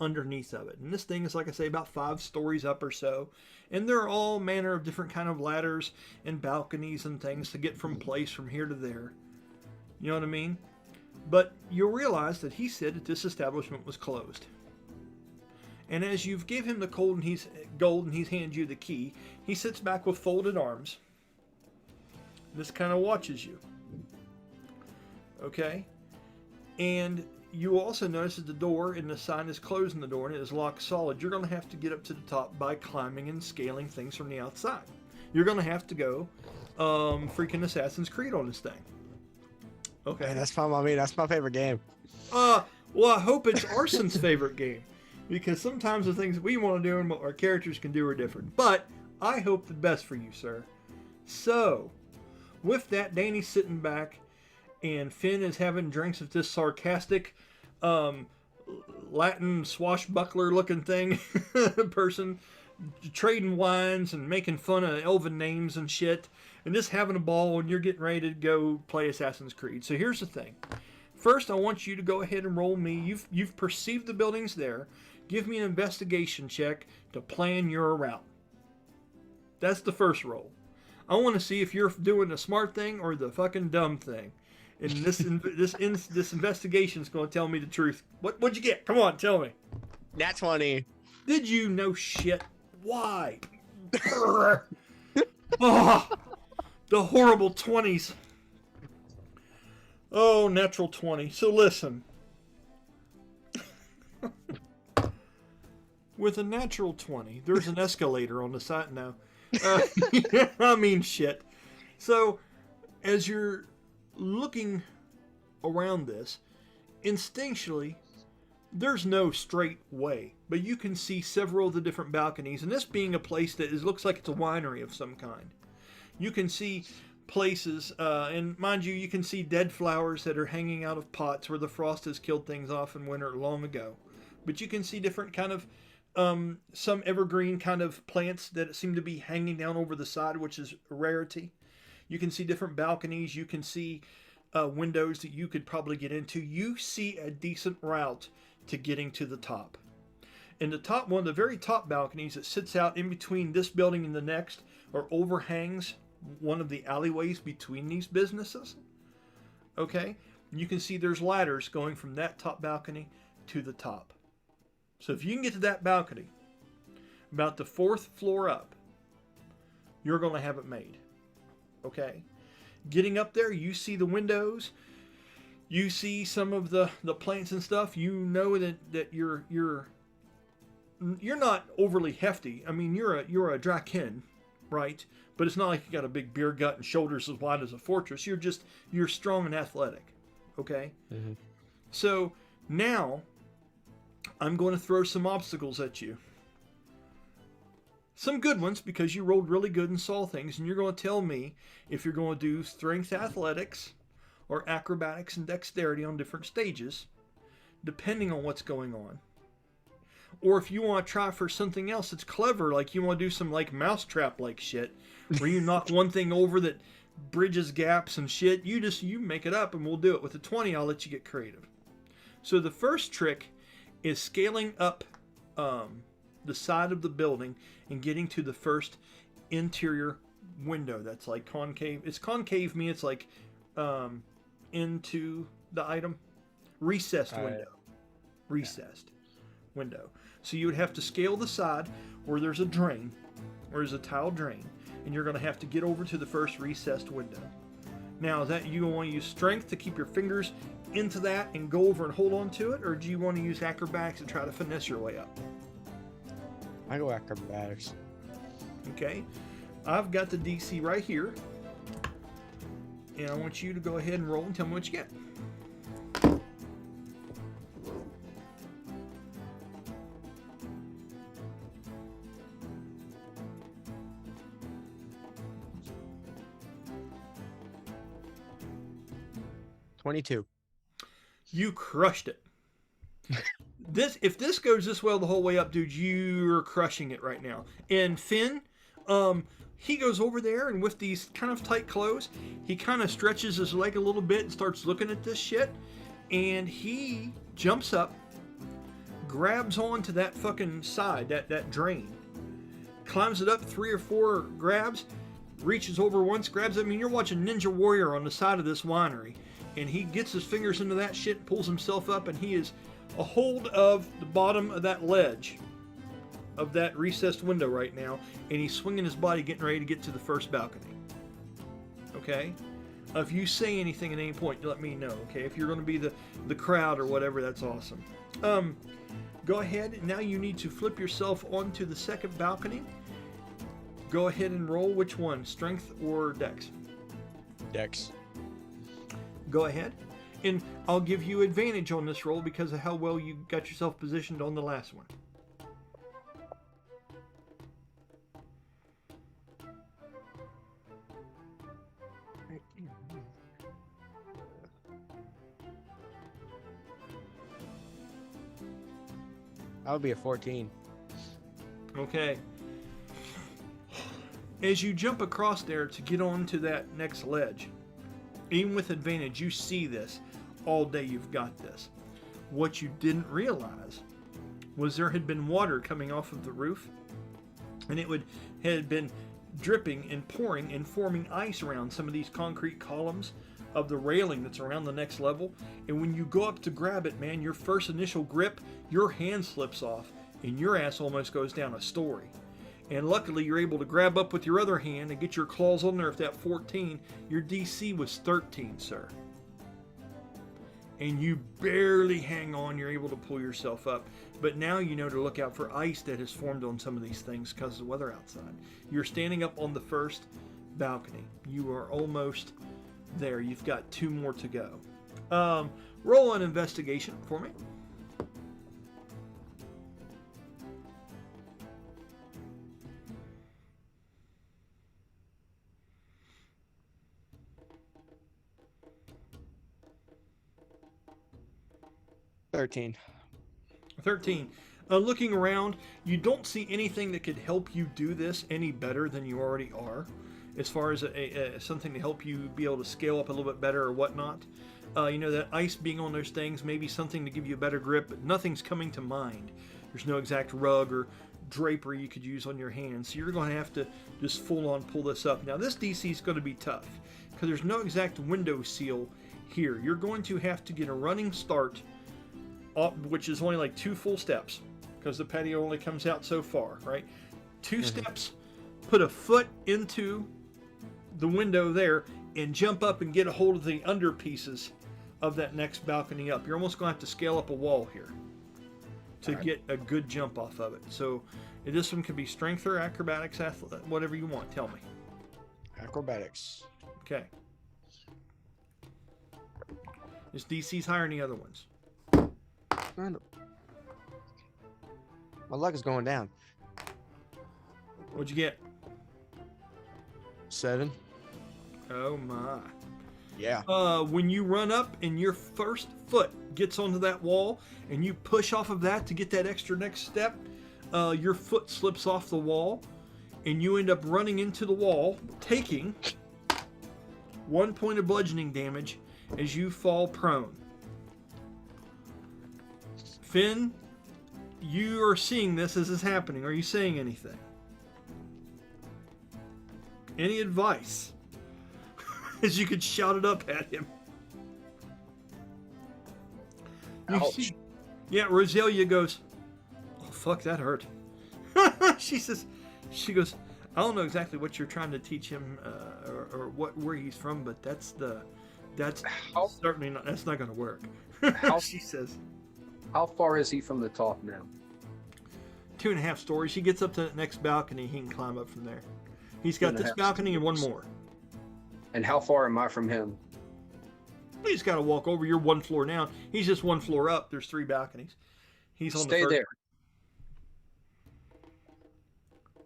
underneath of it. And this thing is, like I say, about 5 stories up or so. And there are all manner of different kind of ladders and balconies and things to get from here to there. You know what I mean? But you'll realize that he said that this establishment was closed. And as you've give him the gold and he's handed you the key, he sits back with folded arms. Just kind of watches you. Okay? And you also notice that the door and the sign is closing the door and it is locked solid. You're going to have to get up to the top by climbing and scaling things from the outside. You're going to have to go freaking Assassin's Creed on this thing. Okay. Hey, that's fine by me. That's my favorite game. Well, I hope it's Arsin's favorite game. Because sometimes the things we want to do and what our characters can do are different. But I hope the best for you, sir. So, with that, Danny's sitting back, and Finn is having drinks with this sarcastic, Latin swashbuckler-looking thing, person, trading wines and making fun of elven names and shit, and just having a ball, and you're getting ready to go play Assassin's Creed. So here's the thing. First, I want you to go ahead and roll me. You've perceived the buildings there. Give me an investigation check to plan your route. That's the first roll. I want to see if you're doing the smart thing or the fucking dumb thing. And this investigation is going to tell me the truth. What'd you get? Come on, tell me. Nat 20. Did you know shit? Why? Oh, the horrible 20s. Oh, natural 20. So listen. With a natural 20, there's an escalator on the side now. I mean shit. So, as you're looking around this, instinctually, there's no straight way. But you can see several of the different balconies. And this being a place that looks like it's a winery of some kind. You can see places, and mind you can see dead flowers that are hanging out of pots where the frost has killed things off in winter long ago. But you can see different kind of some evergreen kind of plants that seem to be hanging down over the side, which is a rarity. You can see different balconies. You can see windows that you could probably get into. You see a decent route to getting to the top. And the top one, the very top balconies that sits out in between this building and the next, or overhangs one of the alleyways between these businesses. Okay? You can see there's ladders going from that top balcony to the top. So if you can get to that balcony, about the 4th floor up, you're going to have it made. Okay? Getting up there, you see the windows, you see some of the plants and stuff. You know that you're not overly hefty. I mean, you're a Dra-kin, right? But it's not like you got a big beer gut and shoulders as wide as a fortress. You're strong and athletic. Okay? Mm-hmm. So now I'm going to throw some obstacles at you. Some good ones because you rolled really good and saw things, and you're going to tell me if you're going to do strength athletics or acrobatics and dexterity on different stages, depending on what's going on. Or if you want to try for something else that's clever, like you want to do some like mousetrap like shit, where you knock one thing over that bridges gaps and shit, you make it up and we'll do it. With a 20, I'll let you get creative. So the first trick is scaling up the side of the building and getting to the first interior window that's like concave. It's concave, means it's like into the item. Recessed window. Recessed window. So you would have to scale the side where there's a drain, where there's a tile drain, and you're going to have to get over to the first recessed window. Now, is that you want to use strength to keep your fingers into that and go over and hold on to it, or do you want to use acrobatics and try to finesse your way up? I go acrobatics. Okay. I've got the DC right here, and I want you to go ahead and roll and tell me what you get. 22. You crushed it. If this goes this well the whole way up, dude, you're crushing it right now. And Finn, he goes over there, and with these kind of tight clothes, he kind of stretches his leg a little bit and starts looking at this shit. And he jumps up, grabs onto that fucking side, that drain, climbs it up 3 or 4 grabs, reaches over once, grabs it. I mean, you're watching Ninja Warrior on the side of this winery, and he gets his fingers into that shit, pulls himself up, and he is a hold of the bottom of that ledge of that recessed window right now, and he's swinging his body, getting ready to get to the first balcony. Okay? If you say anything at any point, let me know, okay? If you're going to be the crowd or whatever, that's awesome. Go ahead. Now you need to flip yourself onto the second balcony. Go ahead and roll. Which one? Strength or Dex? Dex. Go ahead. And I'll give you advantage on this roll because of how well you got yourself positioned on the last one. That would be a 14. Okay. As you jump across there to get onto that next ledge, even with advantage, you see this all day. You've got this. What you didn't realize was there had been water coming off of the roof, and it had been dripping and pouring and forming ice around some of these concrete columns of the railing that's around the next level. And when you go up to grab it, man, your first initial grip, your hand slips off and your ass almost goes down a story. And luckily you're able to grab up with your other hand and get your claws on there. If that 14, your DC was 13, sir. And you barely hang on, you're able to pull yourself up. But now you know to look out for ice that has formed on some of these things because of the weather outside. You're standing up on the first balcony. You are almost there. You've got 2 more to go. Roll an investigation for me. $13. 13. Looking around, you don't see anything that could help you do this any better than you already are, as far as something to help you be able to scale up a little bit better or whatnot. You know, that ice being on those things, maybe something to give you a better grip, but nothing's coming to mind. There's no exact rug or drapery you could use on your hands, so you're going to have to just full on pull this up. Now, this DC is going to be tough because there's no exact window seal here. You're going to have to get a running start, which is only like 2 full steps because the patio only comes out so far, right? 2 steps, put a foot into the window there and jump up and get a hold of the under pieces of that next balcony up. You're almost going to have to scale up a wall here to get a good jump off of it. So this one could be strength or acrobatics, whatever you want. Tell me. Acrobatics. Okay. This DC's higher than the other ones. My luck is going down. What'd you get? 7. Oh my. Yeah. When you run up and your first foot gets onto that wall and you push off of that to get that extra next step, your foot slips off the wall and you end up running into the wall, taking 1 point of bludgeoning damage as you fall prone. Finn, you are seeing this as is happening. Are you saying anything? Any advice? As you could shout it up at him. Ouch. Yeah, Roselia goes, oh, fuck, that hurt. She goes, I don't know exactly what you're trying to teach him or where he's from, but that's certainly not, that's not going to work. She says. How far is he from the top now? 2.5 stories. He gets up to the next balcony. He can climb up from there. He's got this balcony and 1 more. And how far am I from him? He's got to walk over. You're 1 floor down. He's just 1 floor up. There's 3 balconies. He's on Stay the first. there.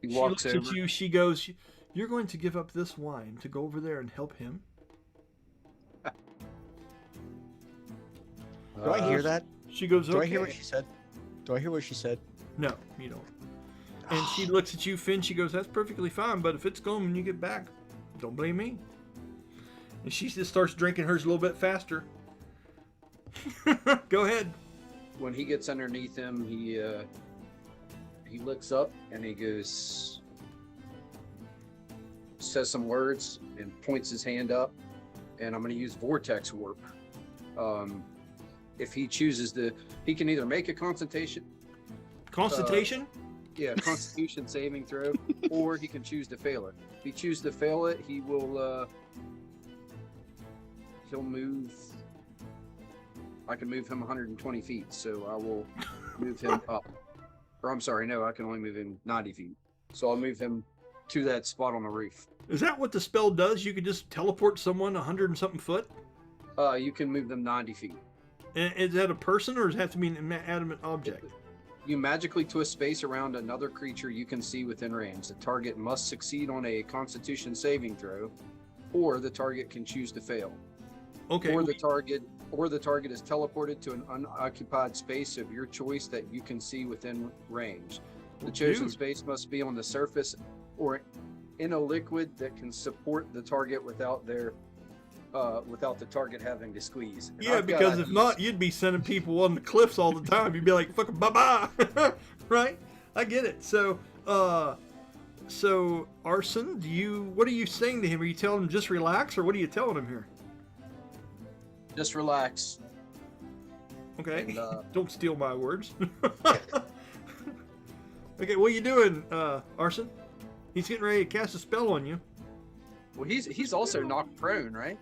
He walks she looks over. at you. She goes, you're going to give up this wine to go over there and help him? Do I hear that? She goes, Do okay. I hear what she said? Do I hear what she said? No, you don't. And she looks at you, Finn. She goes, that's perfectly fine, but if it's gone when you get back, don't blame me. And she just starts drinking hers a little bit faster. Go ahead. When he gets underneath him, he looks up and he goes, says some words and points his hand up, and I'm going to use Vortex Warp. If he chooses he can either make a Constitution saving throw, or he can choose to fail it. If he chooses to fail it, he will he'll move. I can move him 120 feet, so I will move him up. Or I'm sorry, no, I can only move him 90 feet. So I'll move him to that spot on the roof. Is that what the spell does? You could just teleport someone 100 and something foot? You can move them 90 feet. And is that a person, or does it have to be an inanimate object? You magically twist space around another creature you can see within range. The target must succeed on a Constitution saving throw, or the target can choose to fail. Okay. Or the target is teleported to an unoccupied space of your choice that you can see within range. The chosen space must be on the surface or in a liquid that can support the target without the target having to squeeze. And yeah, because if not, you'd be sending people on the cliffs all the time. You'd be like, fucking bye-bye. Right? I get it. So Arsin, what are you saying to him? Are you telling him just relax, or what are you telling him here? Just relax. Okay. And, don't steal my words. Okay, what are you doing, Arsin? He's getting ready to cast a spell on you. Well, he's also knocked prone, right?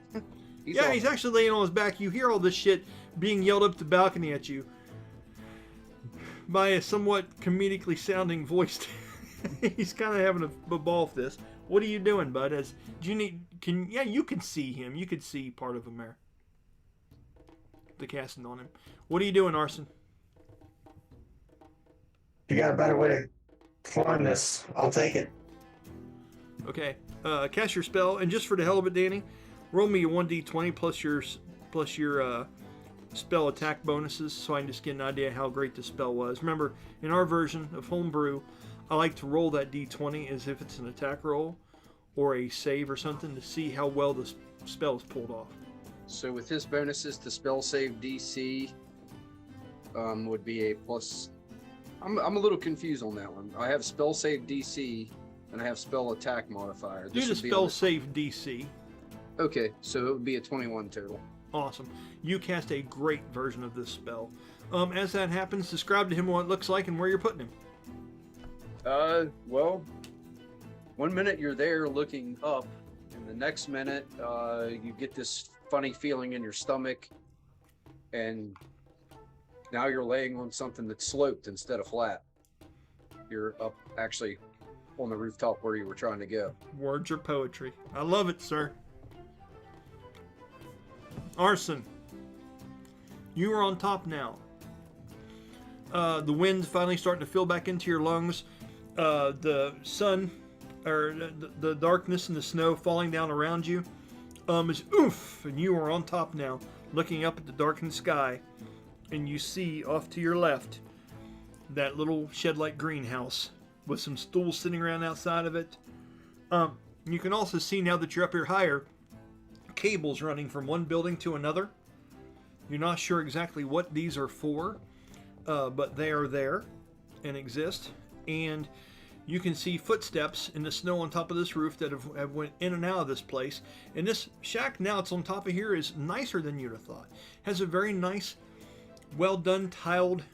He's actually laying on his back. You hear all this shit being yelled up the balcony at you by a somewhat comedically sounding voice. He's kind of having a ball with this. What are you doing, bud? You can see him. You could see part of him there. The casting on him. What are you doing, Arsin? You got a better way to climb this, I'll take it. Okay. Cast your spell, and just for the hell of it, Danny, roll me a 1d20 plus your spell attack bonuses, so I can just get an idea how great the spell was. Remember, in our version of Homebrew, I like to roll that d20 as if it's an attack roll or a save or something to see how well the spell is pulled off. So with his bonuses, the spell save DC would be a plus. I'm a little confused on that one. I have spell save DC and I have spell attack modifier. Do the spell save DC. Okay, so it would be a 21 total. Awesome. You cast a great version of this spell. As that happens, describe to him what it looks like and where you're putting him. Well, 1 minute you're there looking up, and the next minute you get this funny feeling in your stomach, and now you're laying on something that's sloped instead of flat. You're up actually on the rooftop where you were trying to go. Words are poetry. I love it, sir. Arsin, you are on top now. The wind's finally starting to fill back into your lungs. The sun, or the darkness and the snow falling down around you is oof, and you are on top now, looking up at the darkened sky, and you see off to your left that little shed-like greenhouse with some stools sitting around outside of it. You can also see, now that you're up here higher, cables running from one building to another. You're not sure exactly what these are for, but they are there and exist. And you can see footsteps in the snow on top of this roof that have went in and out of this place. And this shack, now it's on top of here, is nicer than you'd have thought. Has a very nice, well done tiled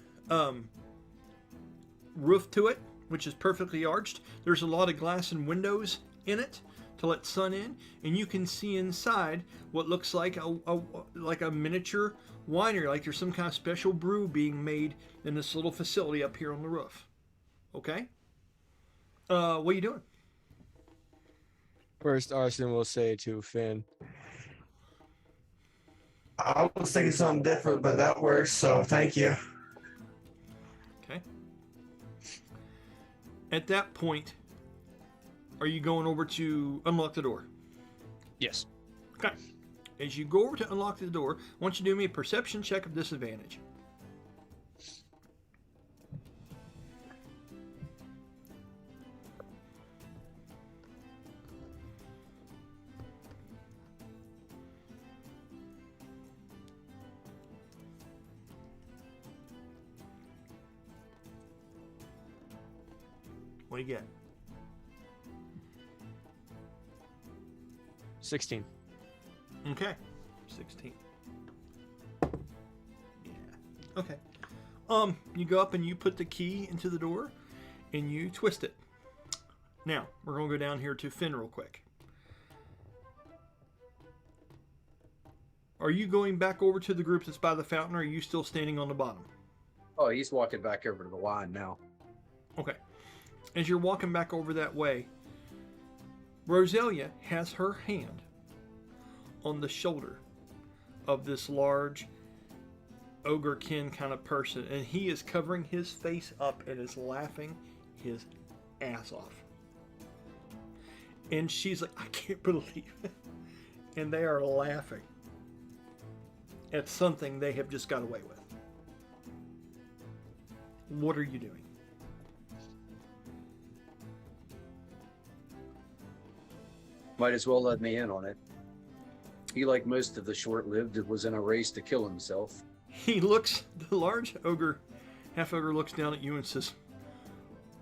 roof to it, which is perfectly arched. There's a lot of glass and windows in it to let sun in, and you can see inside what looks like a miniature winery, like there's some kind of special brew being made in this little facility up here on the roof. Okay? What are you doing? First, Arsin will say to Finn, I was thinking something different, but that works, so thank you. Okay. At that point, are you going over to unlock the door? yes. Okay. As you go over to unlock the door, I want you to do me a perception check of disadvantage. What do you get? 16. Okay. 16. Yeah. Okay. You go up and you put the key into the door and you twist it. Now, we're going to go down here to Finn real quick. Are you going back over to the group that's by the fountain, or are you still standing on the bottom? Oh, he's walking back over to the line now. Okay. As you're walking back over that way, Roselia has her hand on the shoulder of this large ogre-kin kind of person, and he is covering his face up and is laughing his ass off. And she's like, I can't believe it. And they are laughing at something they have just got away with. What are you doing? Might as well let me in on it. He, like most of the short-lived, was in a race to kill himself. He looks, the large ogre, half ogre looks down at you and says,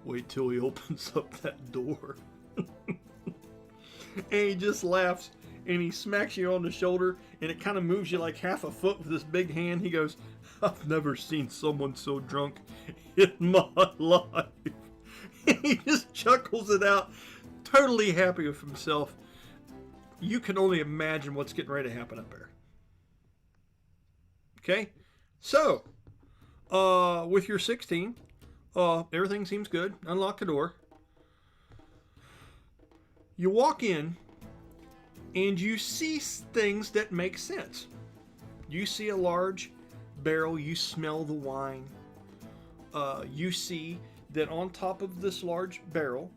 wait till he opens up that door. And he just laughs and he smacks you on the shoulder and it kind of moves you like half a foot with this big hand. He goes, I've never seen someone so drunk in my life. And he just chuckles it out, totally happy with himself. You can only imagine what's getting ready to happen up there. Okay, so with your 16, everything seems good. Unlock the door. You walk in, and you see things that make sense. You see a large barrel. You smell the wine. You see that on top of this large barrel,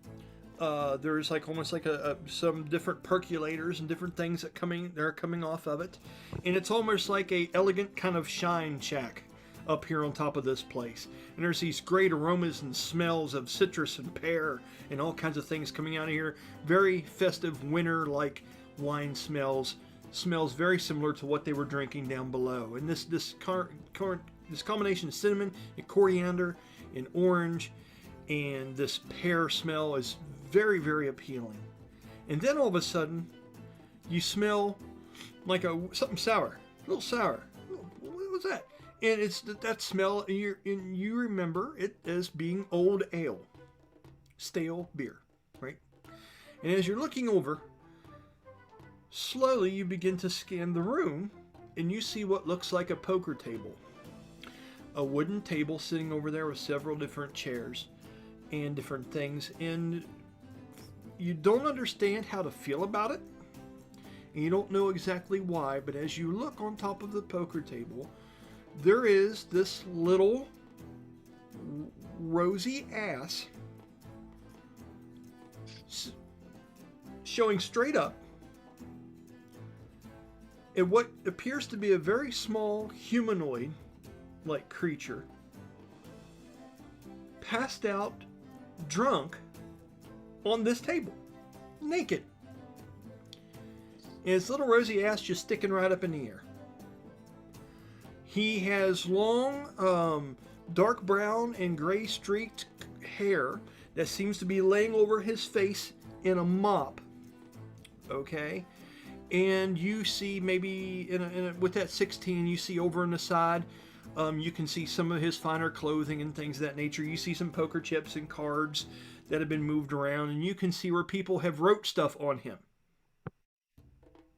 there's like almost like some different percolators and different things that are coming off of it, and it's almost like a elegant kind of shine shack up here on top of this place. And there's these great aromas and smells of citrus and pear and all kinds of things coming out of here. Very festive winter-like wine smells very similar to what they were drinking down below. And this combination of cinnamon and coriander and orange and this pear smell is very, very appealing. And then all of a sudden, you smell like something sour, a little sour. What was that? And it's that smell, and you remember it as being old ale, stale beer, right? And as you're looking over, slowly you begin to scan the room, and you see what looks like a poker table. A wooden table sitting over there with several different chairs and different things, and you don't understand how to feel about it, and you don't know exactly why, but as you look on top of the poker table, there is this little rosy ass showing straight up at what appears to be a very small humanoid-like creature, passed out, drunk, on this table, naked. And his little rosy ass just sticking right up in the air. He has long, dark brown and gray streaked hair that seems to be laying over his face in a mop. Okay? And you see maybe, with that 16, you see over on the side, you can see some of his finer clothing and things of that nature. You see some poker chips and cards that have been moved around, and you can see where people have wrote stuff on him.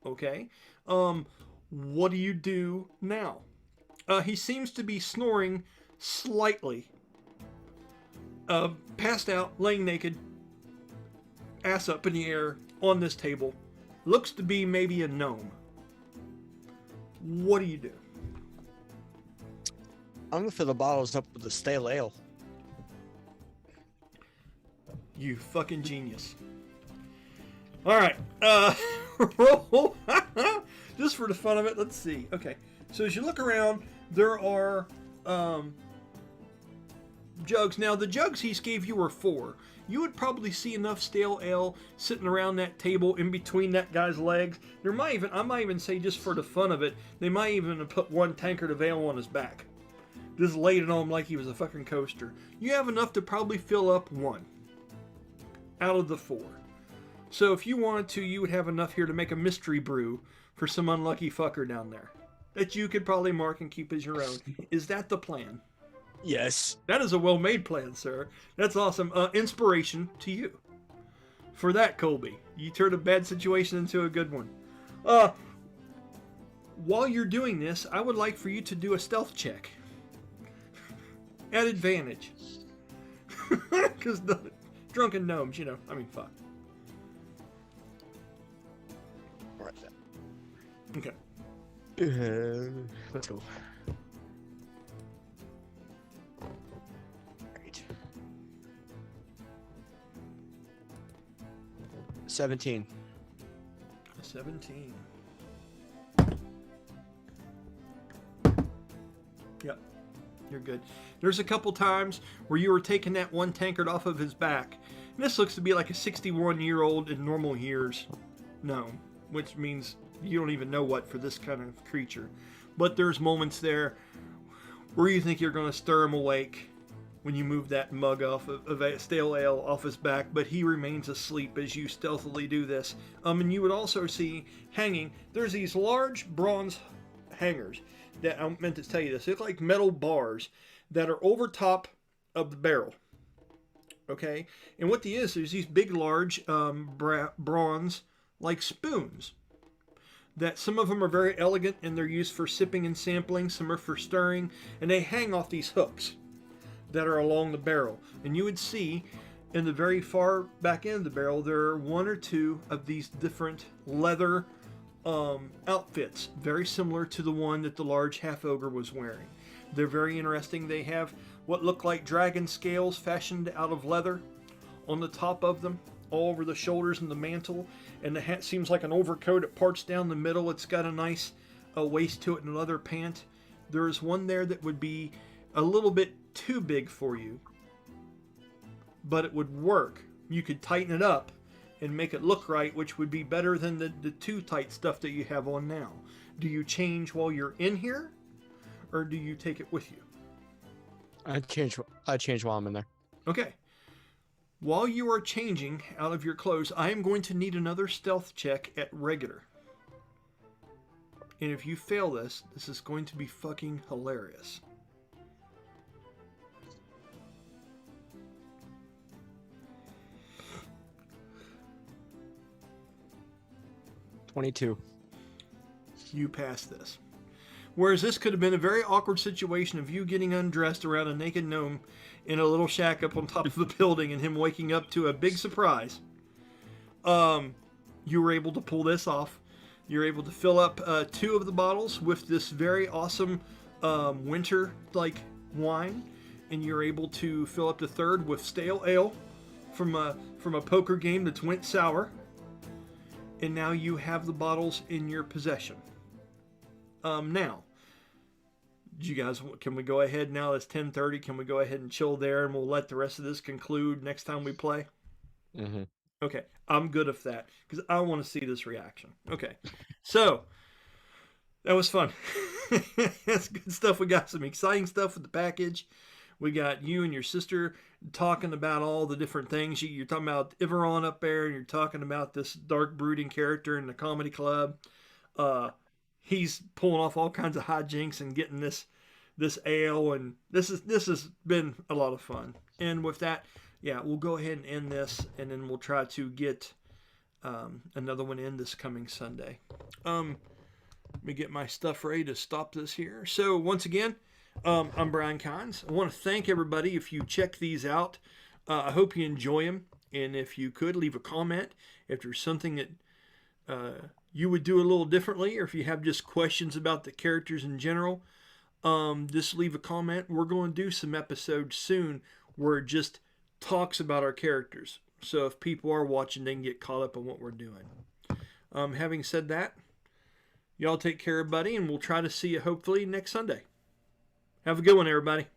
Okay? What do you do now? He seems to be snoring slightly. Passed out, laying naked, ass up in the air on this table. Looks to be maybe a gnome. What do you do? I'm gonna fill the bottles up with the stale ale. You fucking genius. Alright, roll. Just for the fun of it, let's see. Okay, so as you look around, there are jugs. Now, the jugs he gave you were 4. You would probably see enough stale ale sitting around that table in between that guy's legs. I might even say, just for the fun of it, they might even have put 1 tankard of ale on his back. Just laid it on him like he was a fucking coaster. You have enough to probably fill up 1 out of the 4. So if you wanted to, you would have enough here to make a mystery brew for some unlucky fucker down there that you could probably mark and keep as your own. Is that the plan? Yes. That is a well-made plan, sir. That's awesome. Inspiration to you. For that, Colby. You turned a bad situation into a good one. While you're doing this, I would like for you to do a stealth check. At advantage. Because the drunken gnomes, fuck. All right. Okay. Let's go. Great. 17. 17. Yep. You're good. There's a couple times where you were taking that 1 tankard off of his back. And this looks to be like a 61-year-old in normal years gnome, which means you don't even know what for this kind of creature. But there's moments there where you think you're going to stir him awake when you move that mug off of stale ale off his back, but he remains asleep as you stealthily do this. And you would also see hanging, there's these large bronze hangers that I meant to tell you this. They look like metal bars that are over top of the barrel. Okay? And what there's these big, large bronze, like spoons. That some of them are very elegant and they're used for sipping and sampling. Some are for stirring. And they hang off these hooks that are along the barrel. And you would see in the very far back end of the barrel, there are 1 or 2 of these different leather outfits, very similar to the one that the large half-ogre was wearing. They're very interesting. They have what look like dragon scales fashioned out of leather on the top of them, all over the shoulders and the mantle, and the hat seems like an overcoat. It parts down the middle. It's got a nice waist to it and a leather pant. There's one there that would be a little bit too big for you, but it would work. You could tighten it up and make it look right, which would be better than the too tight stuff that you have on now. Do you change while you're in here, or do you take it with you? I change while I'm in there. Okay. While you are changing out of your clothes, I am going to need another stealth check at regular. And if you fail this is going to be fucking hilarious. $22. You pass this. Whereas this could have been a very awkward situation of you getting undressed around a naked gnome in a little shack up on top of the building and him waking up to a big surprise. You were able to pull this off. You're able to fill up 2 of the bottles with this very awesome winter-like wine, and you're able to fill up the 3rd with stale ale from a poker game that's went sour. And now you have the bottles in your possession. Now, you guys, can we go ahead now? It's 10:30. Can we go ahead and chill there, and we'll let the rest of this conclude next time we play? Mm-hmm. Okay, I'm good with that because I want to see this reaction. Okay, so that was fun. That's good stuff. We got some exciting stuff with the package. We got you and your sister talking about all the different things. You're talking about Ulran up there, and you're talking about this dark brooding character in the comedy club. He's pulling off all kinds of hijinks and getting this ale, and this has been a lot of fun. And with that, yeah, we'll go ahead and end this, and then we'll try to get another one in this coming Sunday. Let me get my stuff ready to stop this here. So once again, I'm Brian Kynes. I want to thank everybody if you check these out. I hope you enjoy them. And if you could, leave a comment if there's something that you would do a little differently, or if you have just questions about the characters in general, just leave a comment. We're going to do some episodes soon where it just talks about our characters. So if people are watching, they can get caught up on what we're doing. Having said that, y'all take care, buddy, and we'll try to see you hopefully next Sunday. Have a good one, everybody.